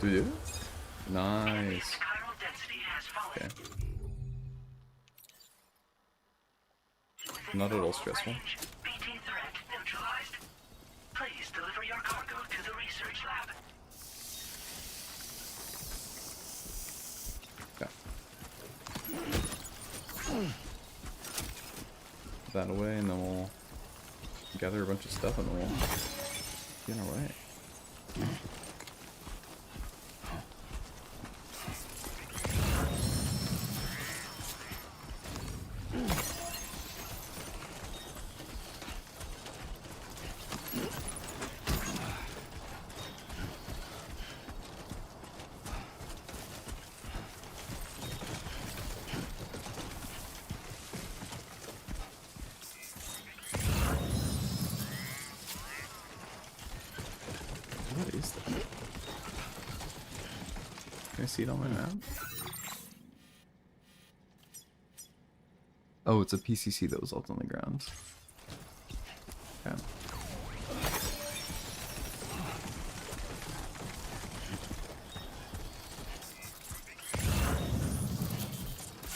Do we do it? Nice. Okay. Not at all stressful. BT threat neutralized. Please deliver your cargo to the research lab. Okay. Put that away, and then we'll gather a bunch of stuff, and we'll get on our way. What is that? Can I see it on my map? Oh, it's a PCC that was left on the ground. Okay.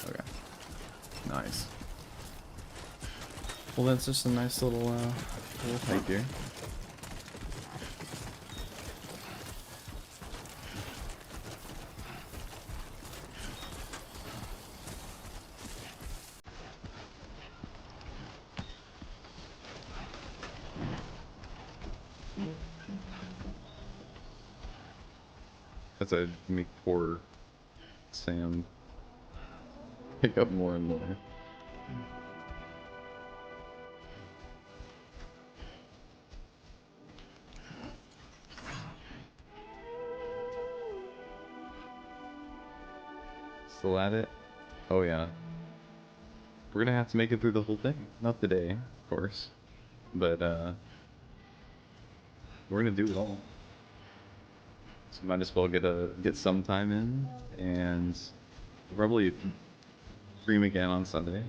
Okay. Nice. Well, that's just a nice little hike here. As I make poor Sam pick up more and more. Still at it? Oh yeah. We're gonna have to make it through the whole thing. Not today, of course. But we're gonna do it all. So might as well get some time in, and probably stream again on Sunday.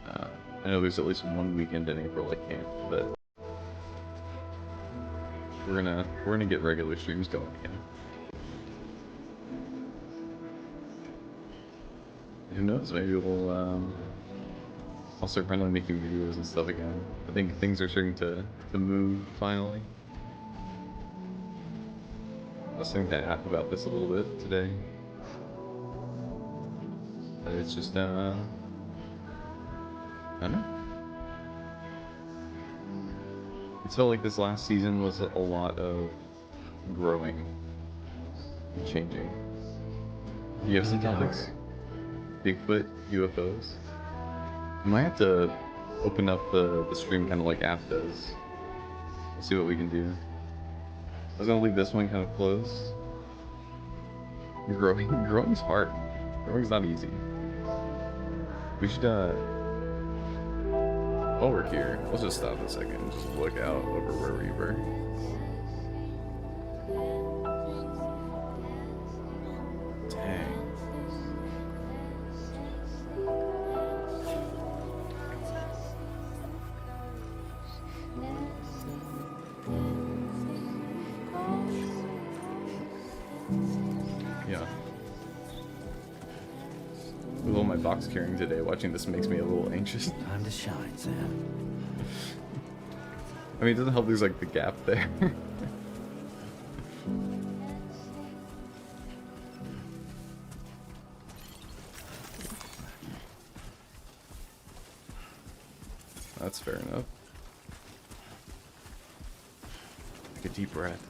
I know there's at least one weekend in April I can't, but we're gonna get regular streams going again. Who knows? Maybe we'll I'll start finally making videos and stuff again. I think things are starting to move finally. I was thinking to ask about this a little bit today. But it's just, I don't know. It felt like this last season was a lot of growing and changing. You have some topics? Bigfoot, UFOs? I might have to open up the stream kind of like App does. See what we can do. I was gonna leave this one kind of closed. Growing's hard. Growing's not easy. We should, while we're here, let's just stop a second and just look out over where we were. Dang. Yeah. With all my box carrying today, watching this makes me a little anxious. Time to shine, Sam. I mean, it doesn't help there's like the gap there. That's fair enough. Take a deep breath.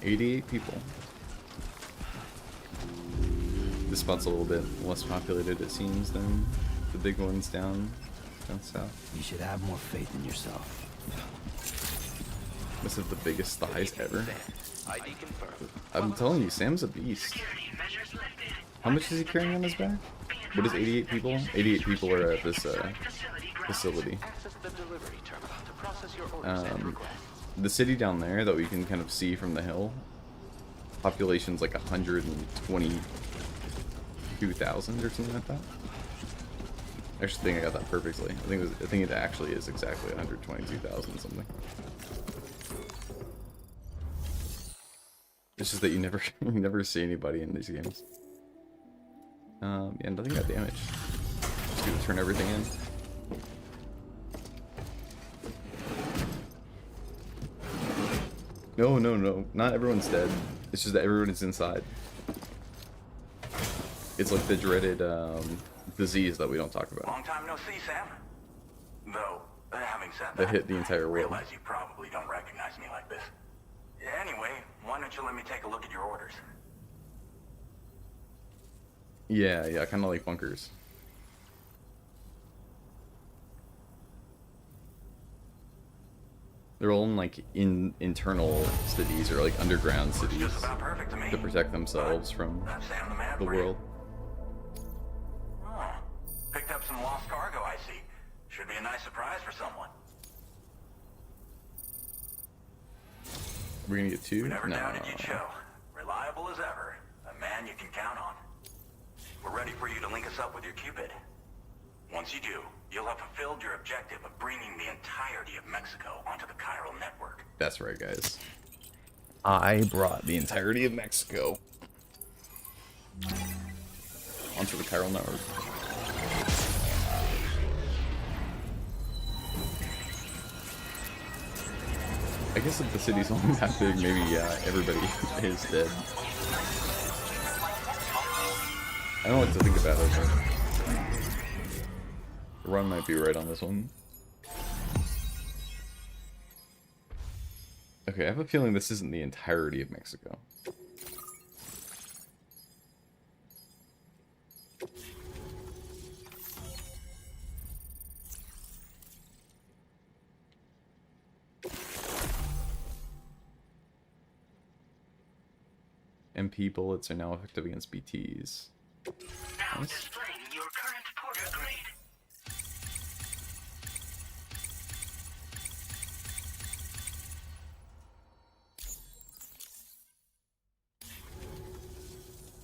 88 people. This spot's a little bit less populated, it seems, than the big ones down south. You should have more faith in yourself. This is the biggest thighs ever. I'm telling you, Sam's a beast. How much is he carrying on his back? What is 88 people? 88 people are at this facility. The city down there that we can kind of see from the hill, population's like 122,000 or something like that. I actually think I got that perfectly. I think it actually is exactly 122,000 something. It's just that you never see anybody in these games. Yeah, nothing got damaged. Just gonna turn everything in. No, not everyone's dead. It's just that everyone is inside. It's like the dreaded disease that we don't talk about. Long time no see, Sam. Though, having said that hit the entire world. I realize you probably don't recognize me like this. Anyway, why don't you let me take a look at your orders? Yeah, kind of like bunkers. They're all in like internal cities or like underground cities to protect themselves from the world. Oh, picked up some lost cargo, I see. Should be a nice surprise for someone. We're gonna get two? We never No. doubted you'd show. Reliable as ever. A man you can count on. We're ready for you to link us up with your Cupid. Once you do, you'll have fulfilled your objective of bringing the entirety of Mexico onto the chiral network. That's right, guys. I brought the entirety of Mexico onto the chiral network. I guess if the city's only that big, maybe everybody is dead. I don't know what to think about it, but Run might be right on this one. Okay, I have a feeling this isn't the entirety of Mexico. MP bullets are now effective against BTs. Now displaying your current porter grade.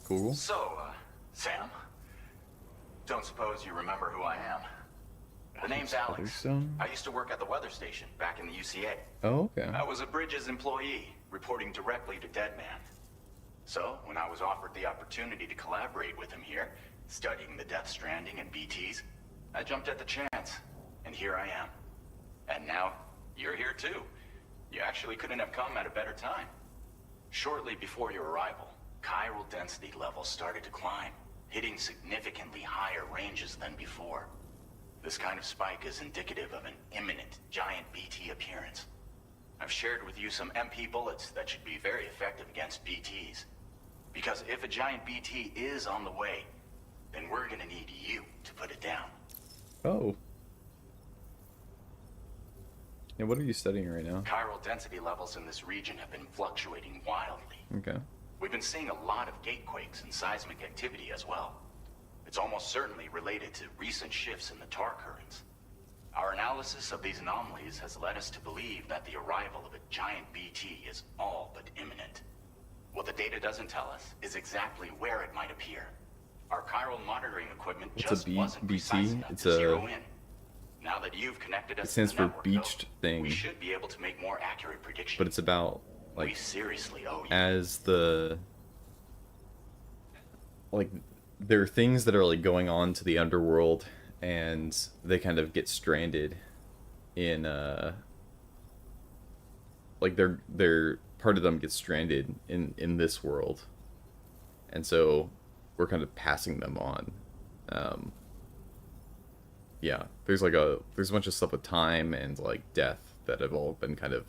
Cool. So, Sam, don't suppose you remember who I am? The name's Alex. I used to work at the weather station back in the UCA. Oh, okay. I was a Bridges employee, reporting directly to Deadman. So, when I was offered the opportunity to collaborate with him here, studying the Death Stranding and BTs, I jumped at the chance, and here I am. And now, you're here too. You actually couldn't have come at a better time. Shortly before your arrival, chiral density levels started to climb, hitting significantly higher ranges than before. This kind of spike is indicative of an imminent giant BT appearance. I've shared with you some MP bullets that should be very effective against BTs. Because if a giant BT is on the way, then we're gonna need you to put it down. Oh. Yeah, what are you studying right now? Chiral density levels in this region have been fluctuating wildly. Okay. We've been seeing a lot of gatequakes and seismic activity as well. It's almost certainly related to recent shifts in the tar currents. Our analysis of these anomalies has led us to believe that the arrival of a giant BT is all but imminent. What the data doesn't tell us is exactly where it might appear. Our chiral monitoring equipment just wasn't precise enough to zero in. Now that you've connected us It stands to the for network, beached though, thing. we should be able to make more accurate predictions. But it's about, We like, seriously owe you. as the... Like, there are things that are, like, going on to the underworld, and they kind of get stranded in, like, they're part of them gets stranded in this world. And so we're kind of passing them on. Yeah, there's a bunch of stuff with time and like death that have all been kind of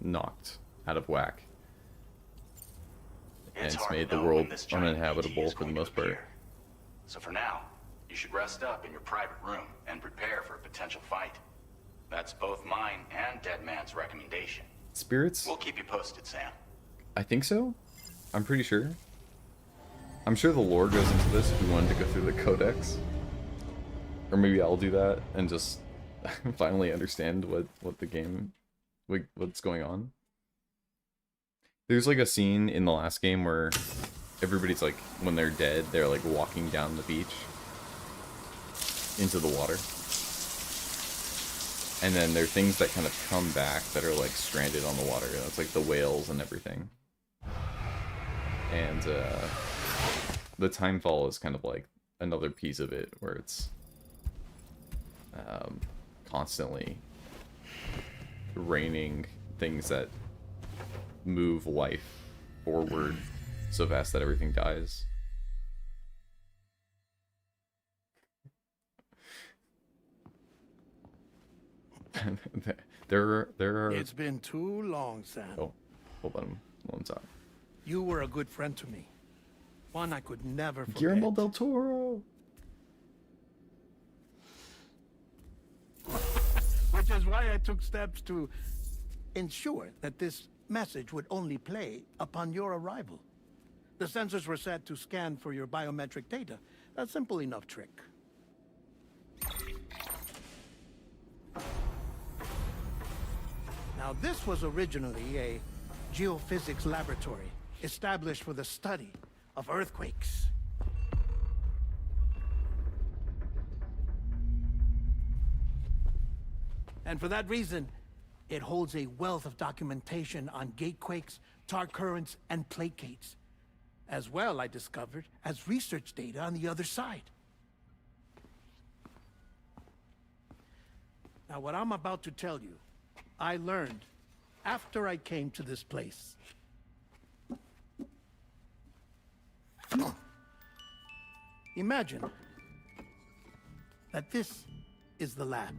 knocked out of whack, and it's hard to made the know world when this giant uninhabitable BT is for the going to most part. appear. So for now, you should rest up in your private room and prepare for a potential fight. That's both mine and Deadman's recommendation. Spirits? We'll keep you posted, Sam. I think so. I'm pretty sure. I'm sure the lore goes into this if we wanted to go through the codex. Or maybe I'll do that and just finally understand what the game, like, what's going on. There's like a scene in the last game where everybody's like, when they're dead, they're like walking down the beach into the water. And then there are things that kind of come back that are like stranded on the water. It's like the whales and everything. And the timefall is kind of like another piece of it where it's constantly raining things that move life forward so fast that everything dies. there are... It's been too long, Sam. Oh, hold on one time. You were a good friend to me. One I could never forget. Guillermo del Toro. Which is why I took steps to ensure that this message would only play upon your arrival. The sensors were set to scan for your biometric data. A simple enough trick. Now, this was originally a geophysics laboratory established for the study of earthquakes. And for that reason, it holds a wealth of documentation on gatequakes, tar currents, and plate gates. As well, I discovered, as research data on the other side. Now, what I'm about to tell you, I learned after I came to this place. Imagine that this is the lab.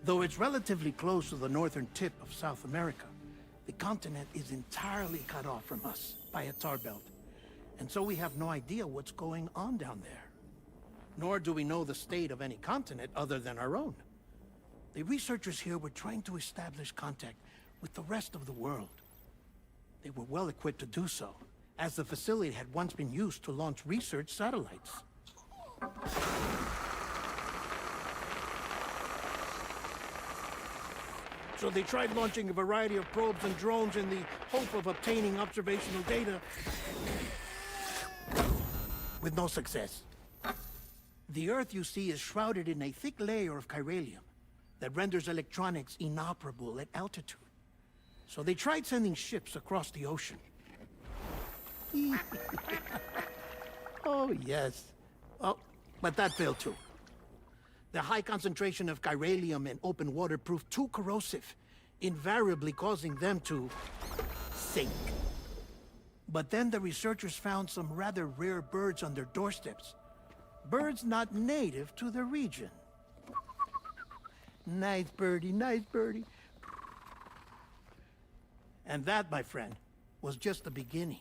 Though it's relatively close to the northern tip of South America, the continent is entirely cut off from us by a tar belt. And so we have no idea what's going on down there. Nor do we know the state of any continent other than our own. The researchers here were trying to establish contact with the rest of the world. They were well equipped to do so, as the facility had once been used to launch research satellites. So they tried launching a variety of probes and drones in the hope of obtaining observational data, with no success. The Earth, you see, is shrouded in a thick layer of chiralium that renders electronics inoperable at altitude. So they tried sending ships across the ocean. Oh, yes. Oh, but that failed too. The high concentration of chiralium in open water proved too corrosive, invariably causing them to sink. But then the researchers found some rather rare birds on their doorsteps. Birds not native to the region. Nice birdie, nice birdie. And that, my friend, was just the beginning.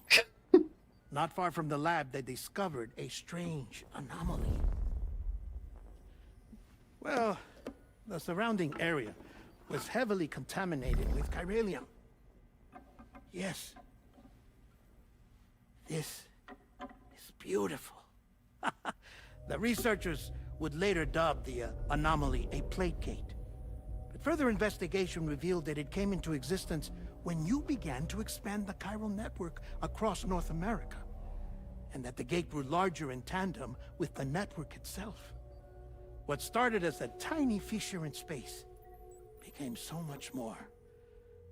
Not far from the lab, they discovered a strange anomaly. Well, the surrounding area was heavily contaminated with chiralium. Yes. This is beautiful. The researchers would later dub the anomaly a plate gate. But further investigation revealed that it came into existence when you began to expand the chiral network across North America, and that the gate grew larger in tandem with the network itself. What started as a tiny fissure in space became so much more.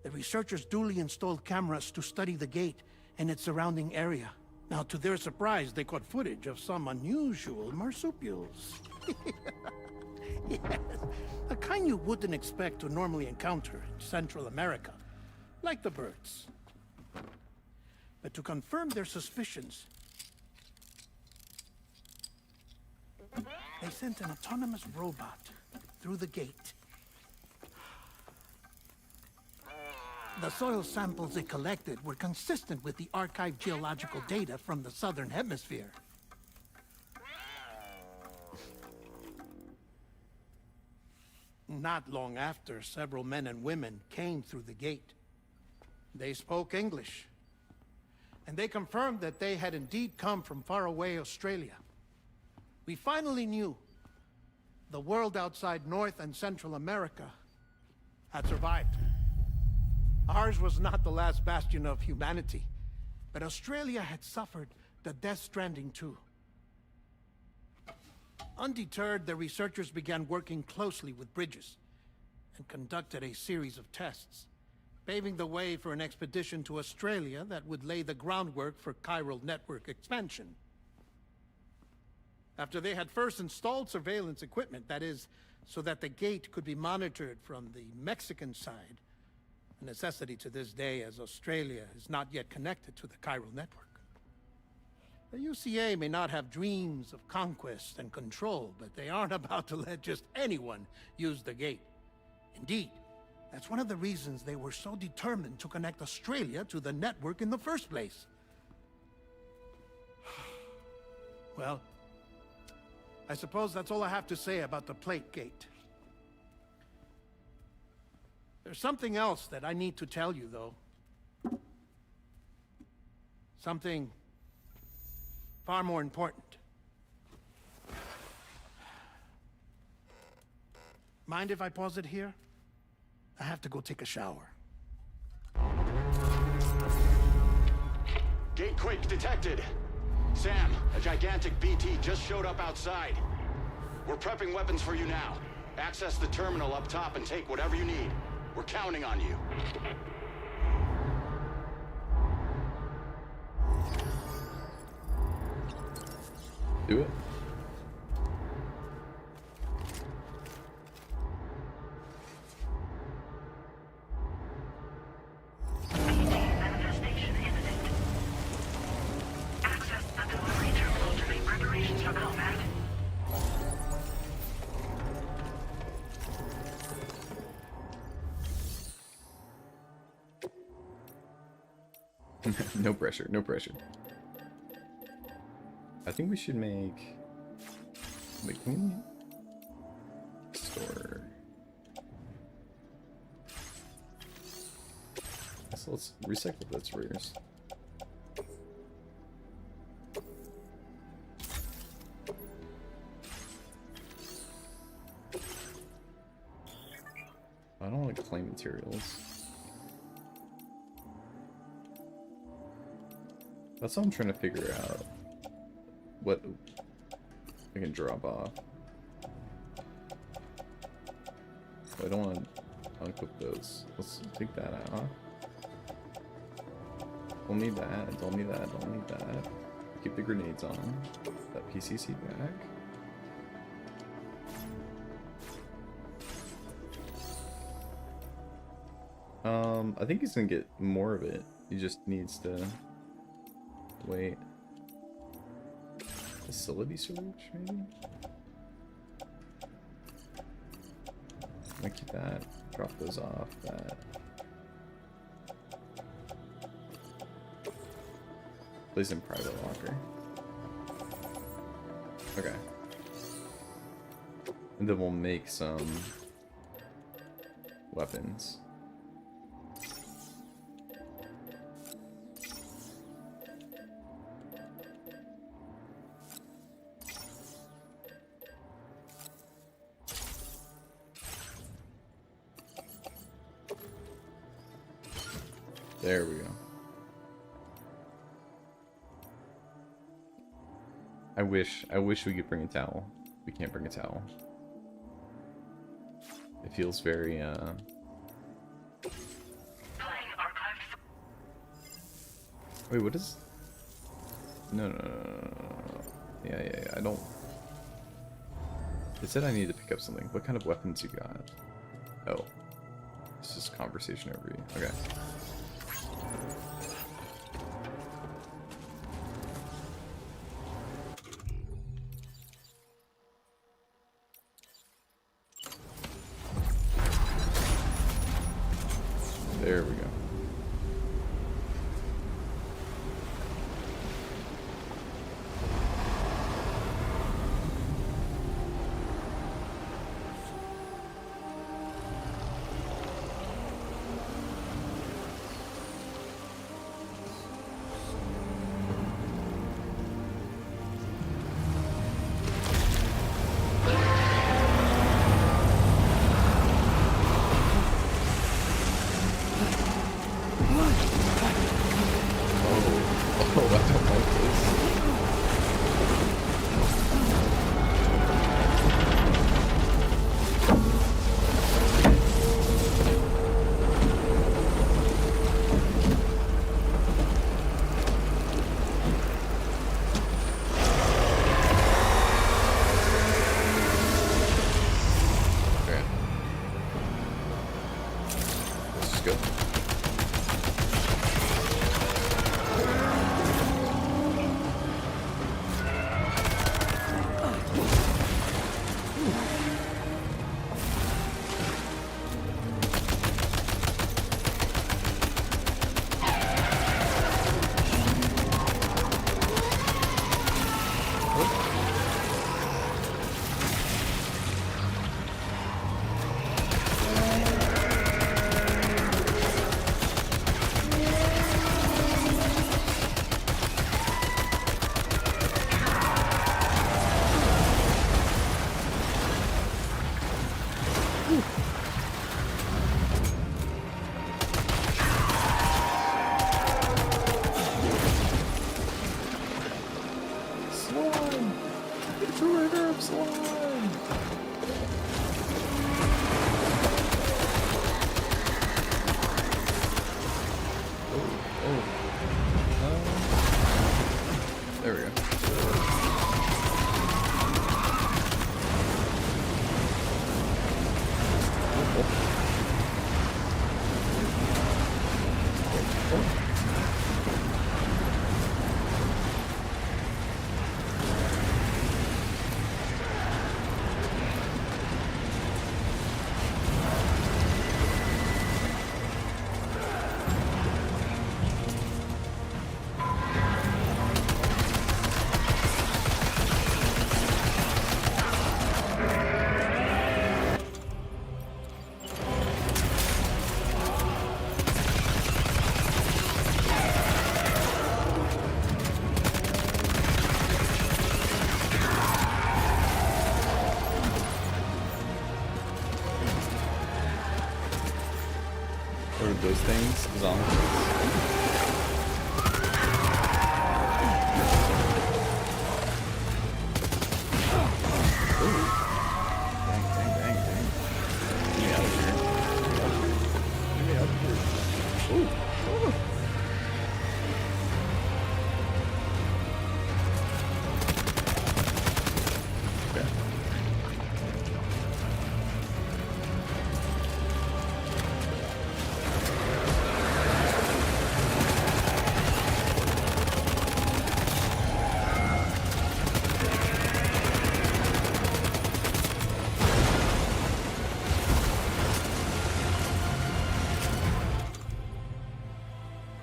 The researchers duly installed cameras to study the gate and its surrounding area. Now, to their surprise, they caught footage of some unusual marsupials. Yes, a kind you wouldn't expect to normally encounter in Central America, like the birds. But to confirm their suspicions, they sent an autonomous robot through the gate. The soil samples it collected were consistent with the archived geological data from the southern hemisphere. Not long after, several men and women came through the gate. They spoke English, and they confirmed that they had indeed come from faraway Australia. We finally knew the world outside North and Central America had survived. Ours was not the last bastion of humanity, but Australia had suffered the Death Stranding too. Undeterred, the researchers began working closely with Bridges and conducted a series of tests, paving the way for an expedition to Australia that would lay the groundwork for chiral network expansion. After they had first installed surveillance equipment, that is, so that the gate could be monitored from the Mexican side, a necessity to this day as Australia is not yet connected to the chiral network. The UCA may not have dreams of conquest and control, but they aren't about to let just anyone use the gate. Indeed, that's one of the reasons they were so determined to connect Australia to the network in the first place. Well, I suppose that's all I have to say about the plate gate. There's something else that I need to tell you, though. Something far more important. Mind if I pause it here? I have to go take a shower. Gate quake detected. Sam, a gigantic BT just showed up outside. We're prepping weapons for you now. Access the terminal up top and take whatever you need. We're counting on you. Do it. Manifestation imminent. Access the delivery terminal to make preparations for combat. No pressure, no pressure. I think we should make... Wait, can we... Store... So let's recycle those rears. I don't want to claim materials. That's what I'm trying to figure out. What I can drop off. I don't want to unequip those. Let's take that out. Don't need that. Don't need that. Don't need that. Keep the grenades on. That PCC back. I think he's gonna get more of it. He just needs to wait. Facility storage, maybe? Might keep that. Drop those off. That. Place in private locker. Okay. And then we'll make some weapons. There we go. I wish we could bring a towel. We can't bring a towel. It feels very Wait, what is? No. Yeah. I don't. It said I need to pick up something. What kind of weapons you got? Oh, it's just conversation over you. Okay. There we go. There we go. What are those things? Zombies.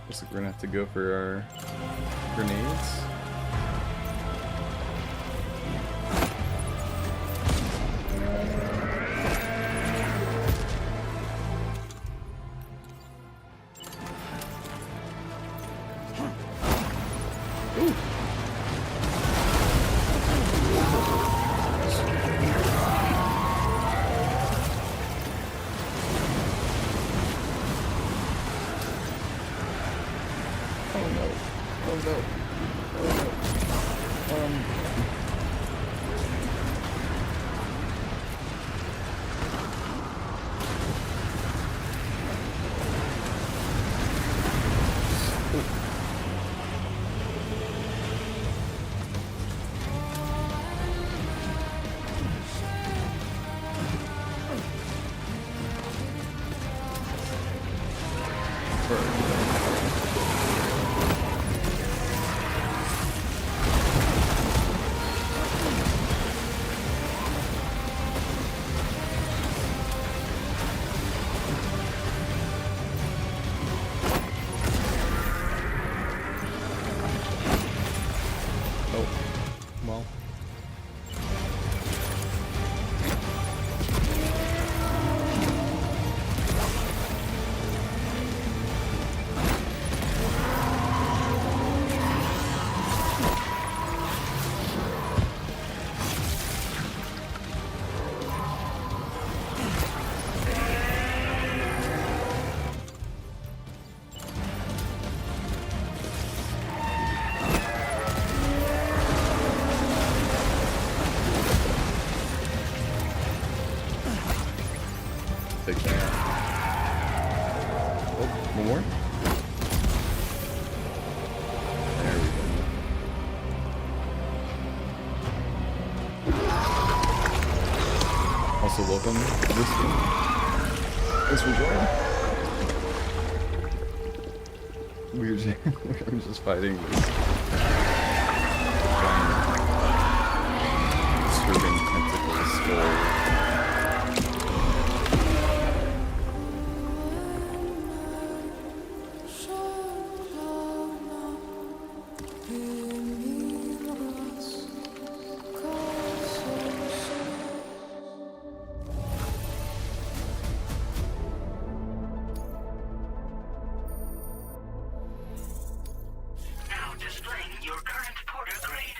Looks like we're gonna have to go for our grenades. take that. Oh, one more? There we go. Also, welcome to this one. Thanks for joining. We were just fighting this giant serpent tentacle skull. Now displaying your current porter grade.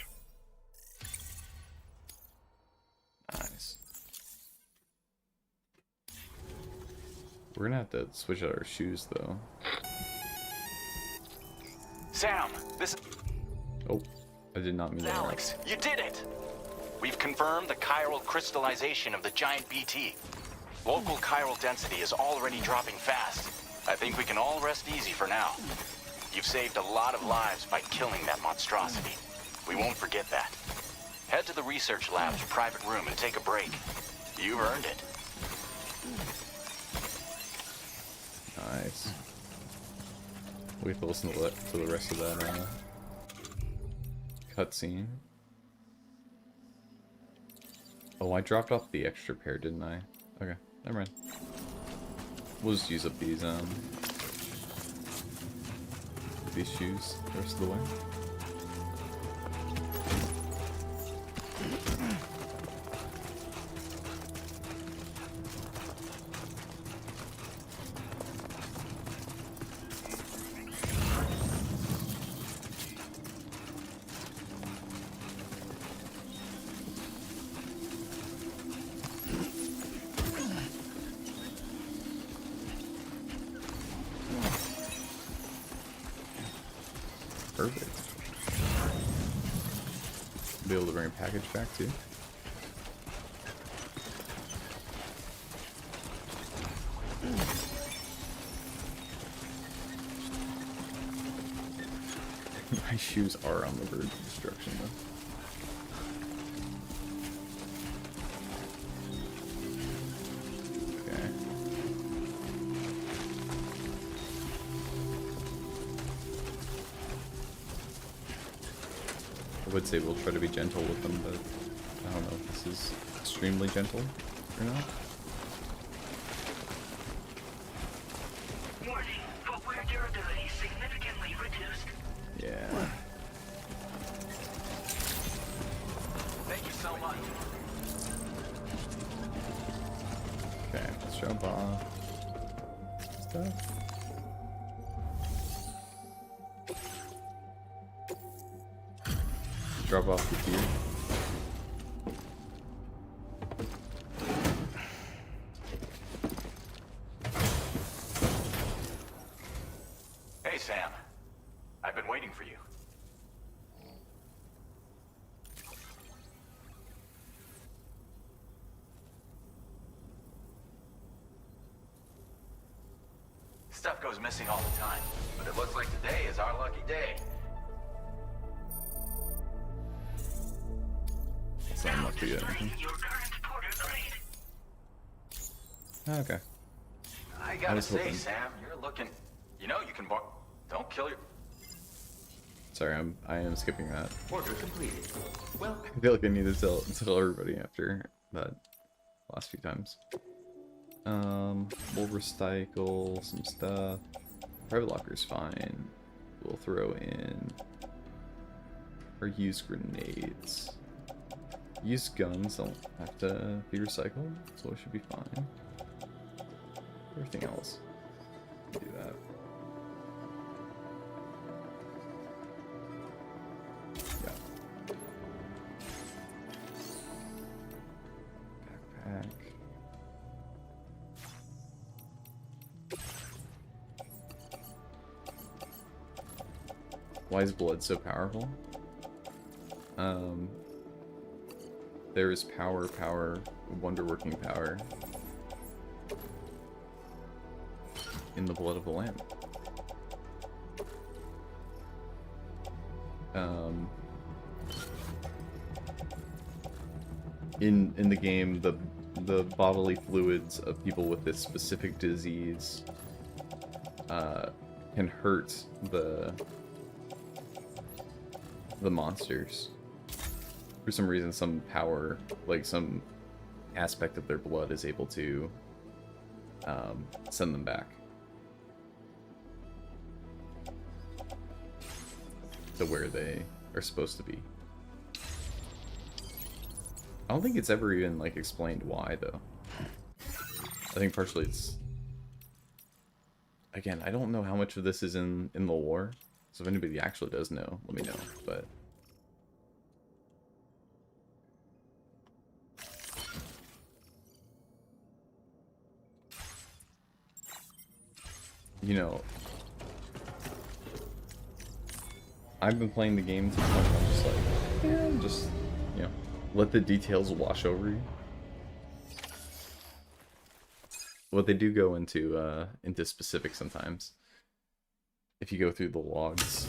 Nice. We're gonna have to switch out our shoes though. Sam, this is Oh, I did not mean that. Alex. You did it! We've confirmed the chiral crystallization of the giant BT. Local chiral density is already dropping fast. I think we can all rest easy for now. You've saved a lot of lives by killing that monstrosity. We won't forget that. Head to the research lab's private room and take a break. You earned it. Nice. We have to listen to the rest of that cutscene. Oh, I dropped off the extra pair, didn't I? Okay, never mind. We'll just use up these shoes the rest of the way. Perfect. Be able to bring a package back too. My shoes are on the verge of destruction though. I would say we'll try to be gentle with them, but I don't know if this is extremely gentle or not. Warning, footwear durability significantly reduced. Yeah. Thank you so much. Okay, let's jump off. Stuff. Drop off the gear. Hey, Sam. I've been waiting for you. Stuff goes missing all the time, but it looks like today is our lucky day. It's not enough to get anything. Okay. I gotta say, Sam, you're looking... You know you can bar... Don't kill your... Sorry, I am skipping that. Order completed. Well, I feel like I need to tell everybody after that last few times. We'll recycle some stuff. Private locker's fine. We'll throw in or use grenades. Use guns don't have to be recycled, so it should be fine. Everything else, do that. Yeah. Backpack. Why is blood so powerful? There is power, wonder-working power. in the blood of the Lamb. In the game, the bodily fluids of people with this specific disease can hurt the monsters. For some reason, some power, like some aspect of their blood, is able to send them back to where they are supposed to be. I don't think it's ever even, like, explained why, though. I think partially it's... Again, I don't know how much of this is in the lore, so if anybody actually does know, let me know, but... You know... I've been playing the game to the point where I'm just like, yeah, just, you know, let the details wash over you. What they do go into specifics sometimes. If you go through the logs.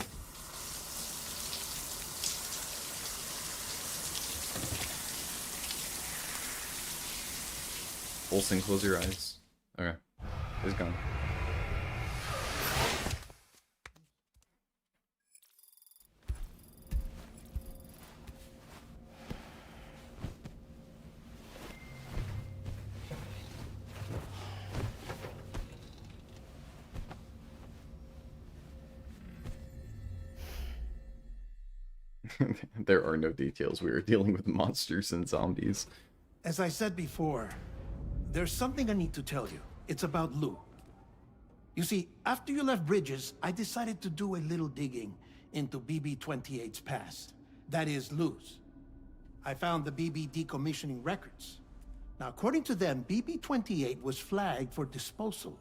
Olsen, close your eyes. Okay. It's gone. There are no details. We are dealing with monsters and zombies. As I said before, there's something I need to tell you. It's about Lou. You see, after you left Bridges, I decided to do a little digging into BB-28's past. That is, Lou's. I found the BB decommissioning records. Now, according to them, BB-28 was flagged for disposal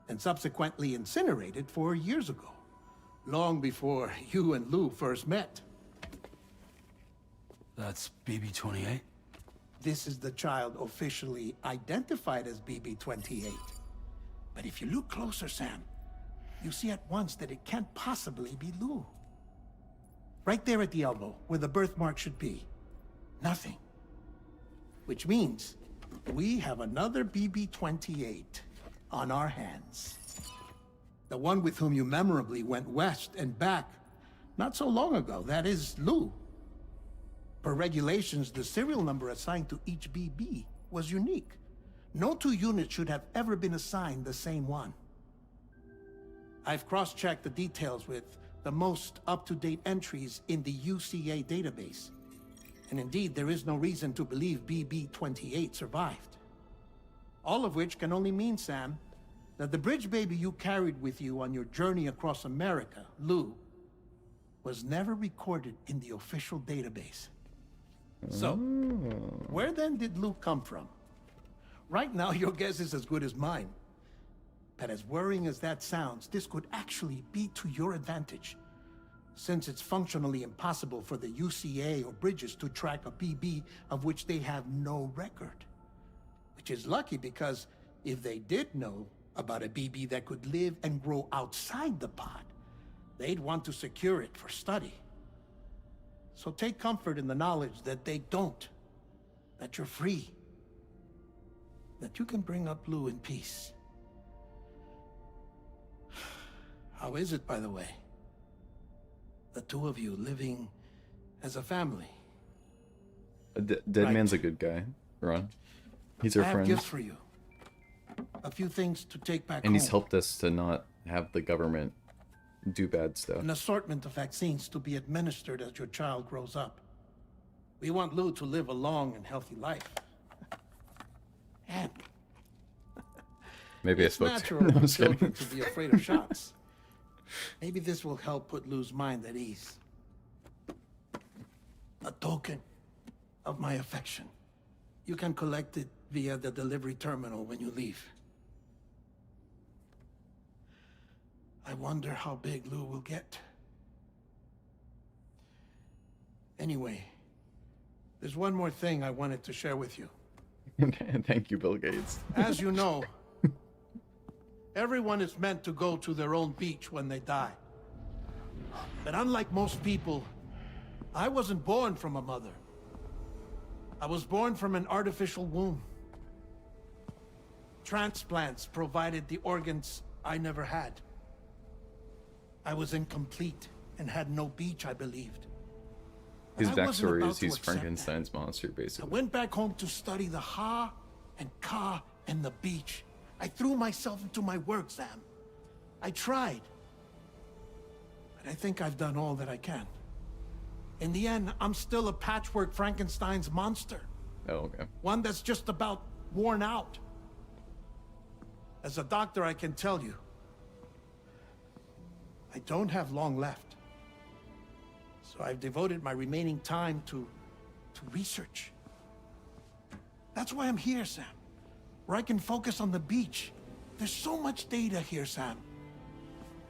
and subsequently incinerated 4 years ago, long before you and Lou first met. That's BB-28? This is the child officially identified as BB-28. But if you look closer, Sam, you see at once that it can't possibly be Lou. Right there at the elbow, where the birthmark should be. Nothing. Which means we have another BB-28 on our hands. The one with whom you memorably went west and back not so long ago. That is Lou. Per regulations, the serial number assigned to each BB was unique. No two units should have ever been assigned the same one. I've cross-checked the details with the most up-to-date entries in the UCA database. And indeed, there is no reason to believe BB-28 survived. All of which can only mean, Sam, that the bridge baby you carried with you on your journey across America, Lou, was never recorded in the official database. So, where then did Lou come from? Right now, your guess is as good as mine. But as worrying as that sounds, this could actually be to your advantage, since it's functionally impossible for the UCA or Bridges to track a BB of which they have no record. Which is lucky, because if they did know about a BB that could live and grow outside the pod, they'd want to secure it for study. So take comfort in the knowledge that they don't, that you're free, that you can bring up Lou in peace. How is it, by the way? The two of you living as a family? Dead Right. Man's a good guy, Ron. He's our I have friend. gifts for you. A few things to take back And home. he's helped us to not have the government do bad stuff. An assortment of vaccines to be administered as your child grows up. We want Lou to live a long and healthy life. And Maybe I it's spoke natural to no, for I'm just kidding. children to be afraid of shots. Maybe this will help put Lou's mind at ease. A token of my affection. You can collect it via the delivery terminal when you leave. I wonder how big Lou will get. Anyway, there's one more thing I wanted to share with you. Thank you, Bill Gates. As you know, Everyone is meant to go to their own beach when they die. But unlike most people, I wasn't born from a mother. I was born from an artificial womb. Transplants provided the organs I never had. I was incomplete and had no beach, I believed. But His I wasn't backstory about is to he's accept that. Frankenstein's monster, I basically. went back home to study the Ha and Ka and the beach. I threw myself into my work, Sam. I tried. But I think I've done all that I can. In the end, I'm still a patchwork Frankenstein's monster. Oh, okay. One that's just about worn out. As a doctor, I can tell you, I don't have long left. So I've devoted my remaining time to research. That's why I'm here, Sam. Where I can focus on the beach. There's so much data here, Sam.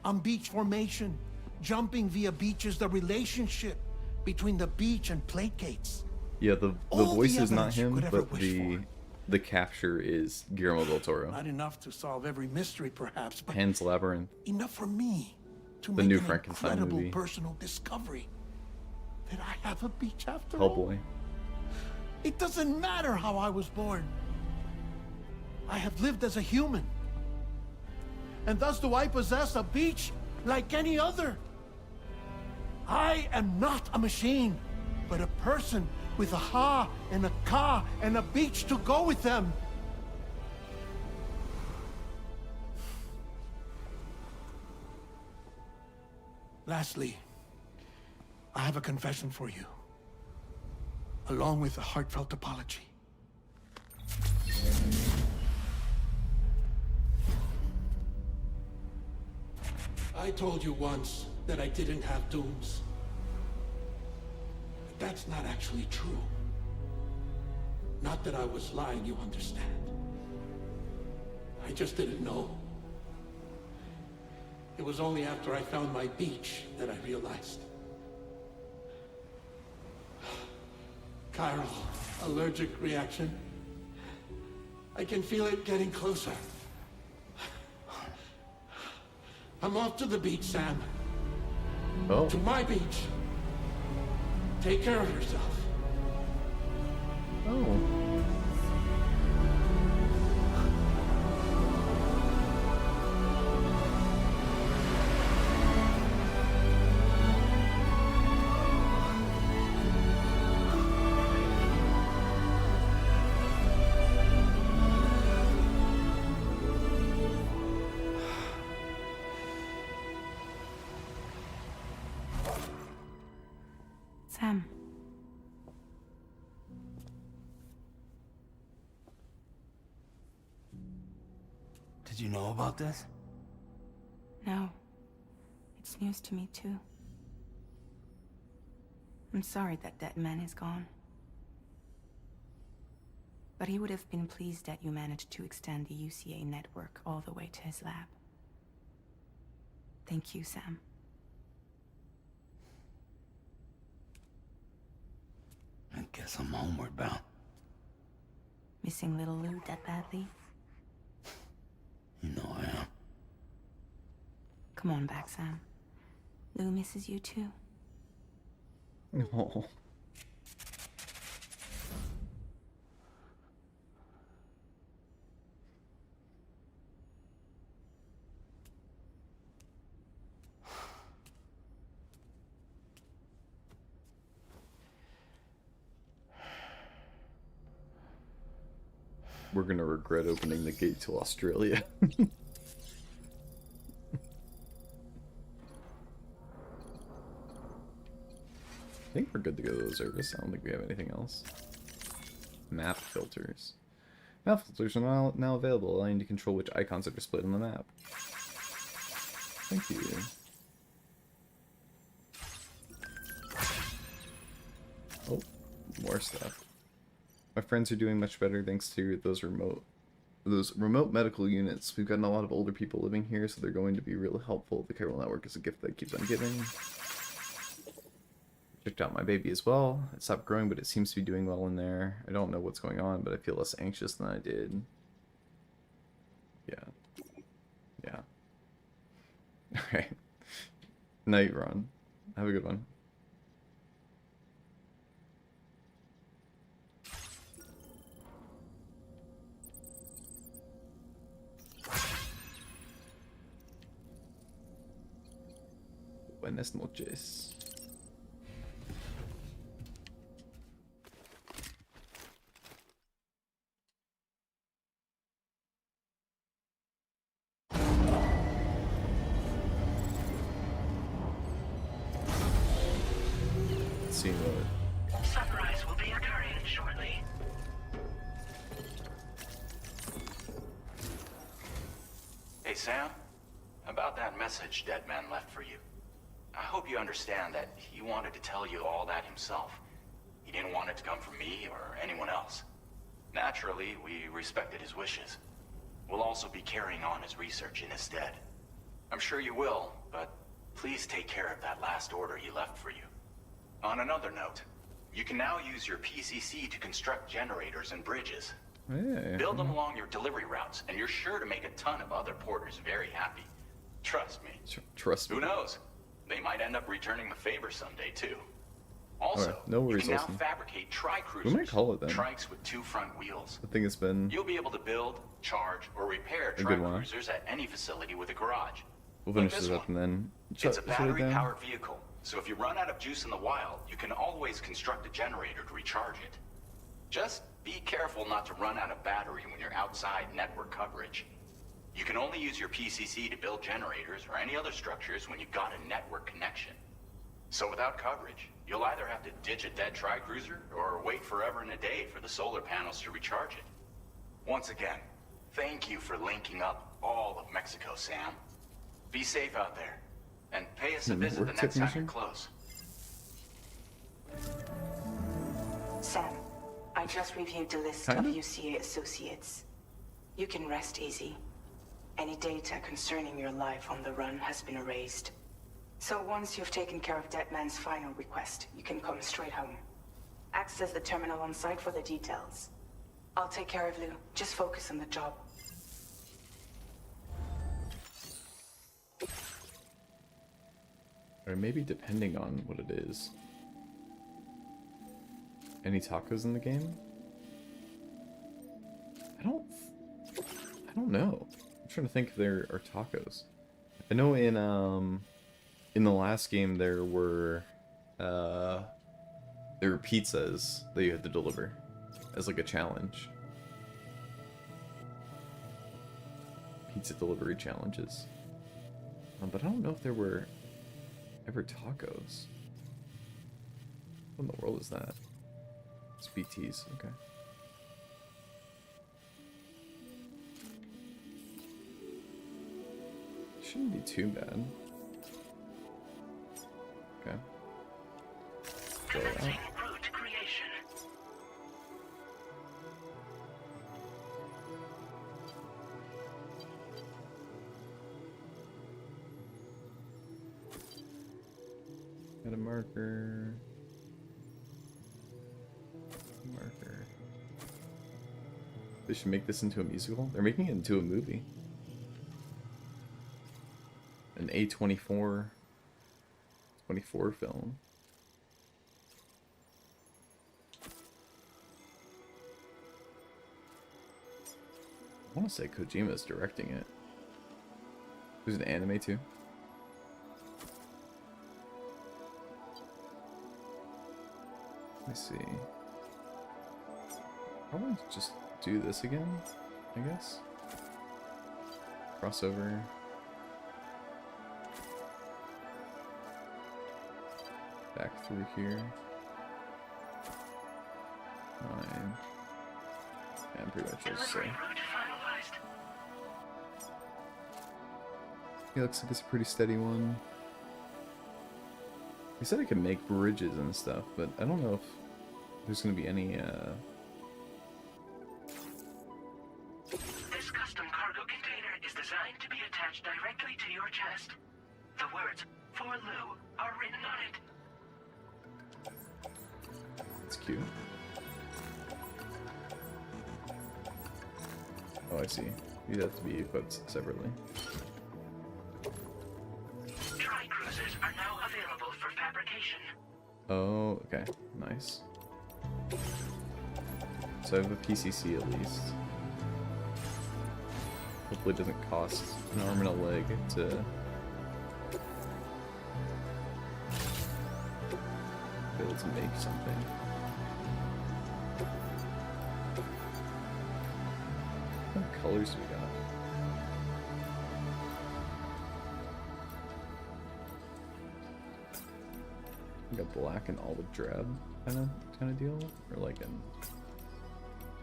On beach formation, jumping via beaches, the relationship between the beach and plate gates. Yeah, the All voice the is not evidence you him, could ever but wish the capture is Guillermo del Toro. Not enough to solve every mystery, perhaps, but Pan's Labyrinth. enough for me to The make new an Frankenstein incredible movie. personal discovery. That I have a beach after all. Hellboy. It doesn't matter how I was born. I have lived as a human. And thus do I possess a beach like any other. I am not a machine, but a person with a Ha and a Ka and a beach to go with them. Lastly, I have a confession for you, along with a heartfelt apology. I told you once that I didn't have dooms. But that's not actually true. Not that I was lying, you understand. I just didn't know. It was only after I found my beach that I realized. Chiral allergic reaction. I can feel it getting closer. I'm off to the beach, Sam. Oh. To my beach. Take care of yourself. Oh. Sam. Did you know about this? No. It's news to me, too. I'm sorry that that man is gone. But he would have been pleased that you managed to extend the UCA network all the way to his lab. Thank you, Sam. I guess I'm homeward bound. Missing little Lou that badly? You know I am. Come on back, Sam. Lou misses you too. No. We're gonna regret opening the gate to Australia. I think we're good to go to the service. I don't think we have anything else. Map filters. Map filters are now available, allowing you to control which icons are displayed on the map. Thank you. Oh, more stuff. My friends are doing much better thanks to those remote medical units. We've gotten a lot of older people living here, so they're going to be really helpful. The chiral network is a gift that keeps on giving. Checked out my baby as well. It stopped growing, but it seems to be doing well in there. I don't know what's going on, but I feel less anxious than I did. Yeah. Alright. Night, Ron. Have a good one. Buenas noches. Let's see what... Sunrise will be occurring shortly. Hey, Sam. About that message Deadman left for you. I hope you understand that he wanted to tell you all that himself. He didn't want it to come from me or anyone else. Naturally, we respected his wishes. We'll also be carrying on his research in his stead. I'm sure you will, but please take care of that last order he left for you. On another note, you can now use your PCC to construct generators and bridges. Hey. Build them along your delivery routes, and you're sure to make a ton of other porters very happy. Trust me. Trust me. Who knows? They might end up returning the favor someday, too. Also, right, no worries, you can now Austin. fabricate tri-cruisers. We might call it then. Trikes with 2 front wheels. I think it's been You'll be able to build, charge, or repair a good one. tri-cruisers at any facility with a garage. We'll Like finish this up one. and then It's a shut it down. battery-powered vehicle, so if you run out of juice in the wild, you can always construct a generator to recharge it. Just be careful not to run out of battery when you're outside network coverage. You can only use your PCC to build generators or any other structures when you've got a network connection. So without coverage, you'll either have to ditch a dead tri-cruiser or wait forever and a day for the solar panels to recharge it. Once again, thank you for linking up all of Mexico, Sam. Be safe out there, and pay us a visit the Network next time technician? you're close. Sam, I just reviewed the list Kinda? of UCA associates. You can rest easy. Any data concerning your life on the run has been erased. So once you've taken care of Deadman's final request, you can come straight home. Access the terminal on site for the details. I'll take care of Lou. Just focus on the job. Or maybe depending on what it is. Any tacos in the game? I don't know. I'm trying to think if there are tacos. I know in the last game there were pizzas that you had to deliver as like a challenge. Pizza delivery challenges. But I don't know if there were ever tacos. What in the world is that? It's BTs, okay. Shouldn't be too bad. Okay. Fill it out. Commencing route creation. Got a marker. Marker. They should make this into a musical? They're making it into a movie. An A24 film. I want to say Kojima's directing it. There's an anime too. Let me see. Probably just do this again, I guess. Crossover. Back through here. 9. And pretty much just say. It looks like it's a pretty steady one. He said I could make bridges and stuff, but I don't know if there's gonna be any This custom cargo container is designed to be attached directly to your chest. The words "For Lou" are written on it. It's cute. Oh, I see. You'd have to be equipped separately. Oh, okay. Nice. So I have a PCC at least. Hopefully it doesn't cost an arm and a leg to be able to make something. What colors do we got? Like a black and olive drab kind of deal, or like an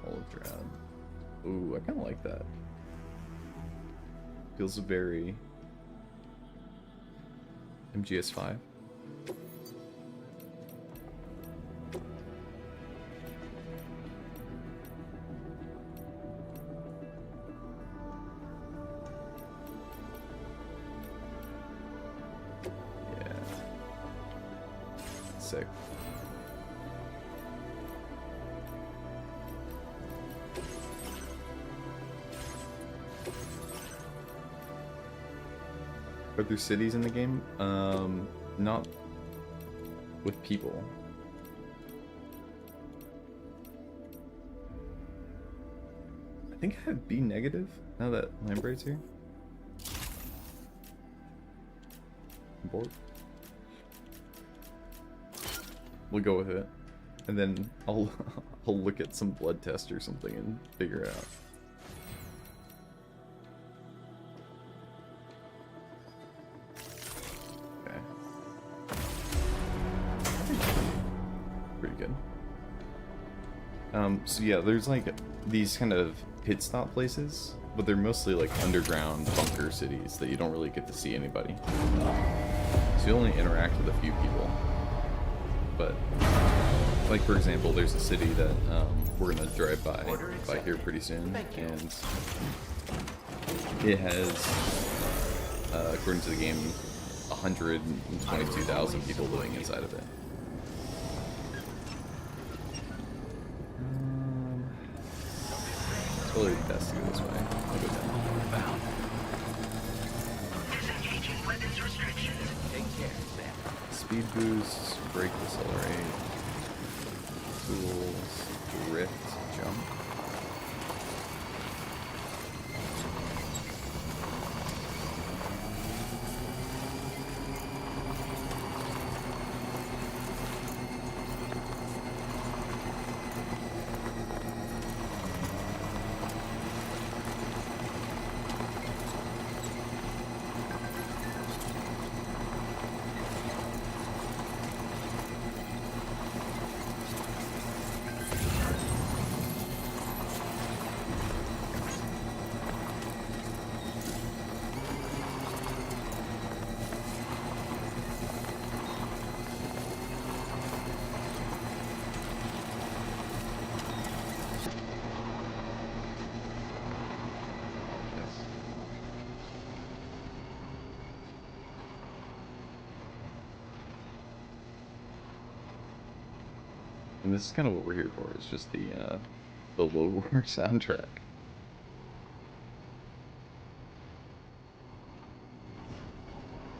olive drab. Ooh, I kind of like that. Feels very MGS5. Yeah. Sick. Are there cities in the game? Not with people. I think I have B negative now that Lambert's here. Bored. We'll go with it, and then I'll I'll look at some blood test or something and figure it out. So yeah, there's like these kind of pit stop places, but they're mostly like underground bunker cities that you don't really get to see anybody. So you only interact with a few people. But like for example, there's a city that we're gonna drive by here pretty soon, and it has, according to the game, 122,000 people living inside of it. Probably best to go this way. I'll go down. Disengaging weapons restrictions. Take care, Sam. Speed boost, brake decelerate, tools, drift, jump. And this is kind of what we're here for, is just the Low War soundtrack.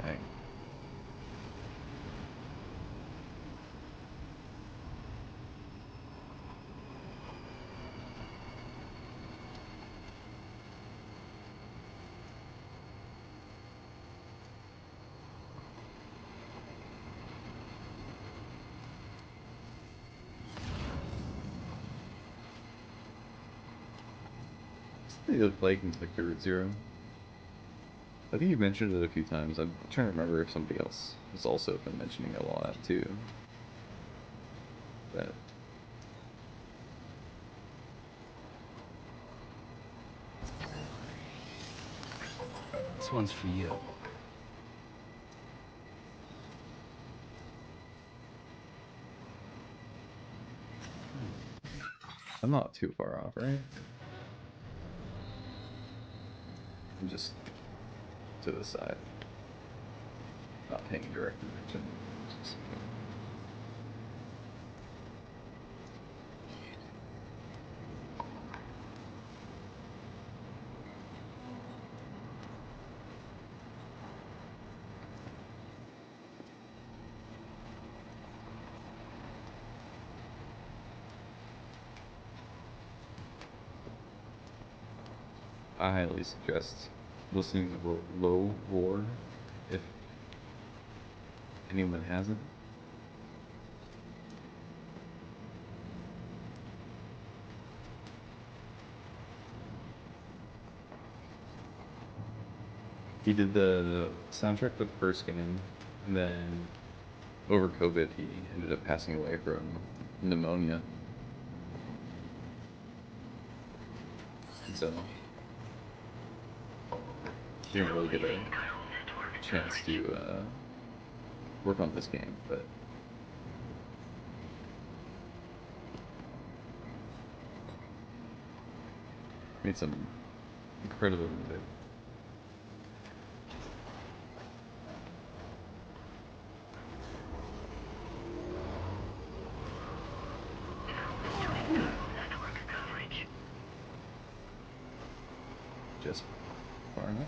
Dang. They look like in like Route Zero. I think you mentioned it a few times. I'm trying to remember if somebody else has also been mentioning it a lot too. But this one's for you. I'm not too far off, right? I'm just to the side, not paying direct attention. I highly suggest listening to Low Roar if anyone hasn't. He did the soundtrack for the first game, and then over COVID he ended up passing away from pneumonia. And so didn't really get a chance to work on this game, but made some incredible music. Just far enough.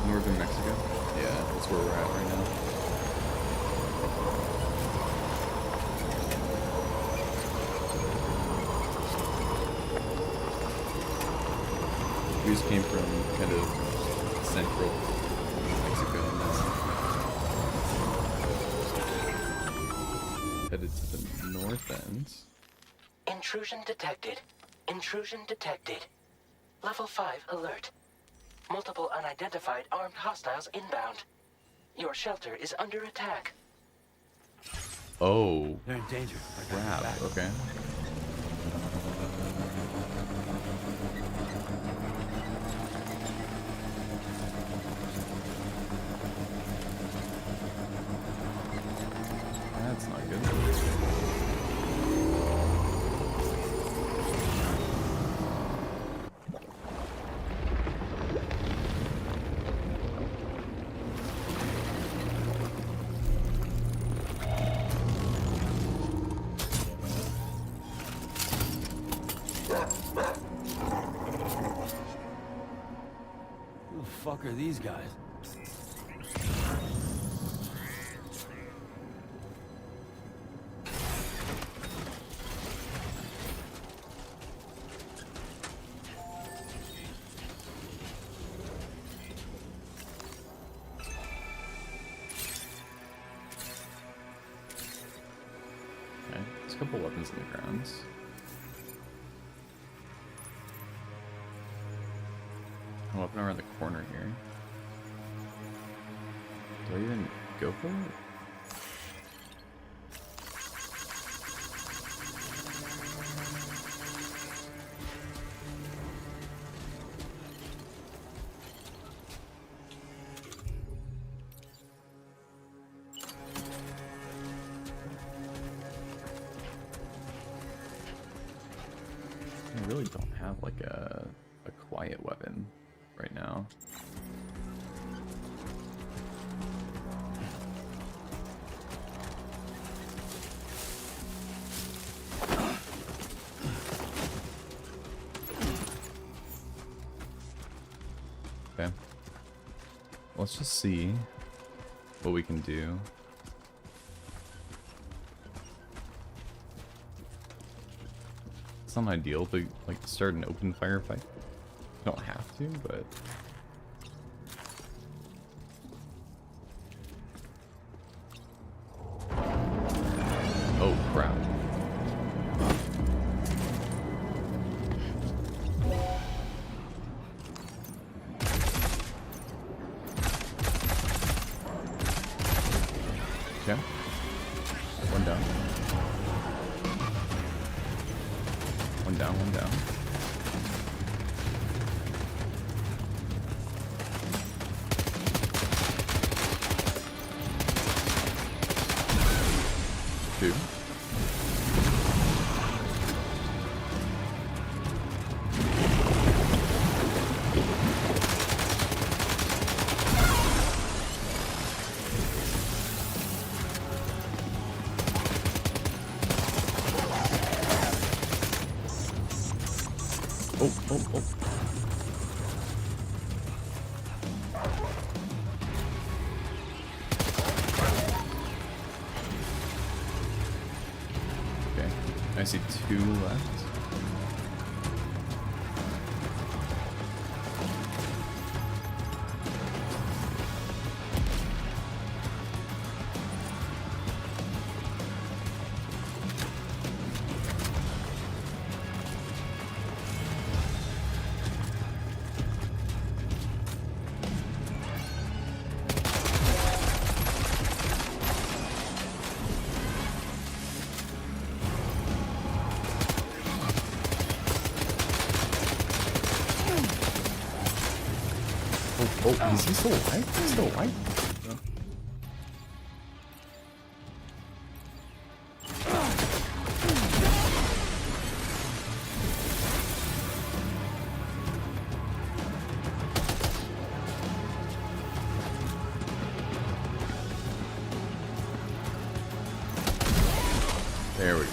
Northern Mexico? Yeah, that's where we're at right now. We just came from kind of central Mexico and then headed to the north end. Intrusion detected. Intrusion detected. Level 5 alert. Multiple unidentified armed hostiles inbound. Your shelter is under attack. Oh. They're in danger. Crap, okay. That's not good. Who the fuck are these guys? Okay, there's a couple weapons in the grounds. I'm up and around the corner here. Do I even go for it? I really don't have like a quiet weapon right now. Okay. Let's just see what we can do. It's not ideal to like start an open firefight. You don't have to, but Oh, crap. Okay. One down. One down, one down. Two. Oh, oh, oh. Okay, I see two left. Oh, is he still alive? He's still alive? There we go.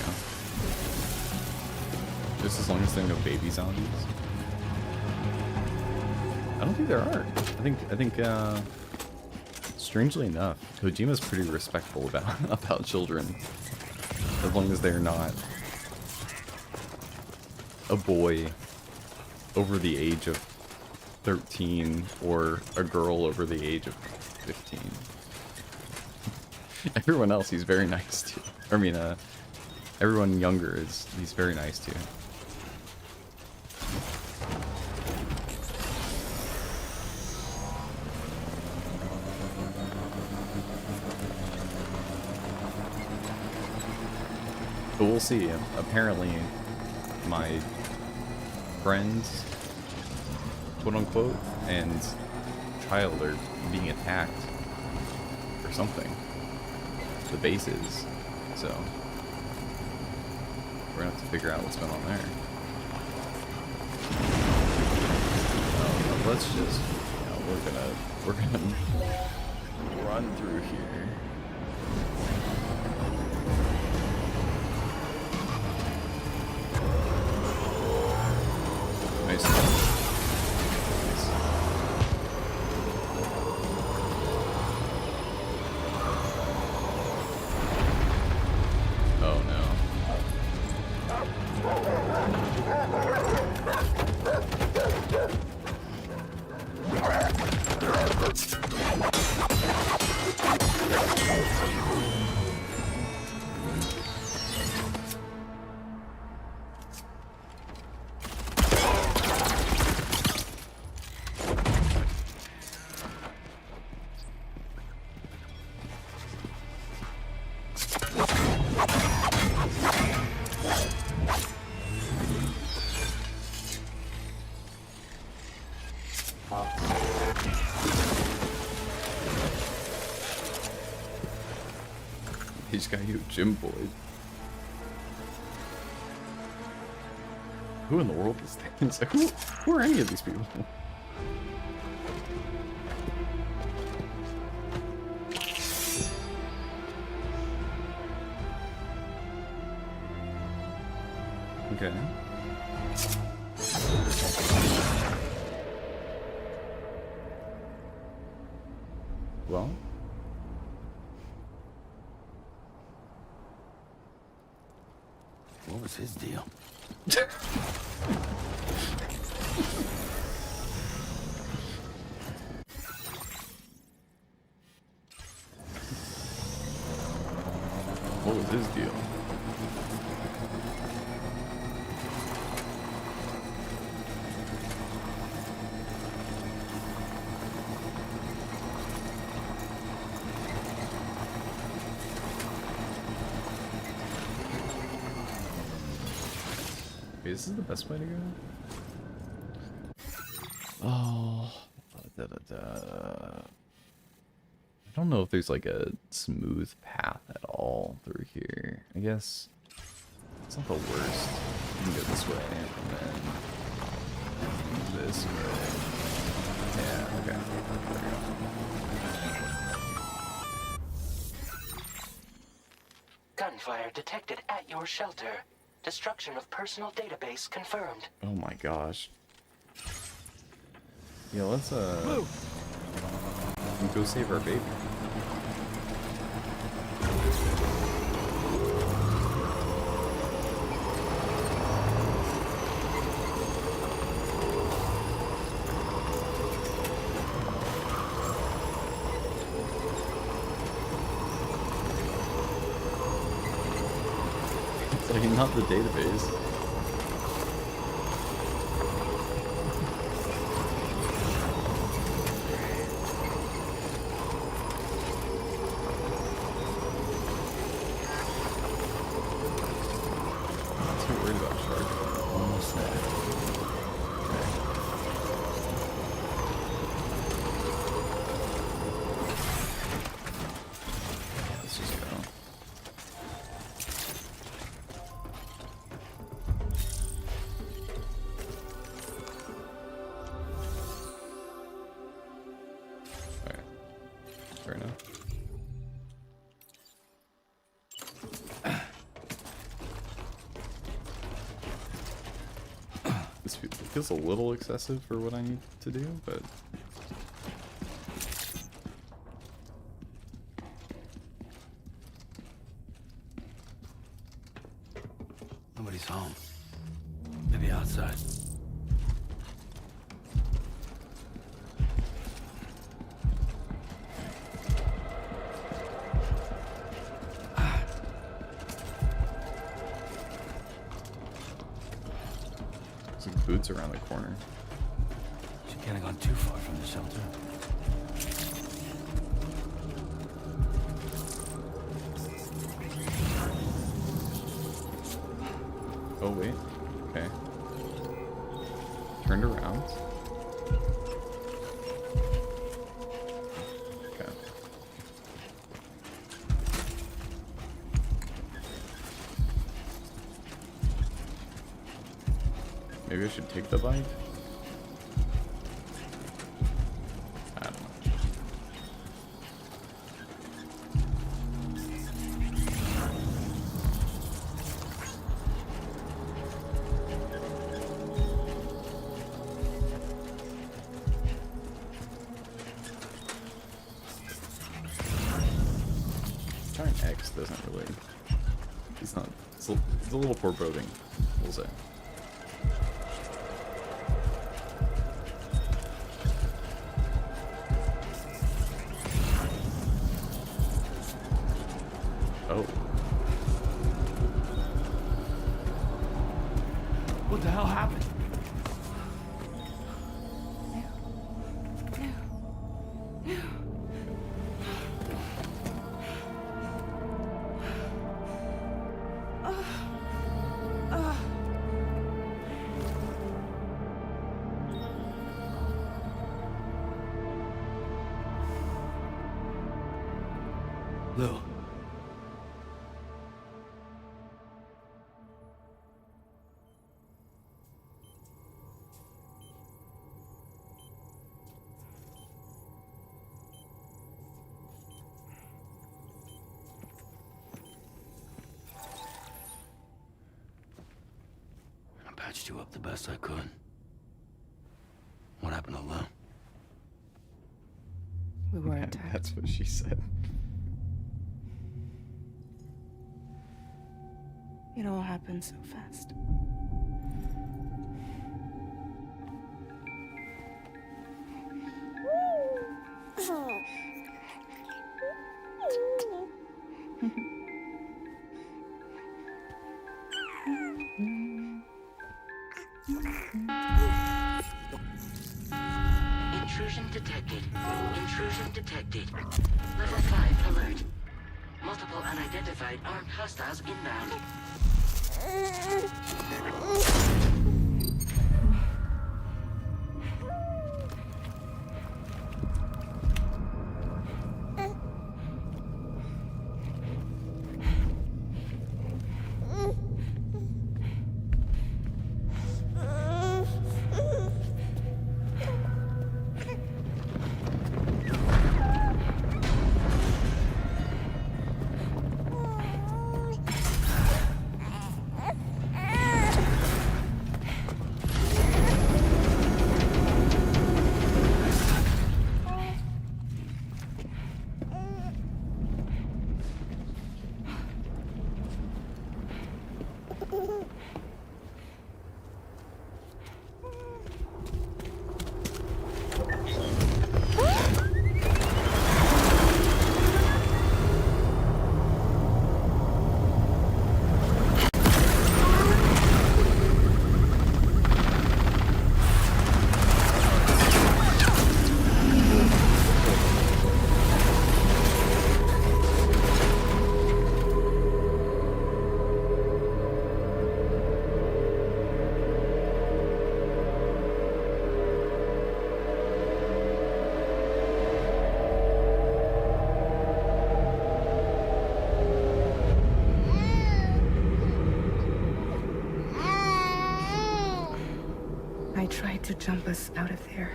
Just as long as there are no baby zombies. I don't think there are. I think strangely enough, Kojima's pretty respectful about children. As long as they're not a boy over the age of 13 or a girl over the age of 15. Everyone else he's very nice to. I mean, everyone younger he's very nice to. But we'll see. Apparently, my friends, quote unquote, and child are being attacked or something. The bases. So we're gonna have to figure out what's going on there. Let's just, you know, we're gonna run through here. Nice. Oh no. He's got you, Jim Boyd. Who in the world is that? It's like, who are any of these people? Okay. Well. What was his deal? What was his deal? Wait, this is the best way to go? Oh, I don't know if there's like a smooth path at all through here. I guess it's not the worst. You can go this way and then this way. Yeah, okay. There we go. Gunfire detected at your shelter. Destruction of personal database confirmed. Oh my gosh. Yeah, let's go save our baby. It's like not the database. Fair enough. This feels a little excessive for what I need to do, but nobody's home. Maybe outside. Boots around the corner. She can't have gone too far from the shelter. Oh wait. Okay. Turned around. Okay. Maybe I should take the bike? I don't know. Trying X doesn't really... It's not... It's a little foreboding, we'll say. Oh. What the hell happened? Lou. I patched you up the best I could. What happened to Lou? We were attacked. That's what she said. It all happened so fast. Intrusion detected. Intrusion detected. Level 5 alert. Multiple unidentified armed hostiles inbound. I tried to jump us out of there.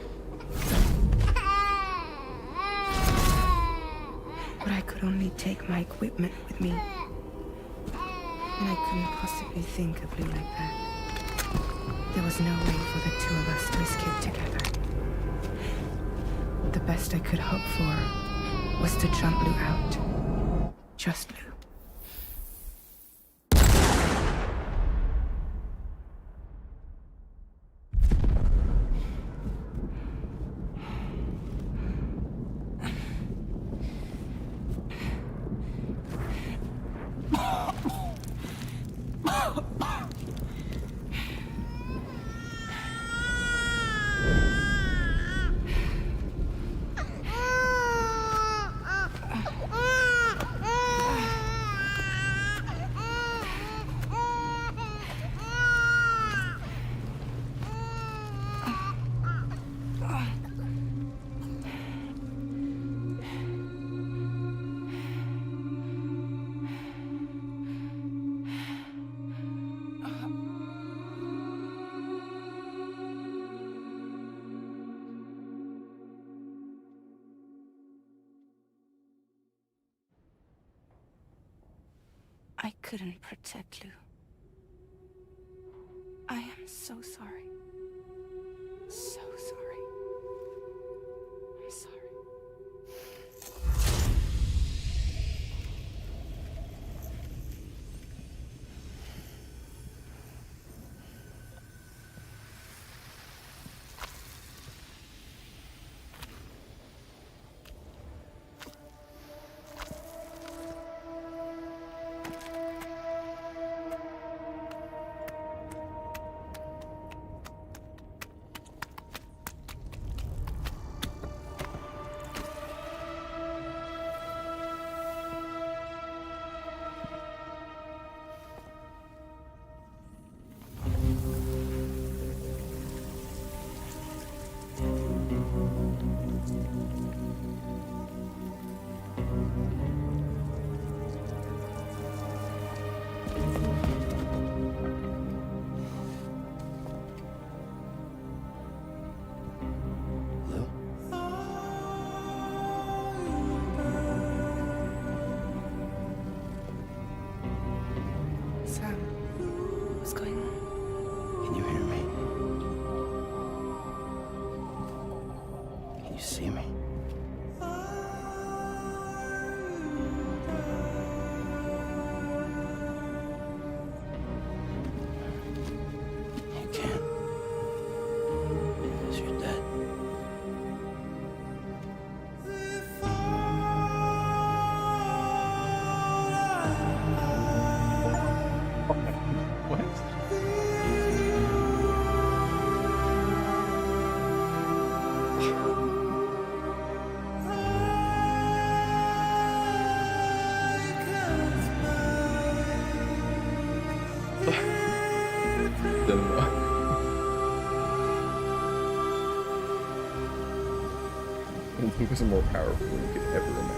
But I could only take my equipment with me. And I couldn't possibly think of Blue like that. There was no way for the two of us to escape together. The best I could hope for was to jump Blue out. Just Blue. I couldn't protect Lou. I am so sorry. So sorry. I'm sorry. Sam, what's going on? Can you hear me? Can you see me? You can't. Because you're dead. them. Lucas are more powerful than you could ever imagine.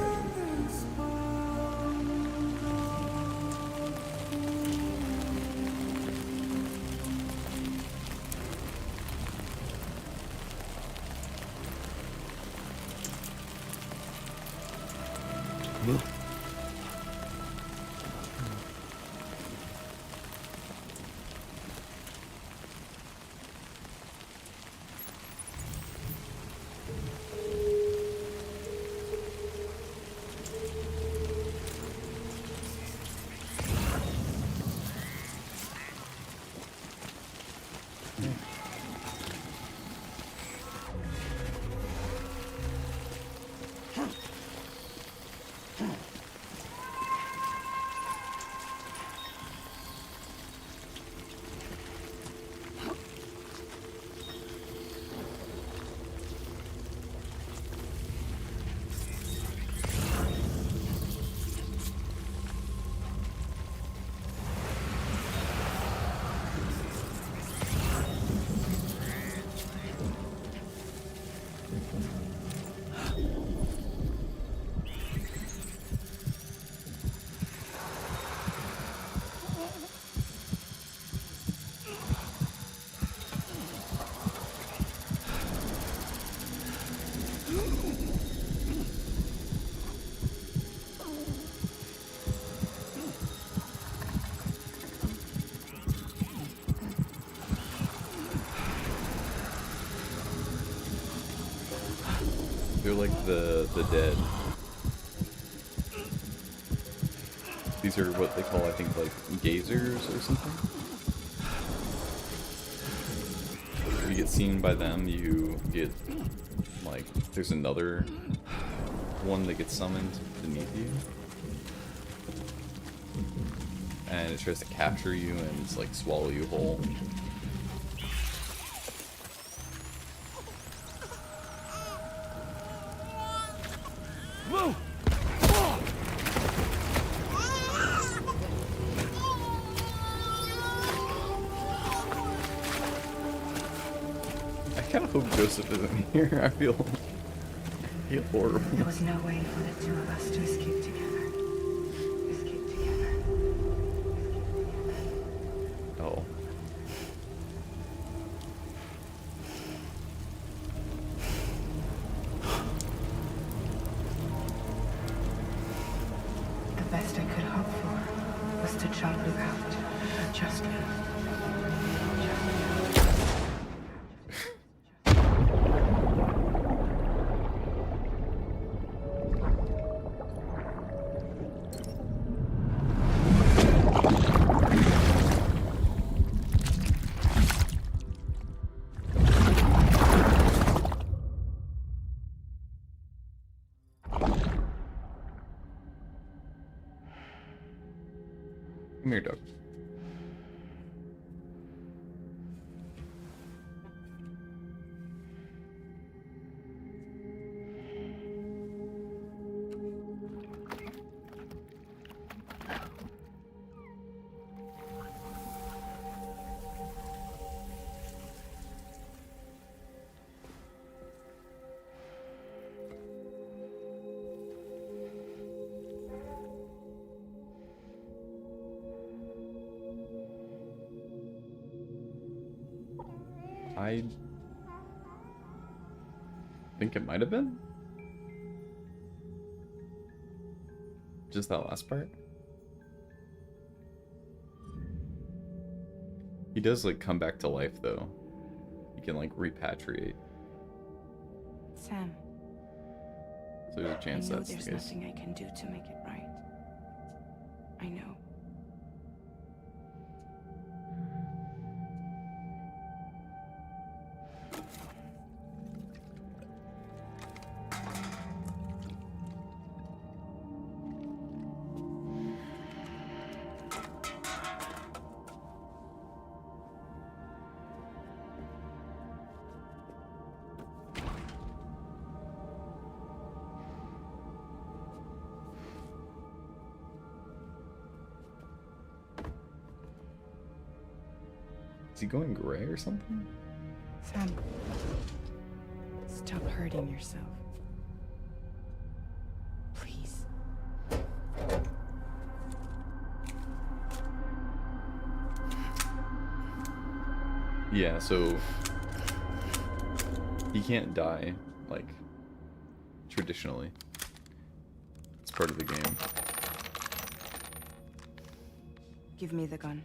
They're like the dead. These are what they call, I think, like gazers or something. If you get seen by them, you get like there's another one that gets summoned beneath you, and it tries to capture you and it's like swallow you whole. I kind of hope Joseph isn't here. I feel horrible. There was no way for the two of us to escape together. Escape together. Oh. The best I could hope for was to try to live out. Just live. Come here, dog. I think it might have been. Just that last part. He does like come back to life though. He can like repatriate. Sam. So there's a chance I know that's the there's case. nothing I can do to make it right. I know. he going gray or something? Sam, stop hurting yourself. Please. Yeah, so he can't die, like, traditionally. It's part of the game. Give me the gun.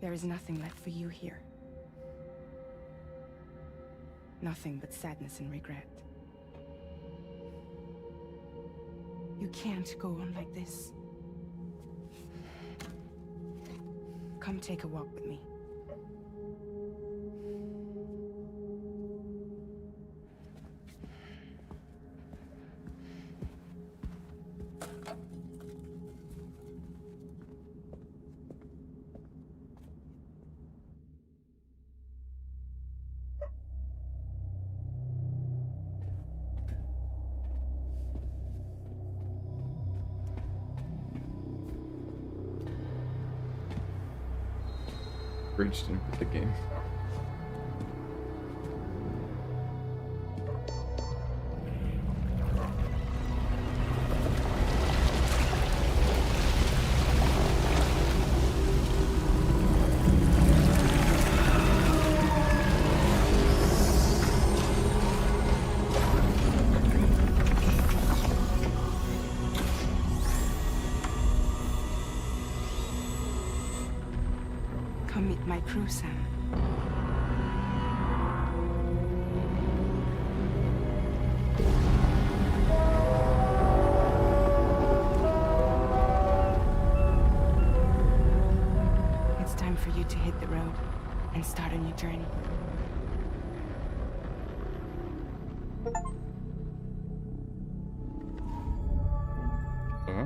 There is nothing left for you here. Nothing but sadness and regret. You can't go on like this. Come take a walk with me. Reached in with the game. Come meet my crew, Sam. It's time for you to hit the road and start a new journey. Uh-huh.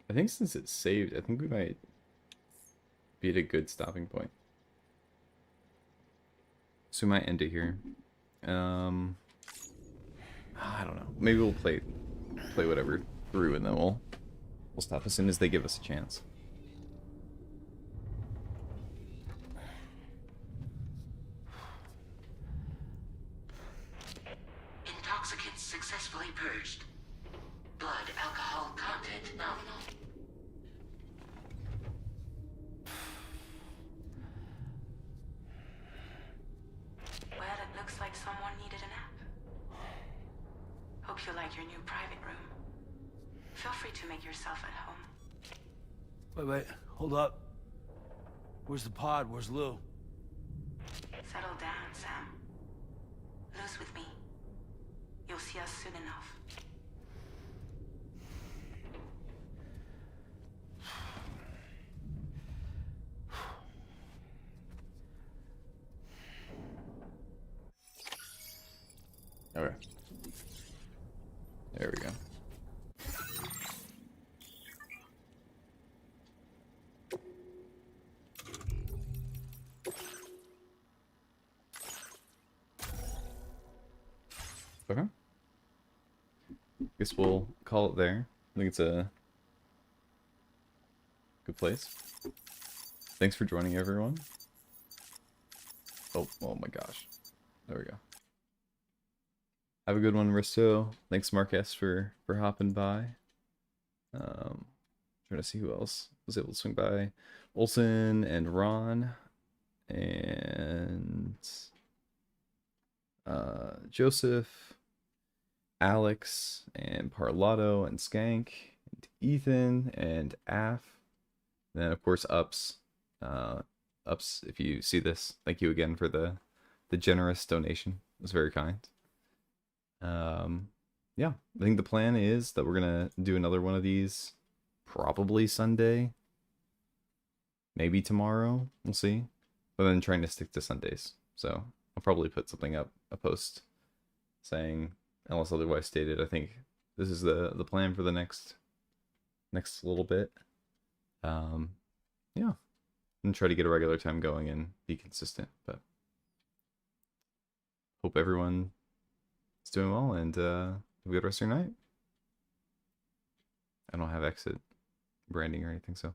I think since it's saved, I think we might be at a good stopping point. So we might end it here. I don't know. Maybe we'll play whatever through, and then we'll stop as soon as they give us a chance. Intoxicants successfully purged. Blood alcohol content nominal. Well, it looks like someone needed a nap. Hope you like your new private room. Feel free to make yourself at home. Wait, hold up. Where's the pod? Where's Lou? Settle down, Sam. Lou's with me. You'll see us soon enough. Okay. There we go. Okay. Guess we'll call it there. I think it's a good place. Thanks for joining, everyone. Oh my gosh. There we go. Have a good one, Risto. Thanks, Marquez, for hopping by. Trying to see who else was able to swing by. Olson and Ron and Joseph, Alex and Parlato and Skank and Ethan and Af. And then of course Ups. Ups, if you see this, thank you again for the generous donation. It was very kind. Yeah, I think the plan is that we're gonna do another one of these probably Sunday, maybe tomorrow, we'll see, but then trying to stick to Sundays. So I'll probably put something up, a post saying, unless otherwise stated, I think this is the plan for the next next little bit. Yeah, and try to get a regular time going and be consistent. But hope everyone is doing well, and have a good rest of your night. I don't have exit branding or anything, so.